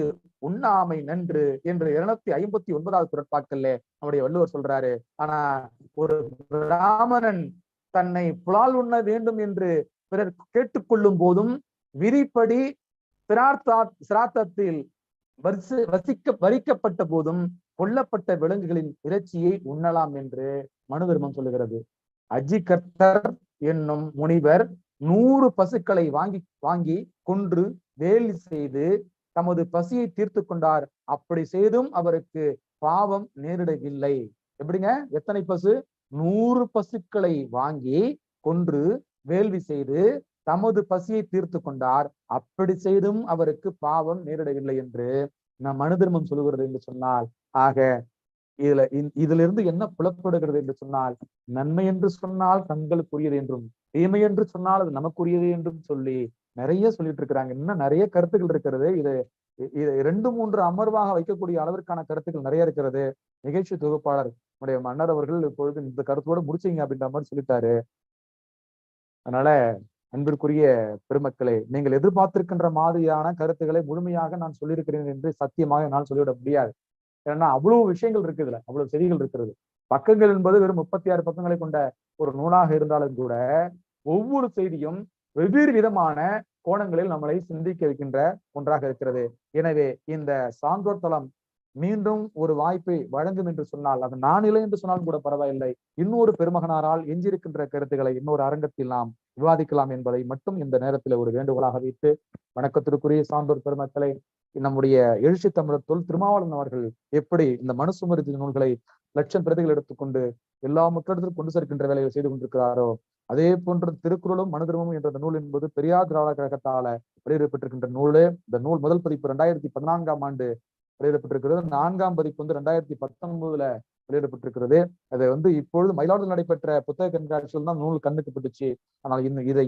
உண்ணாமை நன்று என்று 259வது குறட்பாக்கள்ல நம்முடைய வள்ளுவர் சொல்றாரு. ஆனா ஒரு பிராமணன் தன்னை புலால் உண்ண வேண்டும் என்று பிறர் கேட்டுக்கொள்ளும் போதும் விரிப்படி சிராத்தத்தில் வரிக்கப்பட்ட போதும் கொல்லப்பட்ட விலங்குகளின் இறைச்சியை உண்ணலாம் என்று மனுதர்மம் சொல்லுகிறது. அஜிகர்த்தர் என்னும் முனிவர் 100 பசுக்களை வாங்கி கொன்று வேலி செய்து தமது பசியை தீர்த்து கொண்டார். அப்படி செய்தும் அவருக்கு பாவம் நேரிடவில்லை. எப்படிங்க? எத்தனை பசு? 100 பசுக்களை வாங்கி கொன்று வேள்வி செய்து தமது பசியை தீர்த்து கொண்டார். அப்படி செய்தும் அவருக்கு பாவம் நேரிடவில்லை என்று நம் மனுதர்மம் சொல்லுகிறது என்று சொன்னால், ஆக இதுல இருந்து என்ன புலப்படுகிறது என்று சொன்னால், நன்மை என்று சொன்னால் தங்களுக்குரியது என்றும் தீமை என்று சொன்னால் அது நமக்குரியது என்றும் சொல்லி நிறைய சொல்லிட்டு இருக்கிறாங்க. இன்னும் நிறைய கருத்துக்கள் இருக்கிறது. இது 2-3 அமர்வாக வைக்கக்கூடிய அளவிற்கான கருத்துக்கள் நிறைய இருக்கிறது. நிகழ்ச்சி தொகுப்பாளர் நம்முடைய மன்னர் அவர்கள் இப்பொழுது இந்த கருத்தோடு முடிச்சீங்க அப்படின்ற மாதிரி சொல்லிட்டாரு. அதனால அன்பிற்குரிய பெருமக்களே, நீங்கள் எதிர்பார்த்திருக்கின்ற மாதிரியான கருத்துக்களை முழுமையாக நான் சொல்லியிருக்கிறேன் என்று சத்தியமாக என்னால் சொல்லிவிட முடியாது. ஏன்னா அவ்வளவு விஷயங்கள் இருக்கு, இதுல அவ்வளவு செய்திகள் இருக்கிறது. பக்கங்கள் என்பது வெறும் 36 பக்கங்களை கொண்ட ஒரு நூலாக இருந்தாலும் கூட ஒவ்வொரு செய்தியும் வெவ்வேறு விதமான கோணங்களில் நம்மளை சிந்திக்க வைக்கின்ற ஒன்றாக இருக்கிறது. எனவே இந்த சான்றோர் தளம் மீண்டும் ஒரு வாய்ப்பை வழங்கும் என்று சொன்னால், அது நான் இல்லை என்று சொன்னாலும் கூட பரவாயில்லை, இன்னொரு பெருமகனாரால் எஞ்சிருக்கின்ற கருத்துக்களை இன்னொரு அரங்கத்தில் நாம் விவாதிக்கலாம் என்பதை மட்டும் இந்த நேரத்தில் ஒரு வேண்டுகோளாக வைத்து, வணக்கத்திற்குரிய சான்றோர் பெருமக்களை, நம்முடைய எழுச்சி தமிழர் தொல் திருமாவளவன் அவர்கள் எப்படி இந்த மனுசுமரிதி நூல்களை லட்சம் பிரதிகள் எடுத்துக்கொண்டு எல்லா மக்களிடத்திலும் கொண்டு சேர்க்கின்ற வேலையை செய்து கொண்டிருக்கிறாரோ, அதே போன்ற திருக்குறளும் மனுதர்மமும் என்ற நூல் என்பது பெரியார் திராவிட கழகத்தால வெளியிடப்பட்டிருக்கின்ற நூல். இந்த நூல் முதல் பதிப்பு 2014ஆம் ஆண்டு வெளியிடப்பட்டிருக்கிறது. 4ஆம் பதிப்பு 2019 வெளியிடப்பட்டிருக்கிறது. அதை இப்பொழுது மயிலாடுதுறை நடைபெற்ற புத்தக கண்காட்சியில் தான் நூல் கண்ணுக்கு பட்டுச்சு. ஆனால் இதை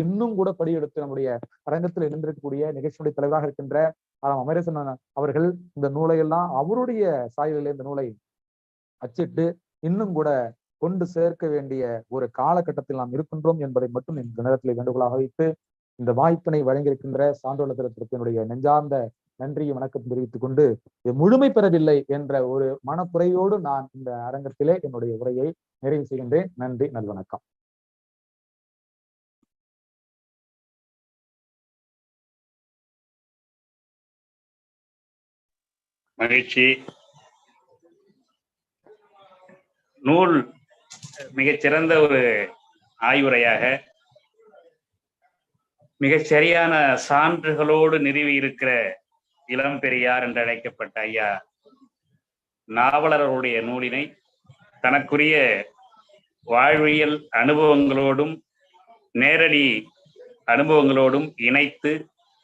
இன்னும் கூட படியெடுத்து நம்முடைய அரங்கத்தில் இணைந்திருக்கக்கூடிய நிகழ்ச்சியுடைய தலைவராக இருக்கின்ற அமரேசன் அவர்கள் இந்த நூலை எல்லாம் அவருடைய சாயலில் இந்த நூலை அச்சிட்டு இன்னும் கூட கொண்டு சேர்க்க வேண்டிய ஒரு காலகட்டத்தில் நாம் இருக்கின்றோம் என்பதை மட்டும் இந்த நேரத்தில் வேண்டுகோளாக வைத்து, இந்த வாய்ப்பினை வழங்கியிருக்கின்ற சான்றோர் தளத்திற்கு என்னுடைய நெஞ்சார்ந்த நன்றியை வணக்கம் தெரிவித்துக் கொண்டு, முழுமை பெறவில்லை என்ற ஒரு மனக்குறையோடு நான் இந்த அரங்கத்திலே என்னுடைய உரையை நிறைவு செய்கின்றேன். நன்றி, நல்வணக்கம்.
மகிழ்ச்சி. நூல் மிகச்சிறந்த ஒரு ஆய்வுரையாக மிகச் சரியான சான்றுகளோடு நிறுவி இருக்கிற இளம் பெரியார் என்று அழைக்கப்பட்ட ஐயா நாவலருடைய நூலினை தனக்குரிய வாழ்வியல் அனுபவங்களோடும் நேரடி அனுபவங்களோடும் இணைத்து,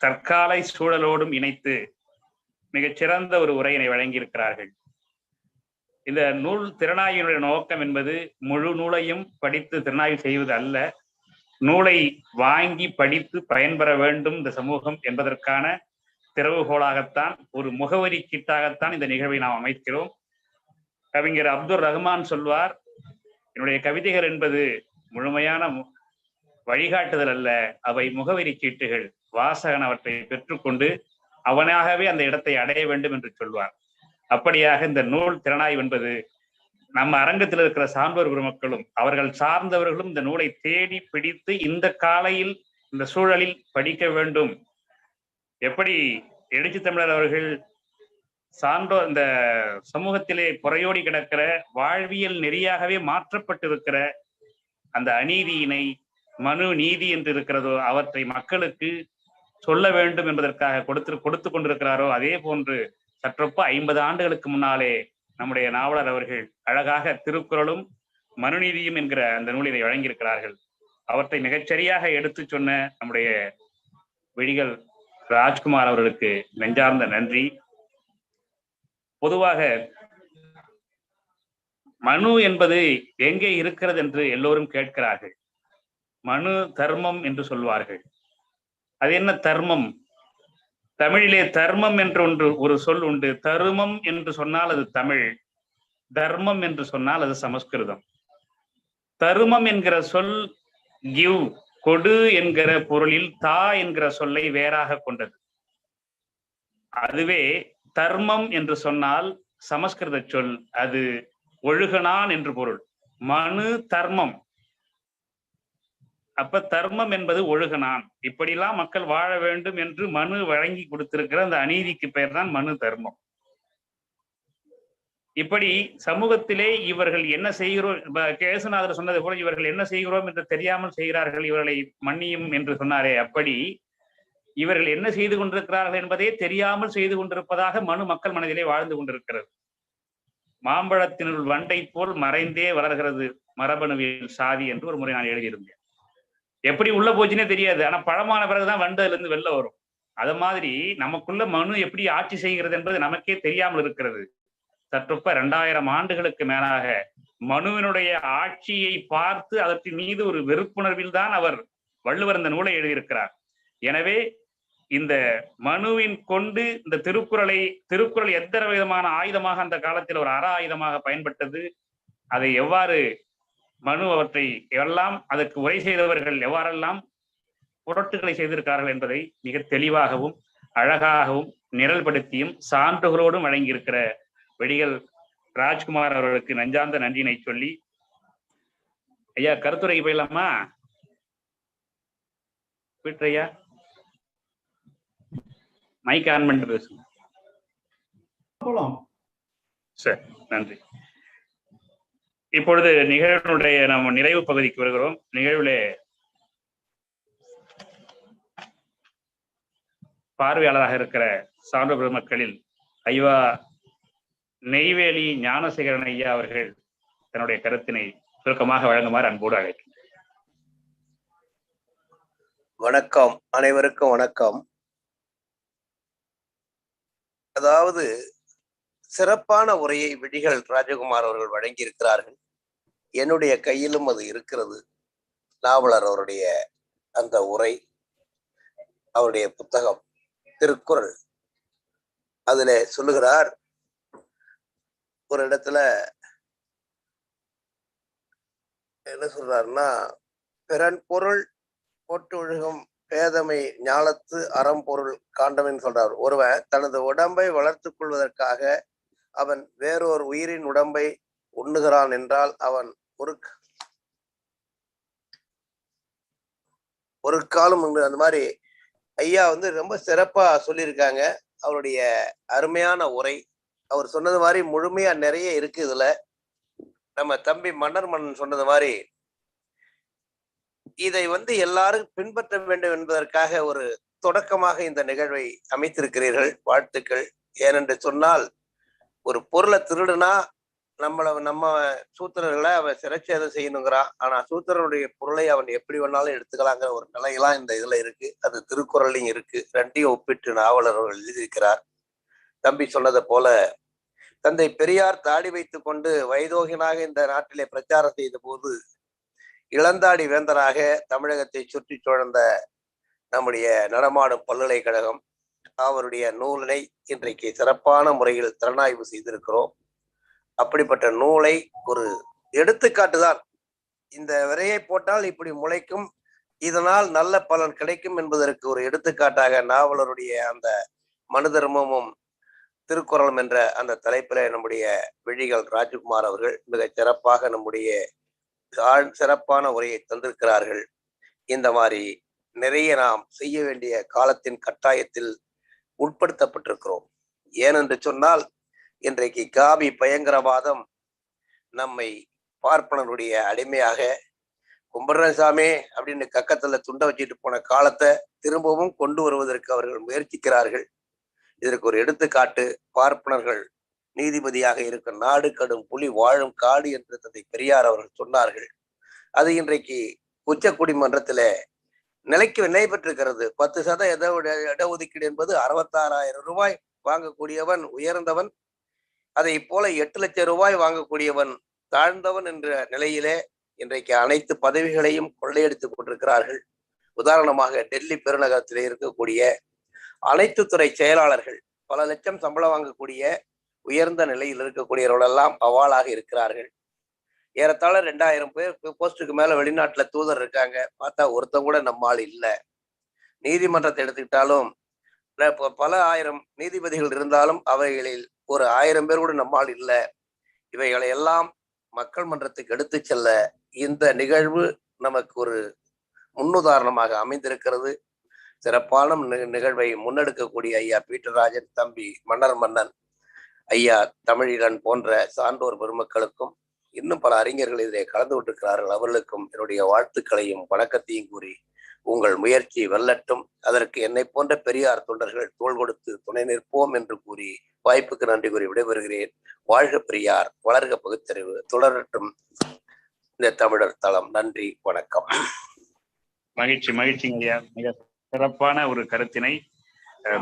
தற்கால சூழலோடும் இணைத்து மிகச்சிறந்த ஒரு உரையினை வழங்கியிருக்கிறார்கள். இந்த நூல் திறனாய்வினுடைய நோக்கம் என்பது முழு நூலையும் படித்து திறனாய்வு செய்வது அல்ல, நூலை வாங்கி படித்து பயன்பெற வேண்டும் இந்த சமூகம் என்பதற்கான திறவுகோலாகத்தான், ஒரு முகவரி கீட்டாகத்தான் இந்த நிகழ்வை நாம் அமைக்கிறோம். கவிஞர் அப்துல் ரஹ்மான் சொல்வார், என்னுடைய கவிதைகள் என்பது முழுமையான வழிகாட்டுதல் அல்ல, அவை முகவரி சீட்டுகள். வாசகன் அவற்றை பெற்றுக்கொண்டு அவனாகவே அந்த இடத்தை அடைய வேண்டும் என்று சொல்வார். அப்படியாக இந்த நூல் திறனாய்வு என்பது நம்ம அரங்கத்தில் இருக்கிற சான்றோர் பெருமக்களும் அவர்கள் சார்ந்தவர்களும் இந்த நூலை தேடி பிடித்து இந்த காலையில் இந்த சூழலில் படிக்க வேண்டும். எப்படி எழுச்சி தமிழர் அவர்கள் சான்றோர் இந்த சமூகத்திலே புறையோடி கிடக்கிற வாழ்வியல் நெறியாகவே மாற்றப்பட்டிருக்கிற அந்த அநீதியினை மனு நீதி என்று இருக்கிறதோ அவற்றை மக்களுக்கு சொல்ல வேண்டும் என்பதற்காக கொடுத்து கொண்டிருக்கிறாரோ, அதே போன்று சற்றொப்ப 50 ஆண்டுகளுக்கு முன்னாலே நம்முடைய நாவலர் அவர்கள் அழகாக திருக்குறளும் மனுநீதியும் என்கிற அந்த நூலினை வழங்கியிருக்கிறார்கள். அவற்றை மிகச்சரியாக எடுத்து சொன்ன நம்முடைய விழிகள் ராஜ்குமார் அவர்களுக்கு நெஞ்சார்ந்த நன்றி. பொதுவாக மனு என்பது எங்கே இருக்கிறது என்று எல்லோரும் கேட்கிறார்கள். மனு தர்மம் என்று சொல்வார்கள். அது என்ன தர்மம்? தமிழிலே தர்மம் என்று ஒரு சொல் உண்டு. தருமம் என்று சொன்னால் அது தமிழ், தர்மம் என்று சொன்னால் அது சமஸ்கிருதம். தருமம் என்கிற சொல் கிவ், கொடு என்கிற பொருளில் தா என்கிற சொல்லை வேறாக கொண்டது. அதுவே தர்மம் என்று சொன்னால் சமஸ்கிருத சொல், அது ஒழுகனான் என்று பொருள். மனு தர்மம். அப்ப தர்மம் என்பது ஒழுகனான், இப்படிலாம் மக்கள் வாழ வேண்டும் என்று மனு வழங்கி கொடுத்திருக்கிற அந்த அநீதிக்கு பெயர் தான் மனு தர்மம். இப்படி சமூகத்திலே இவர்கள் என்ன செய்கிறோம், கேசநாதர் சொன்னது போல இவர்கள் என்ன செய்கிறோம் என்று தெரியாமல் செய்கிறார்கள், இவர்களை மன்னியும் என்று சொன்னாரே, அப்படி இவர்கள் என்ன செய்து கொண்டிருக்கிறார்கள் என்பதே தெரியாமல் செய்து கொண்டிருப்பதாக மனு மக்கள் மனதிலே வாழ்ந்து கொண்டிருக்கிறது. மாம்பழத்தினுள் வண்டை போல் மறைந்தே வளர்கிறது மரபணுவியல் சாதி என்று ஒரு முறை நான் எழுதியிருந்தேன். எப்படி உள்ள போச்சுன்னே தெரியாது, ஆனா பழமான பிறகுதான் வண்டு அதுல இருந்து வெளில வரும். அது மாதிரி நமக்குள்ள மனு எப்படி ஆட்சி செய்கிறது என்பது நமக்கே தெரியாமல் இருக்கிறது. சற்றொப்ப 2000 ஆண்டுகளுக்கு மேலாக மனுவினுடைய ஆட்சியை பார்த்து அதற்கு மீது ஒரு வெறுப்புணர்வில் தான் அவர் வள்ளுவர் இந்த நூலை எழுதியிருக்கிறார். எனவே இந்த மனுவின் கொண்டு இந்த திருக்குறள் எத்தனை விதமான ஆயுதமாக அந்த காலத்தில் ஒரு அற ஆயுதமாக பயன்பட்டது, அதை எவ்வாறு மனு அவற்றை எல்லாம் அதற்கு உரை செய்தவர்கள் எவ்வாறெல்லாம் புரட்டுகளை செய்திருக்கிறார்கள் என்பதை மிக தெளிவாகவும் அழகாகவும் நிரல்படுத்தியும் சான்றுகளோடும் வழங்கியிருக்கிற வெடிகள் ராஜ்குமார் அவர்களுக்கு நெஞ்சார்ந்த நன்றினை சொல்லி, ஐயா கருத்துரைக்கு போயிடலாமா? ஐயா மைக் ஆன் பண்ணிட்டு பேசுங்க. சரி, நன்றி. இப்பொழுது நிகழ்வுடைய நம்ம நிறைவு பகுதிக்கு வருகிறோம். நிகழ்வுல பார்வையாளராக இருக்கிற சான்றோர் பெருமக்களில் ஐயா நெய்வேலி ஞானசேகரன் ஐயா அவர்கள் தன்னுடைய கருத்தினை சுருக்கமாக வழங்குமாறு அன்போடு அழைக்கின்றேன்.
வணக்கம், அனைவருக்கும் வணக்கம். அதாவது சிறப்பான உரையை விடிகள் ராஜகுமார் அவர்கள் வழங்கியிருக்கிறார்கள். என்னுடைய கையிலும் அது இருக்கிறது. நாவலர் அவருடைய அந்த உரை, அவருடைய புத்தகம் திருக்குறள். அதுல சொல்லுகிறார், ஒரு இடத்துல என்ன சொல்றாருன்னா, பிறன் பொருள் போட்டு ஒழுகும் பேதமை ஞாலத்து அறம்பொருள் காண்டவன் சொல்றார். ஒருவன் தனது உடம்பை வளர்த்துக் கொள்வதற்காக அவன் வேறொரு உயிரின் உடம்பை உண்ணுகிறான் என்றால் அவன் ஒரு காலம் உண்டு. அந்த மாதிரி ஐயா ரொம்ப சிறப்பா சொல்லியிருக்காங்க. அவருடைய அருமையான உரை. அவர் சொன்னது மாதிரி முழுமையா நிறைய இருக்கு இதுல. நம்ம தம்பி மன்னர் மன்னன் சொன்னது மாதிரி இதை எல்லாரும் பின்பற்ற வேண்டும் என்பதற்காக ஒரு தொடக்கமாக இந்த நிகழ்வை அமைத்திருக்கிறீர்கள். வாழ்த்துக்கள். ஏனென்று சொன்னால், ஒரு பொருளை திருடுனா நம்ம சூத்திரர்களை அவன் சிறைச்சேதம் செய்யணுங்கிறான். ஆனா சூத்திரனுடைய பொருளை அவன் எப்படி வேணாலும் எடுத்துக்கலாங்கிற ஒரு நிலையெல்லாம் இந்த இதுல இருக்கு. அது திருக்குறளையும் இருக்கு. ரெண்டையும் ஒப்பிட்டு நாவலர் அவர்கள் எழுதியிருக்கிறார். தம்பி சொன்னதை போல தந்தை பெரியார் தாடி வைத்துக் கொண்டு வைதோகினாக இந்த நாட்டிலே பிரச்சாரம் செய்த போது இளந்தாடி வேந்தராக தமிழகத்தை சுற்றி சுழந்த நம்முடைய நடமாடும் பல்கலைக்கழகம் அவருடைய நூலினை இன்றைக்கு சிறப்பான முறையில் திறனாய்வு செய்திருக்கிறோம். அப்படிப்பட்ட நூலை ஒரு எடுத்துக்காட்டுதான். இந்த விரையை போட்டால் இப்படி முளைக்கும், இதனால் நல்ல பலன் கிடைக்கும் என்பதற்கு ஒரு எடுத்துக்காட்டாக நாவலருடைய அந்த மனு தர்மமும் திருக்குறளும் என்ற அந்த தலைப்பில நம்முடைய விழிகள் ராஜகுமார் அவர்கள் மிக சிறப்பாக நம்முடைய சிறப்பான உரையை தந்திருக்கிறார்கள். இந்த மாதிரி நிறைய நாம் செய்ய வேண்டிய காலத்தின் கட்டாயத்தில் உட்படுத்தப்பட்டிருக்கிறோம். ஏனென்று சொன்னால், இன்றைக்கு காவி பயங்கரவாதம் நம்மை பார்ப்பனருடைய அடிமையாக கும்பிடுறசாமி அப்படின்னு கக்கத்துல துண்டை வச்சுட்டு போன காலத்தை திரும்பவும் கொண்டு வருவதற்கு அவர்கள் முயற்சிக்கிறார்கள். இதற்கு ஒரு எடுத்துக்காட்டு பார்ப்பனர்கள் நீதிபதியாக இருக்கும் நாடு கடும் புலி வாழும் காடு என்று தந்தை பெரியார் அவர்கள் சொன்னார்கள். அது இன்றைக்கு உச்சக்குடி மன்றத்தில நிலை பெற்றிருக்கிறது. 10% இடஒதுக்கீடு என்பது 66,000 ரூபாய் வாங்கக்கூடியவன் உயர்ந்தவன், அதை போல 8 லட்சம் ரூபாய் வாங்கக்கூடியவன் தாழ்ந்தவன் என்ற நிலையிலே இன்றைக்கு அனைத்து பதவிகளையும் கொள்ளையடித்துக் கொண்டிருக்கிறார்கள். உதாரணமாக டெல்லி பெருநகரத்திலே இருக்கக்கூடிய அனைத்து துறை செயலாளர்கள் பல லட்சம் சம்பளம் வாங்கக்கூடிய உயர்ந்த நிலையில் இருக்கக்கூடியவர்களெல்லாம் அவாளாக இருக்கிறார்கள். ஏறத்தாழ 2000 பேர் போஸ்டுக்கு மேல வெளிநாட்டுல தூதர் இருக்காங்க. பார்த்தா ஒருத்தம் கூட நம்மால் இல்லை. நீதிமன்றத்தை எடுத்துக்கிட்டாலும் பல ஆயிரம் நீதிபதிகள் இருந்தாலும் அவைகளில் ஒரு 1000 பேர் கூட நம்மால் இல்லை. இவைகளை எல்லாம் மக்கள் மன்றத்துக்கு எடுத்து செல்ல இந்த நிகழ்வு நமக்கு ஒரு முன்னுதாரணமாக அமைந்திருக்கிறது. சிறப்பான நிகழ்வை முன்னெடுக்கக்கூடிய ஐயா பீட்டர் ராஜன், தம்பி மன்னர் மன்னன், ஐயா தமிழீழன் போன்ற சான்றோர் பெருமக்களுக்கும் இன்னும் பல அறிஞர்கள் இதிலே கலந்து கொண்டிருக்கிறார்கள். அவர்களுக்கும் என்னுடைய வாழ்த்துக்களையும் வணக்கத்தையும் கூறி உங்கள் முயற்சி வெல்லட்டும். அதற்கு என்னை போன்ற பெரியார் தொண்டர்கள் தோள் கொடுத்து துணை நிற்போம் என்று கூறி வாய்ப்புக்கு நன்றி கூறி விடைபெறுகிறேன். வாழ்க பெரியார், வளர்க பகுத்தறிவு, தொடரட்டும் இந்த தமிழர் தளம். நன்றி, வணக்கம்.
மகிழ்ச்சிங்க ஐயா. மிக சிறப்பான ஒரு கருத்தினை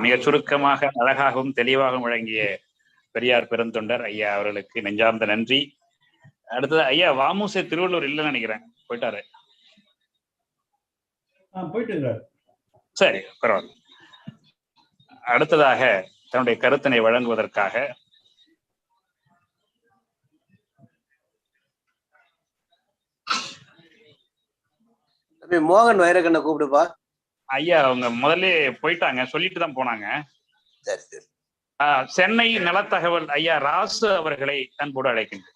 மிக சுருக்கமாக அழகாகவும் தெளிவாகவும் வழங்கிய பெரியார் பெருந்தொண்டர் ஐயா அவர்களுக்கு நெஞ்சார்ந்த நன்றி. அடுத்தது ஐயா வாமுசே திருவள்ளூர் இல்லைன்னு நினைக்கிறேன், போயிட்டாரு.
போயிட்டுங்க.
சரி, பரவாயில்ல. அடுத்ததாக தன்னுடைய கருத்தினை வழங்குவதற்காக
மோகன் வைரகண்ணை கூப்பிடுப்பா.
ஐயா அவங்க முதல்ல போயிட்டாங்க, சொல்லிட்டு தான் போனாங்க.
சரி சரி.
சென்னை நலத்தகவல் ஐயா ராசு அவர்களை அன்போடு அழைக்கின்றேன்.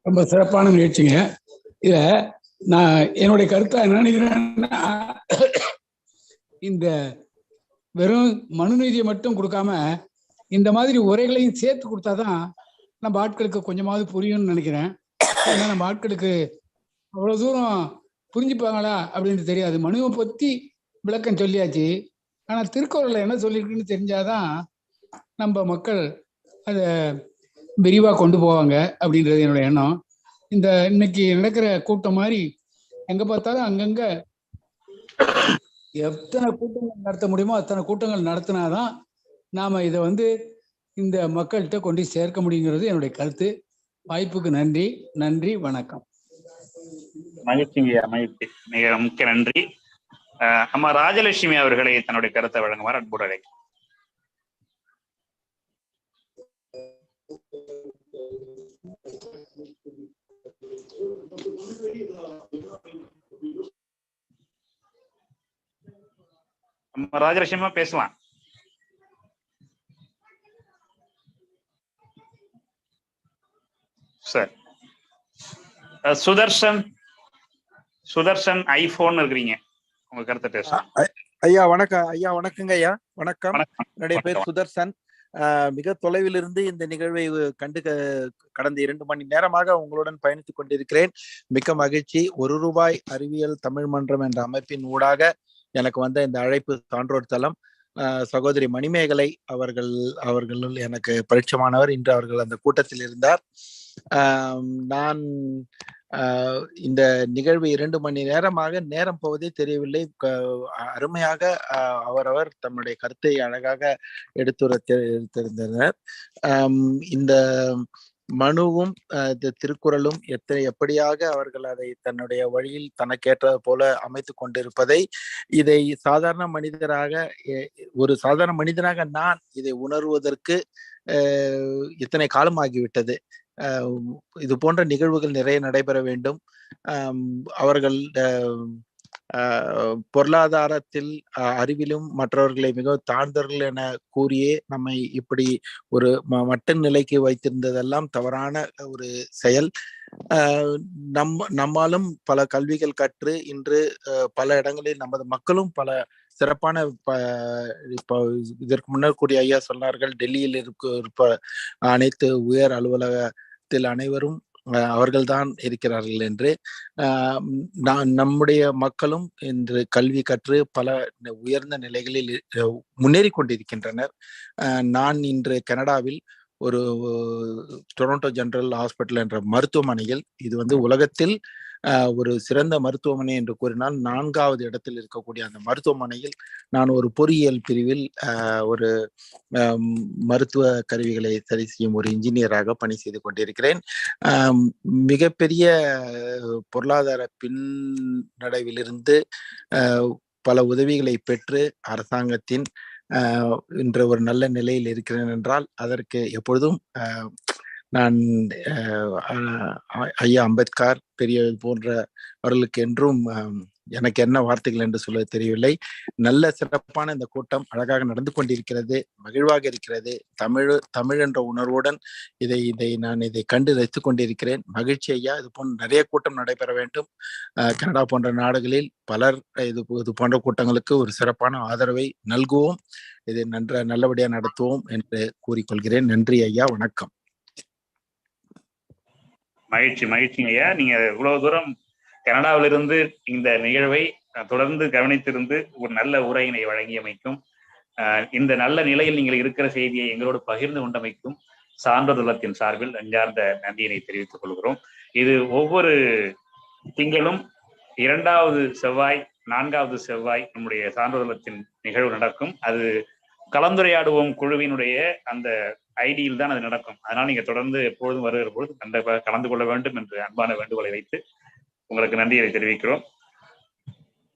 ரொம்ப சிறப்பான நிகழ்ச்சிங்க. இதுல நான் என்னுடைய கருத்தை என்ன நினைக்கிறேன்னா, இந்த வெறும் மனுநீதியை மட்டும் கொடுக்காம இந்த மாதிரி உரைகளையும் சேர்த்து கொடுத்தாதான் நம்ம ஆட்களுக்கு கொஞ்சமாவது புரியும்னு நினைக்கிறேன். ஏன்னா நம்ம ஆட்களுக்கு அவ்வளவு தூரம் புரிஞ்சுப்பாங்களா அப்படின்னு தெரியாது. மனுவை பத்தி விளக்கம் சொல்லியாச்சு, ஆனா திருக்குறள்ல என்ன சொல்லியிருக்குன்னு தெரிஞ்சாதான் நம்ம மக்கள் அதை விரிவா கொண்டு போவாங்க அப்படின்றது என்னோட எண்ணம். இந்த இன்னைக்கு நடக்கிற கூட்டம் மாதிரி எங்க பார்த்தாலும் அங்கங்க எத்தனை கூட்டங்கள் நடத்த முடியுமோ அத்தனை கூட்டங்கள் நடத்தினாதான் நாம இதை இந்த மக்கள்கிட்ட கொண்டு சேர்க்க முடியுங்கிறது என்னுடைய கருத்து. வாய்ப்புக்கு நன்றி. நன்றி, வணக்கம்.
மகிழ்ச்சிங்கய்யா, மகிழ்ச்சி. மிக முக்கிய நன்றி. அம்மா ராஜலட்சுமி அவர்களை தன்னுடைய கருத்தை வழங்குமாறு அன்போடு அழைக்கிறேன். அம்மா ராஜலட்சுமியா பேசலாம். சார் சுதர்ஷன் ஐபோன் இருக்கிறீங்க, உங்க கருத்தை பேசலாம்.
ஐயா வணக்கம். ஐயா வணக்கங்க. ஐயா வணக்கம். என்னுடைய பேர் சுதர்சன். மிக தொலைவில் இருந்து இந்த நிகழ்வை கண்டு கடந்த 2 மணி நேரமாக உங்களுடன் பயணித்துக் கொண்டிருக்கிறேன். மிக்க மகிழ்ச்சி. ₹1 அறிவியல் தமிழ் மன்றம் என்ற அமைப்பின் ஊடாக எனக்கு வந்த இந்த அழைப்பு சான்றோர் தளம். சகோதரி மணிமேகலை அவர்கள் எனக்கு பரிட்சமானவர். இன்று அவர்கள் அந்த கூட்டத்தில் இருந்தார். நான் இந்த நிகழ்வு 2 மணி நேரமாக நேரம் போவதே தெரியவில்லை. அருமையாக அவரவர் தம்முடைய கருத்தை அழகாக எடுத்துரைத்திருந்தனர். இந்த மனுவும் திருக்குறளும் எப்படியாக அவர்கள் அதை தன்னுடைய வழியில் தனக்கேற்றது போல அமைத்து கொண்டிருப்பதை, இதை ஒரு சாதாரண மனிதனாக நான் இதை உணர்வதற்கு இத்தனை காலம் ஆகிவிட்டது. இது போன்ற நிகழ்வுகள் நிறைய நடைபெற வேண்டும். அவர்கள் பொருளாதாரத்தில் அறிவிலும் மற்றவர்களை மிகவும் தாழ்ந்தவர்கள் என கூறியே நம்மை இப்படி ஒரு மட்ட நிலைக்கு வைத்திருந்ததெல்லாம் தவறான ஒரு செயல். நம்மாலும் பல கல்விகள் கற்று இன்று பல இடங்களில் நமது மக்களும் பல சிறப்பான இப்போ இதற்கு முன்னர் கூடிய ஐயா சொன்னார்கள், டெல்லியில் இருப்ப அனைத்து உயர் அலுவலகத்தில் அனைவரும் அவர்கள்தான் இருக்கிறார்கள் என்று. நம்முடைய மக்களும் இன்று கல்வி கற்று பல உயர்ந்த நிலைகளில் முன்னேறி கொண்டிருக்கின்றனர். நான் இன்று கனடாவில் ஒரு டொரண்டோ ஜெனரல் ஹாஸ்பிட்டல் என்ற மருத்துவமனையில், இது உலகத்தில் ஒரு சிறந்த மருத்துவமனை என்று கூறினால் 4வது இடத்தில் இருக்கக்கூடிய அந்த மருத்துவமனையில் நான் ஒரு பொறியியல் பிரிவில் ஒரு மருத்துவ கருவிகளை சரி செய்யும் ஒரு இன்ஜினியராக பணி செய்து கொண்டிருக்கிறேன். மிகப்பெரிய பொருளாதார பின்னடைவிலிருந்து பல உதவிகளை பெற்று அரசாங்கத்தின் இன்று ஒரு நல்ல நிலையில் இருக்கிறேன் என்றால் அதற்கு எப்பொழுதும் நான் ஐயா அம்பேத்கர், பெரியவர் போன்றவர்களுக்கு என்றும் எனக்கு என்ன வார்த்தைகள் என்று சொல்ல தெரியவில்லை. நல்ல சிறப்பான இந்த கூட்டம் அழகாக நடந்து கொண்டிருக்கிறது, மகிழ்வாக இருக்கிறது. தமிழ் என்ற உணர்வுடன் நான் இதை கண்டு ரசித்துக் கொண்டிருக்கிறேன். மகிழ்ச்சி ஐயா. இது போன்ற நிறைய கூட்டம் நடைபெற வேண்டும். கனடா போன்ற நாடுகளில் பலர் இது போன்ற கூட்டங்களுக்கு ஒரு சிறப்பான ஆதரவை நல்குவோம். இதை நல்லபடியாக நடத்துவோம் என்று கூறிக்கொள்கிறேன். நன்றி ஐயா, வணக்கம்.
மகிழ்ச்சிங்க ஐயா. நீங்க இவ்வளவு தூரம் கனடாவிலிருந்து இந்த நிகழ்வை தொடர்ந்து கவனித்திருந்து ஒரு நல்ல உரையினை வழங்கியமைக்கும், இந்த நல்ல நிலையில் நீங்கள் இருக்கிற செய்தியை எங்களோடு பகிர்ந்து கொண்டமைக்கும் சான்றோர் தளத்தின் சார்பில் நெஞ்சார்ந்த நன்றியினை தெரிவித்துக் கொள்கிறோம். இது ஒவ்வொரு திங்களும் 2வது செவ்வாய் 4வது செவ்வாய் நம்முடைய சான்றோர் தளத்தின் நிகழ்வு நடக்கும். அது கலந்துரையாடுவோம் குழுவினுடைய அந்த ஐடியில் தான் அது நடக்கும். அதனால் நீங்க தொடர்ந்து எப்பொழுதும் வருகிற பொழுது கண்டிப்பாக கலந்து கொள்ள வேண்டும் என்று அன்பான வேண்டுகோளை வைத்து உங்களுக்கு நன்றியை தெரிவிக்கிறோம்.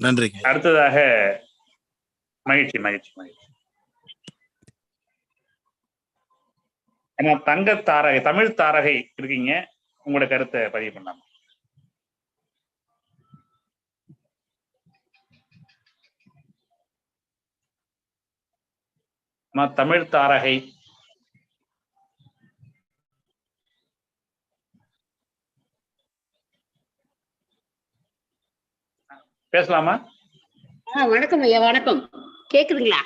நன்றி.
அடுத்ததாக மகிழ்ச்சி மகிழ்ச்சி மகிழ்ச்சி. தங்க தாரகை, தமிழ் தாரகை இருக்கீங்க, உங்களோட கருத்தை பதிவு பண்ணாம. தமிழ் தாரகை பேசலாமா?
வணக்கம் ஐயா. வணக்கம். கேக்குதுங்களா?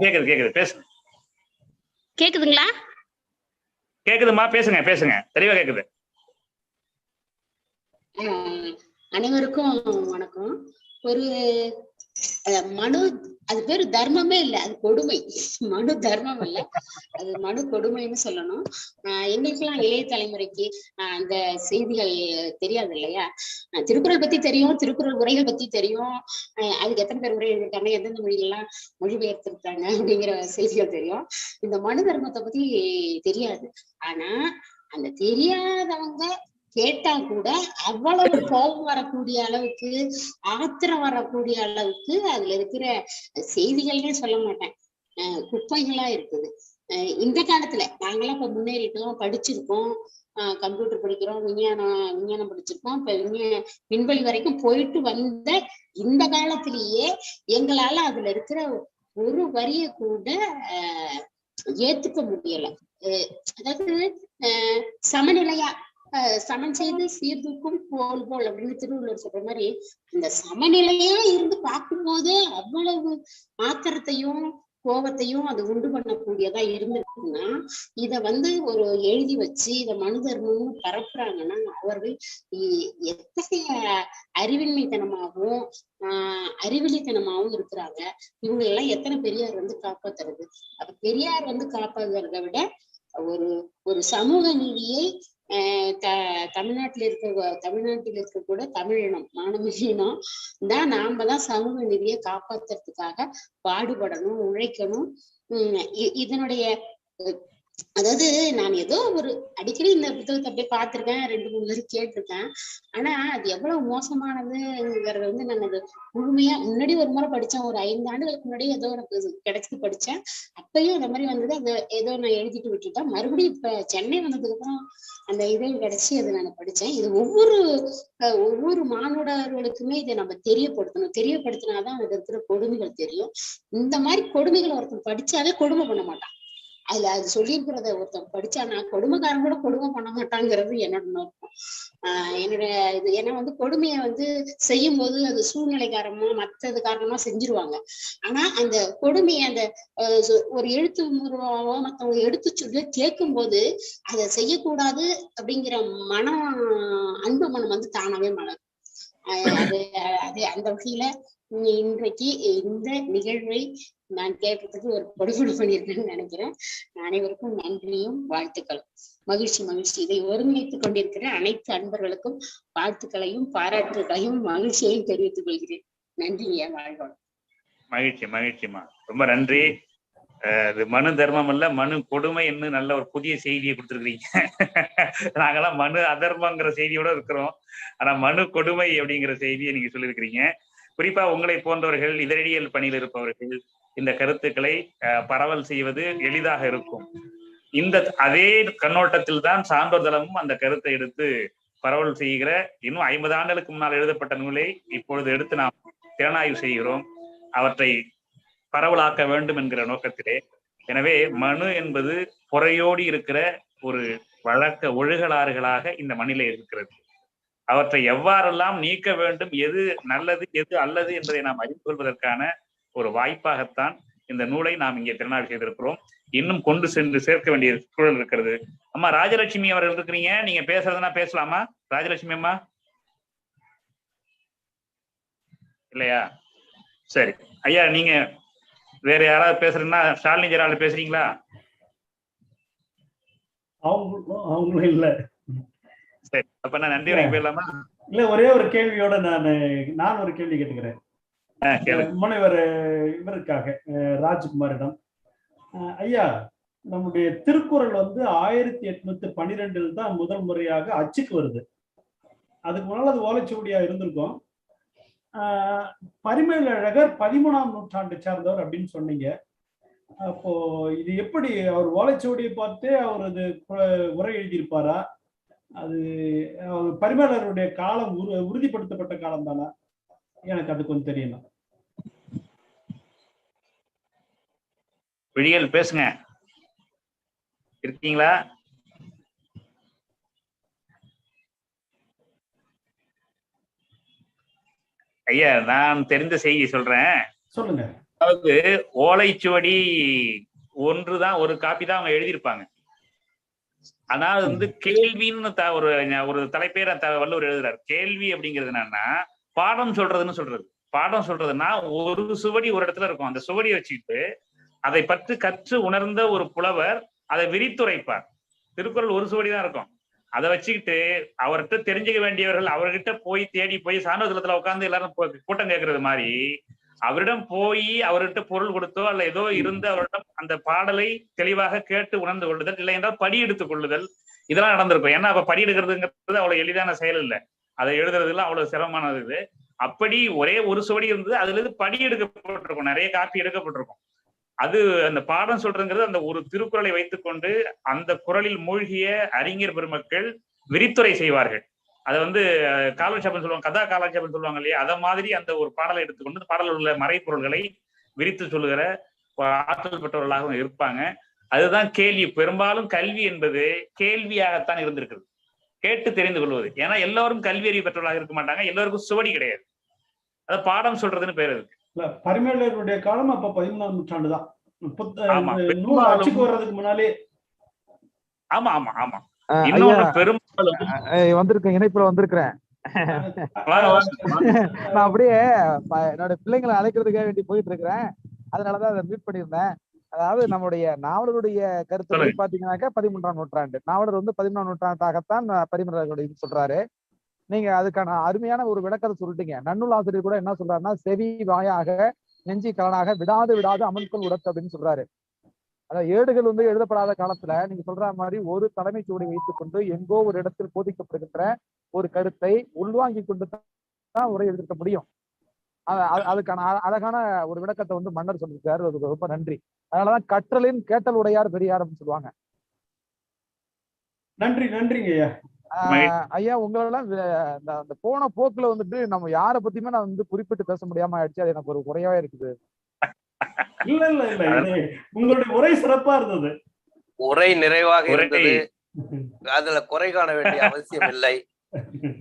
கேக்குது கேக்குது, பேசுங்க.
கேக்குதுங்களா?
கேக்குதுமா, பேசுங்க பேசுங்க, தெளிவா கேக்குது.
அனைவருக்கும் வணக்கம். ஒரு மனு, அது பேரு தர்மமே இல்லை, அது கொடுமை. மனு தர்மம் இல்ல, அது மனு கொடுமைன்னு சொல்லணும். எங்களுக்கெல்லாம் இளைய தலைமுறைக்கு அந்த செய்திகள் தெரியாது இல்லையா? திருக்குறள் பத்தி தெரியும், திருக்குறள் உரைகள் பத்தி தெரியும், அதுக்கு எத்தனை பேர் உரை எழுதிருக்காங்க, எந்தெந்த மொழிகள்லாம் மொழிபெயர்த்திருக்காங்க அப்படிங்கிற செய்திகள் தெரியும். இந்த மனு தர்மத்தை பத்தி தெரியாது. ஆனா அந்த தெரியாதவங்க கேட்டா கூட அவ்வளவு கோபம் வரக்கூடிய அளவுக்கு, ஆத்திரம் வரக்கூடிய அளவுக்கு அதுல இருக்கிற செய்திகள்னே சொல்ல மாட்டேன், குப்பைகளா இருக்குது. இந்த காலத்துல நாங்கெல்லாம் இப்ப முன்னேறிட்டோம், படிச்சிருக்கோம், கம்ப்யூட்டர் படிக்கிறோம், விஞ்ஞானம் படிச்சிருக்கோம், இப்ப விண்வெளி வரைக்கும் போயிட்டு வந்த இந்த காலத்திலேயே எங்களால அதுல இருக்கிற ஒரு வரிய கூட ஏத்துக்க முடியல. அதாவது சமநிலையா சமன் செய்து சீர்தூக்கும் போல் போல் அப்படின்னு திருவள்ளுவர் சொல்ற மாதிரி இந்த சமநிலையா இருந்து பார்க்கும்போது அவ்வளவு ஆத்திரத்தையும் கோபத்தையும் அது உண்டு பண்ணக்கூடியதா இருந்திருக்குன்னா, இத ஒரு எழுதி வச்சு இத மனு தர்மம்னு பரப்புறாங்கன்னா அவர்கள் எத்தகைய அறிவின்மைத்தனமாகவும் அறிவிலித்தனமாகவும் இருக்கிறாங்க. இவங்க எல்லாம் எத்தனை பெரியார் காப்பாத்துறது? அப்ப பெரியார் காப்பாத்துறதை விட ஒரு சமூக நீதியை தமிழ்நாட்டில் இருக்க கூட தமிழினம் மாணவியினம் தான் நாம தான் சமூக நீதியை காப்பாத்துறதுக்காக பாடுபடணும், உழைக்கணும். இதனுடைய அதாவது நான் ஏதோ ஒரு அடிக்கடி இந்த புத்தகத்தை அப்படியே பார்த்திருக்கேன், 2-3 முறை கேட்டிருக்கேன். ஆனா அது எவ்வளவு மோசமானதுங்கிறத நான் அது முழுமையா முன்னாடி ஒரு முறை படிச்சேன், ஒரு 5 ஆண்டுகளுக்கு முன்னாடி ஏதோ எனக்கு கிடைச்சிட்டு படிச்சேன். அப்பயும் அந்த மாதிரி வந்தது, அது ஏதோ நான் எழுதிட்டு விட்டுட்டேன். மறுபடியும் இப்ப சென்னை வந்ததுக்கு அப்புறம் அந்த இதையும் கிடைச்சி அதை நான் படிச்சேன். இது ஒவ்வொரு மானுடர்களுக்குமே இதை நம்ம தெரியப்படுத்தினாதான் அது இருக்கிற கொடுமைகள் தெரியும். இந்த மாதிரி கொடுமைகளை ஒருத்தன் படிச்சாலே கொடுமை பண்ண மாட்டான். அதுல அது சொல்லியிருக்கிறத ஒருத்தன் படிச்சானா கொடுமைக்காரன் கூட கொடுமை பண்ண மாட்டாங்கிறது என்னோட நோக்கம். இது ஏன்னா கொடுமையை செய்யும் போது அது சூழ்நிலை காரணமா மற்றது காரணமா செஞ்சிருவாங்க. ஆனா அந்த கொடுமையை அந்த ஒரு எழுத்து மூலமாவோ மற்றவங்க எடுத்து சொல்லி கேட்கும் போது அதை செய்யக்கூடாது அப்படிங்கிற அன்பு மனம் தானாவே மலரும். அது அந்த வகையில இன்றைக்கு இந்த நிகழ்வை நான் கேட்கறதுக்கு ஒரு பொடுபொடு பண்ணியிருக்கேன்னு நினைக்கிறேன். அனைவருக்கும் நன்றியும் வாழ்த்துக்களும். மகிழ்ச்சி. இதை ஒருங்கிணைத்துக் கொண்டிருக்கிற அனைத்து அன்பர்களுக்கும் வாழ்த்துக்களையும் பாராட்டுகளையும் மகிழ்ச்சியையும் தெரிவித்துக் கொள்கிறேன். நன்றியா, வாழ்வோம்.
மகிழ்ச்சிமா, ரொம்ப நன்றி. அது மனு தர்மம் அல்ல, மனு கொடுமை என்று நல்ல ஒரு புதிய செய்தியை கொடுத்துருக்கீங்க. நாங்கெல்லாம் மனு அதர்மங்கிற செய்தியோட இருக்கிறோம். ஆனா மனு கொடுமை அப்படிங்கிற செய்தியை நீங்க சொல்லியிருக்கிறீங்க. குறிப்பா உங்களை போன்றவர்கள், இதழியல் பணியில் இருப்பவர்கள் இந்த கருத்துக்களை பரவல் செய்வது எளிதாக இருக்கும். அதே கண்ணோட்டத்தில் தான் சான்றோர் தளமும் அந்த கருத்தை எடுத்து பரவல் செய்கிற, இன்னும் 50 ஆண்டுகளுக்கு முன்னால் எழுதப்பட்ட நூலை இப்பொழுது எடுத்து நாம் திறனாய்வு செய்கிறோம், அவற்றை பரவலாக்க வேண்டும் என்கிற நோக்கத்திலே. எனவே மனு என்பது பொறையோடி இருக்கிற ஒரு வழக்க ஒழுகலாறுகளாக இந்த மண்ணிலே இருக்கிறது. அவற்றை எவ்வாறெல்லாம் நீக்க வேண்டும், எது நல்லது எது அல்லது என்பதை நாம் அறிந்து கொள்வதற்கான ஒரு வாய்ப்பாகத்தான் இந்த நூலை நாம் இங்கே திறனாய்வு செய்திருக்கிறோம். இன்னும் கொண்டு சென்று சேர்க்க வேண்டிய சூழல் இருக்கிறது. அம்மா ராஜலட்சுமி அவர்கள் இருக்கிறீங்க, நீங்க பேசுறதுன்னா பேசலாமா? ராஜலட்சுமி அம்மா இல்லையா? சரி ஐயா, நீங்க வேற யாராவது பேசுறீங்கன்னா ஸ்டாலினி ஜெரால்டு பேசுறீங்களா?
அவங்களும் இல்ல.
சரி, அப்ப நான் நன்றி வரைக்கும் போயிடலாமா?
இல்ல, ஒரே ஒரு கேள்வியோட நான் ஒரு கேள்வி கேட்டுக்கிறேன். முனைவர் இவருக்காக ராஜ்குமாரிடம். ஐயா, நம்முடைய திருக்குறள் 1812 தான் முதல் முறையாக அச்சுக்கு வருது. அதுக்கு முன்னால் அது ஓலைச்சுவடியா இருந்திருக்கும். பரிமேலழகர் 13ஆம் நூற்றாண்டு சார்ந்தவர் அப்படின்னு சொன்னீங்க. அப்போ இது எப்படி அவர் ஓலைச்சுவடியை பார்த்து அவர் அது உரை எழுதியிருப்பாரா? அது பரிமேலருடைய காலம் உறுதிப்படுத்தப்பட்ட காலம் தானா? எனக்கு அது கொஞ்சம் தெரியணும்.
விழியல் பேசுங்க, இருக்கீங்களா? ஐயா, நான் தெரிந்த செய்தி சொல்றேன்.
சொல்லுங்க.
அதாவது ஓலைச்சுவடி ஒன்றுதான், ஒரு காப்பி தான் அவங்க எழுதியிருப்பாங்க. ஆனால் கேள்வின்னு ஒரு தலைப்பேர வள்ளுவர் எழுதுறாரு. கேள்வி அப்படிங்கிறது என்னன்னா பாடம் சொல்றதுன்னு சொல்றது. பாடம் சொல்றதுன்னா ஒரு சுவடி ஒரு இடத்துல இருக்கும். அந்த சுவடியை வச்சுக்கிட்டு அதை பற்றி கற்று உணர்ந்த ஒரு புலவர் அதை விரித்துரைப்பார். திருக்குறள் ஒரு சுவடி தான் இருக்கும். அதை வச்சுக்கிட்டு அவர்கிட்ட தெரிஞ்சுக்க வேண்டியவர்கள் அவர்கிட்ட போய் தேடி போய் சான்றோதலத்துல உட்காந்து எல்லாரும் கூட்டம் கேட்கறது மாதிரி அவரிடம் போய் அவர்கிட்ட பொருள் கொடுத்தோ அல்ல ஏதோ இருந்து அவரிடம் அந்த பாடலை தெளிவாக கேட்டு உணர்ந்து கொள்ளுதல், இல்லை என்றால் படி எடுத்துக் கொள்ளுதல், இதெல்லாம் நடந்திருக்கும். ஏன்னா அப்ப படி எடுக்கிறதுங்கிறது அவ்வளவு எளிதான செயல் இல்லை. அதை எழுதுறதுலாம் அவ்வளவு சிரமமானது இது. அப்படி ஒரே ஒரு சுவடி இருந்தது, அதுல இருந்து படி எடுக்கப்பட்டிருக்கும், நிறைய காப்பி எடுக்கப்பட்டிருக்கும். அது அந்த பாடம் சொல்றதுங்கிறது அந்த ஒரு திருக்குறளை வைத்துக்கொண்டு அந்த குறளில் மூழ்கிய அறிஞர் பெருமக்கள் விரித்துரை செய்வார்கள். அதை காலட்சேபம் சொல்லுவாங்க, கதா காலட்சேபம் சொல்லுவாங்க இல்லையா? அதை மாதிரி அந்த ஒரு பாடலை எடுத்துக்கொண்டு பாடலில் உள்ள மறைப்பொருள்களை விரித்து சொல்லுகிற ஆற்றல் பெற்றவர்களாகவும் இருப்பாங்க. அதுதான் கேள்வி. பெரும்பாலும் கல்வி என்பது கேள்வியாகத்தான் இருந்திருக்குது, கேட்டு தெரிந்து கொள்வது. ஏன்னா எல்லாரும் கல்வி அறிவு பெற்றவர்களாக இருக்க மாட்டாங்க, எல்லாருக்கும் சுவடி கிடையாது. அதை பாடம் சொல்றதுன்னு பேர் இருக்கு.
பரிமேலருடைய காலம் அப்ப 13ஆம் நூற்றாண்டு தான். அச்சுக்கு வர்றதுக்கு முன்னாலே.
ஆமா ஆமா ஆமா. இன்னொன்னு பெரும்பாலும்
வந்திருக்கேன், இணைப்புல வந்திருக்கிறேன். நான் அப்படியே என்னோட பிள்ளைங்களை அழைக்கிறதுக்காக வேண்டி போயிட்டு இருக்கிறேன். அதனாலதான் அதை மீட் பண்ணியிருந்தேன். அதாவது நம்முடைய நாவலருடைய கருத்து பாத்தீங்கன்னாக்கா 13ஆம் நூற்றாண்டு நாவலர் 13ஆம் நூற்றாண்டாகத்தான் பரிமேலழகர் சொல்றாரு. நீங்க அதுக்கான அருமையான ஒரு விளக்கத்தை சொல்லிட்டீங்க. நன்னூல் ஆசிரியர் கூட என்ன சொல்றாருன்னா, செவி வாயாக நெஞ்சி கலனாக விடாது விடாது அமன்கொள் உடத்து அப்படின்னு சொல்றாரு. அதாவது ஏடுகள் எழுதப்படாத காலத்துல நீங்க சொல்ற மாதிரி ஒரு தலைமை சுவடி வைத்துக் கொண்டு எங்கோ ஒரு இடத்தில் போதிக்கப்படுகின்ற ஒரு கருத்தை உள்வாங்கி கொண்டு தான் உரை எழுதிருக்க முடியும். அதுக்கான அழகான ஒரு விளக்கத்தை மன்னர் சொல்லியிருக்காரு. அதுக்கு ரொம்ப நன்றி. அதனாலதான் கற்றலின் கேட்டல் உடையார் பெரியார் அப்படின்னு சொல்லுவாங்க.
நன்றி. நன்றிங்க
ஐயா. உங்களெல்லாம் அந்த போன போக்குல நம்ம யாரை பத்தியுமே நான் குறிப்பிட்டு பேச முடியாம ஆயிடுச்சு. அது எனக்கு ஒரு குறையாவே இருக்குது.
இல்ல இல்ல இல்ல, உங்களுடைய உரை சிறப்பா இருந்தது,
உரை நிறைவாக இருந்தது. அதுல குறை காண வேண்டிய அவசியம் இல்லை.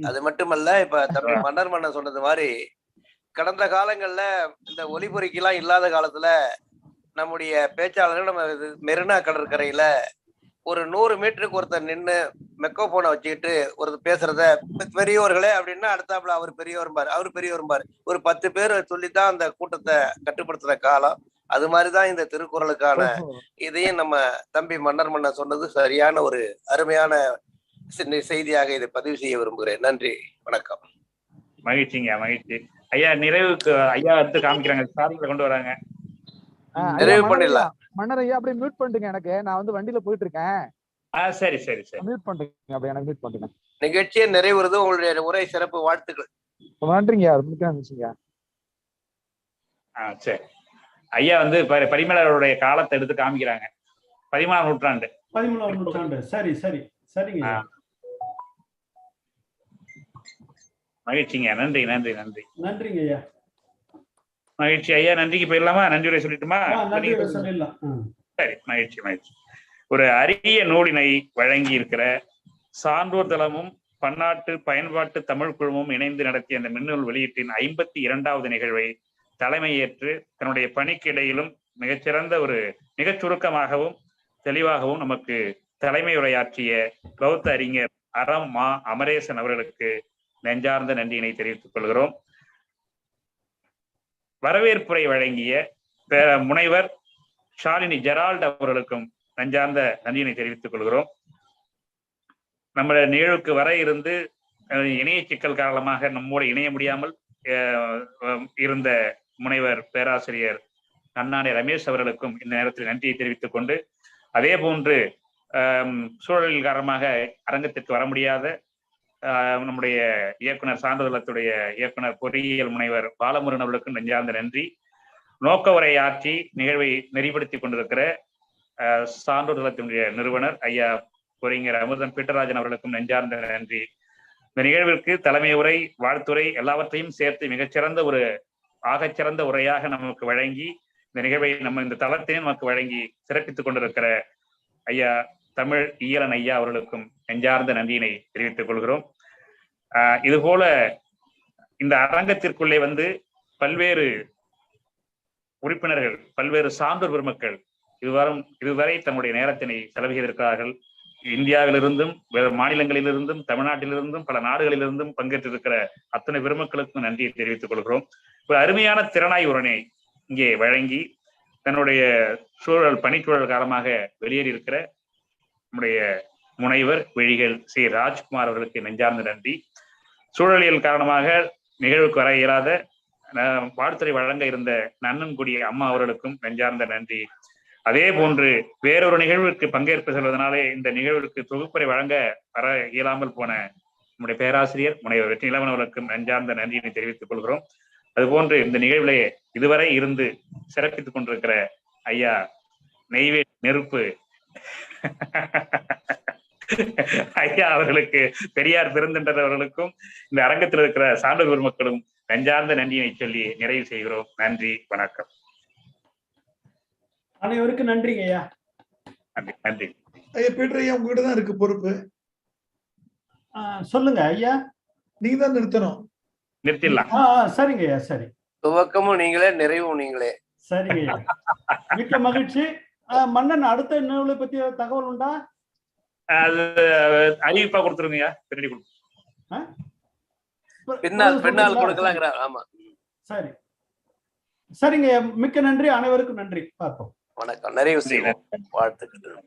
அது மட்டுமல்ல, இப்ப தம்பி மன்னர் சொன்னது மாதிரி கடந்த காலங்கள்ல இந்த ஒலிபொறிக்கெல்லாம் இல்லாத காலத்துல நம்முடைய பேச்சாளர்கள் நம்ம மெரினா கடற்கரையில ஒரு 100 மீட்டருக்கு ஒருத்தர் நின்று மெக்கோபோனை வச்சுக்கிட்டு ஒருத்தர் பேசுறத பெரியவர்களே அப்படின்னா அடுத்தாப்புல அவர் பெரியவரும்பாரு ஒரு 10 பேர் சொல்லித்தான் அந்த கூட்டத்தை கட்டுப்படுத்துற காலம். அது மாதிரிதான் இந்த திருக்குறளுக்கான இதையும் நம்ம தம்பி மன்னர் சொன்னது சரியான ஒரு அருமையான செய்தியாக இதை பதிவு செய்ய விரும்புகிறேன். நன்றி, வணக்கம்.
மகிழ்ச்சிங்க, மகிழ்ச்சி. ஐயா, நிறைவுக்கு ஐயா எடுத்து காமிக்கிறாங்க, சாரிகளை கொண்டு வராங்க.
நிறைவு பண்ணிடலாம்.
மன்னர் ஐயா அப்படியே மியூட் பண்ணுங்க. எனக்கு நான் வண்டியில போயிட்டு இருக்கேன்.
சரி சரி சரி,
மியூட் பண்ணுங்க. அப்படியே எனக்கு மியூட் பண்ணுங்க.
நிகழ்ச்சியை நிறைவுறது. உங்களுடைய உரை சிறப்பு, வாழ்த்துக்கள்.
நன்றிங்க. நன்றிங்க.
சரி. ஐயா பரிமேலருடைய காலத்தை எடுத்து காமிக்கிறாங்க. 13ஆம் நூற்றாண்டு.
13ஆம் நூற்றாண்டு. சரி சரி சரிங்க.
மகிழ்ச்சிங்க. நன்றி நன்றி நன்றி.
நன்றிங்க ஐயா.
மகிழ்ச்சி ஐயா. நன்றிக்கு போயிடலாமா? நன்றி உரை சொல்லிட்டுமா? சரி, மகிழ்ச்சி மகிழ்ச்சி. ஒரு அரிய நூலினை வழங்கி இருக்கிற சான்றோர் தளமும் பன்னாட்டு பயன்பாட்டு தமிழ் குழுமமும் இணைந்து நடத்திய அந்த மின்னூல் வெளியீட்டின் 52வது நிகழ்வை தலைமையேற்று தன்னுடைய பணிக்கு இடையிலும் மிகச்சிறந்த மிகச் சுருக்கமாகவும் தெளிவாகவும் நமக்கு தலைமை உரையாற்றிய பௌத்த அறிஞர் அறம் மா அமரேசன் அவர்களுக்கு நெஞ்சார்ந்த நன்றியினை தெரிவித்துக் கொள்கிறோம். வரவேற்புரை வழங்கிய முனைவர் ஷாலினி ஜெரால்ட் அவர்களுக்கும் நெஞ்சார்ந்த நன்றியினை தெரிவித்துக் கொள்கிறோம். நம்ம நிகழ்வுக்கு வர இருந்து இணைய சிக்கல் காரணமாக நம்மோடு இணைய முடியாமல் இருந்த முனைவர் பேராசிரியர் அண்ணாநே ரமேஷ் அவர்களுக்கும் இந்த நேரத்தில் நன்றியை தெரிவித்துக் கொண்டு, அதே போன்று சூழலில் காரணமாக அரங்கத்திற்கு வர முடியாத நம்முடைய இயக்குனர் சான்றிதழத்துடைய இயக்குனர் பொறியியல் முனைவர் பாலமுருகன் அவர்களுக்கும் நெஞ்சார்ந்த நன்றி. நோக்க உரை ஆற்றி நிகழ்வை நெறிப்படுத்தி கொண்டிருக்கிற சான்றோதளத்தினுடைய நிறுவனர் ஐயா பொறிஞர் அமிர்தன் பீட்டராஜன் அவர்களுக்கும் நெஞ்சார்ந்த நன்றி. இந்த நிகழ்விற்கு தலைமை உரை, வாழ்த்துரை எல்லாவற்றையும் சேர்த்து மிகச்சிறந்த ஒரு ஆகச்சிறந்த உரையாக நமக்கு வழங்கி இந்த நிகழ்வை இந்த தளத்தையும் நமக்கு வழங்கி சிறப்பித்துக் கொண்டிருக்கிற ஐயா தமிழ் ஈயலன் ஐயா அவர்களுக்கும் நெஞ்சார்ந்த நன்றியினை தெரிவித்துக் கொள்கிறோம். இதுபோல இந்த அரங்கத்திற்குள்ளே பல்வேறு உறுப்பினர்கள், பல்வேறு சான்றோர் பெருமக்கள் இதுவரை தன்னுடைய நேரத்தினை செலவிட்டிருக்கிறார்கள். இந்தியாவிலிருந்தும் வேறு மாநிலங்களிலிருந்தும் தமிழ்நாட்டிலிருந்தும் பல நாடுகளிலிருந்தும் பங்கேற்றிருக்கிற அத்தனை பெருமக்களுக்கும் நன்றியை தெரிவித்துக் கொள்கிறோம். ஒரு அருமையான திறனாய் உடனே இங்கே வழங்கி தன்னுடைய பணிச்சூழல் காலமாக வெளியேறி இருக்கிற நம்முடைய முனைவர் விழிகள் சி ராஜ்குமார் அவர்களுக்கு நெஞ்சார்ந்த நன்றி. சூழலியல் காரணமாக நிகழ்வுக்கு வர இயலாத வாழ்த்துறை வழங்க இருந்த நன்னன்குடி அம்மா அவர்களுக்கும் நெஞ்சார்ந்த நன்றி. அதே போன்று வேறொரு நிகழ்வுக்கு பங்கேற்பு செல்வதனாலே இந்த நிகழ்வுக்கு தொகுப்புரை வழங்க வர இயலாமல் போன நம்முடைய பேராசிரியர் முனைவர் வெற்றி நிலவன் அவர்களுக்கும் நெஞ்சார்ந்த நன்றியினை தெரிவித்துக் கொள்கிறோம். அதுபோன்று இந்த நிகழ்விலே இதுவரை இருந்து சிறப்பித்துக் கொண்டிருக்கிற ஐயா நெய்வேலி நெருப்பு ஐயா அவர்களுக்கு, பெரியார் பெருந்தண்டர் அவர்களுக்கும் இந்த அரங்கத்தில் இருக்கிற சான்றோர் பெருமக்களும் நெஞ்சார்ந்த நன்றியினை சொல்லி நிறைவு செய்கிறோம். நன்றி, வணக்கம்.
அனைவருக்கும் நன்றிங்க ஐயா.
நன்றி
ஐயா. பீட்டர் ஐயா, உங்ககிட்ட தான் இருக்கு பொறுப்பு.
சொல்லுங்க ஐயா.
நீங்க தான் நிறுத்தணும்.
நிறுத்திடலாம்.
சரிங்க ஐயா. சரி,
துவக்கமும் நீங்களே, நிறைவும் நீங்களே.
சரிங்க ஐயா, மிக்க மகிழ்ச்சி. மன்னன், அடுத்த நிகழ்வை பத்தி தகவல் உண்டா?
அது அறிவிப்பா கொடுத்துருங்க.
பின்னால் கொடுக்கலாங்கிற. ஆமா, சரி,
சரிங்க. மிக்க நன்றி, அனைவருக்கும் நன்றி. பார்ப்போம்.
வணக்கம். நிறைவு செய்வோம். வாழ்த்துக்கள்.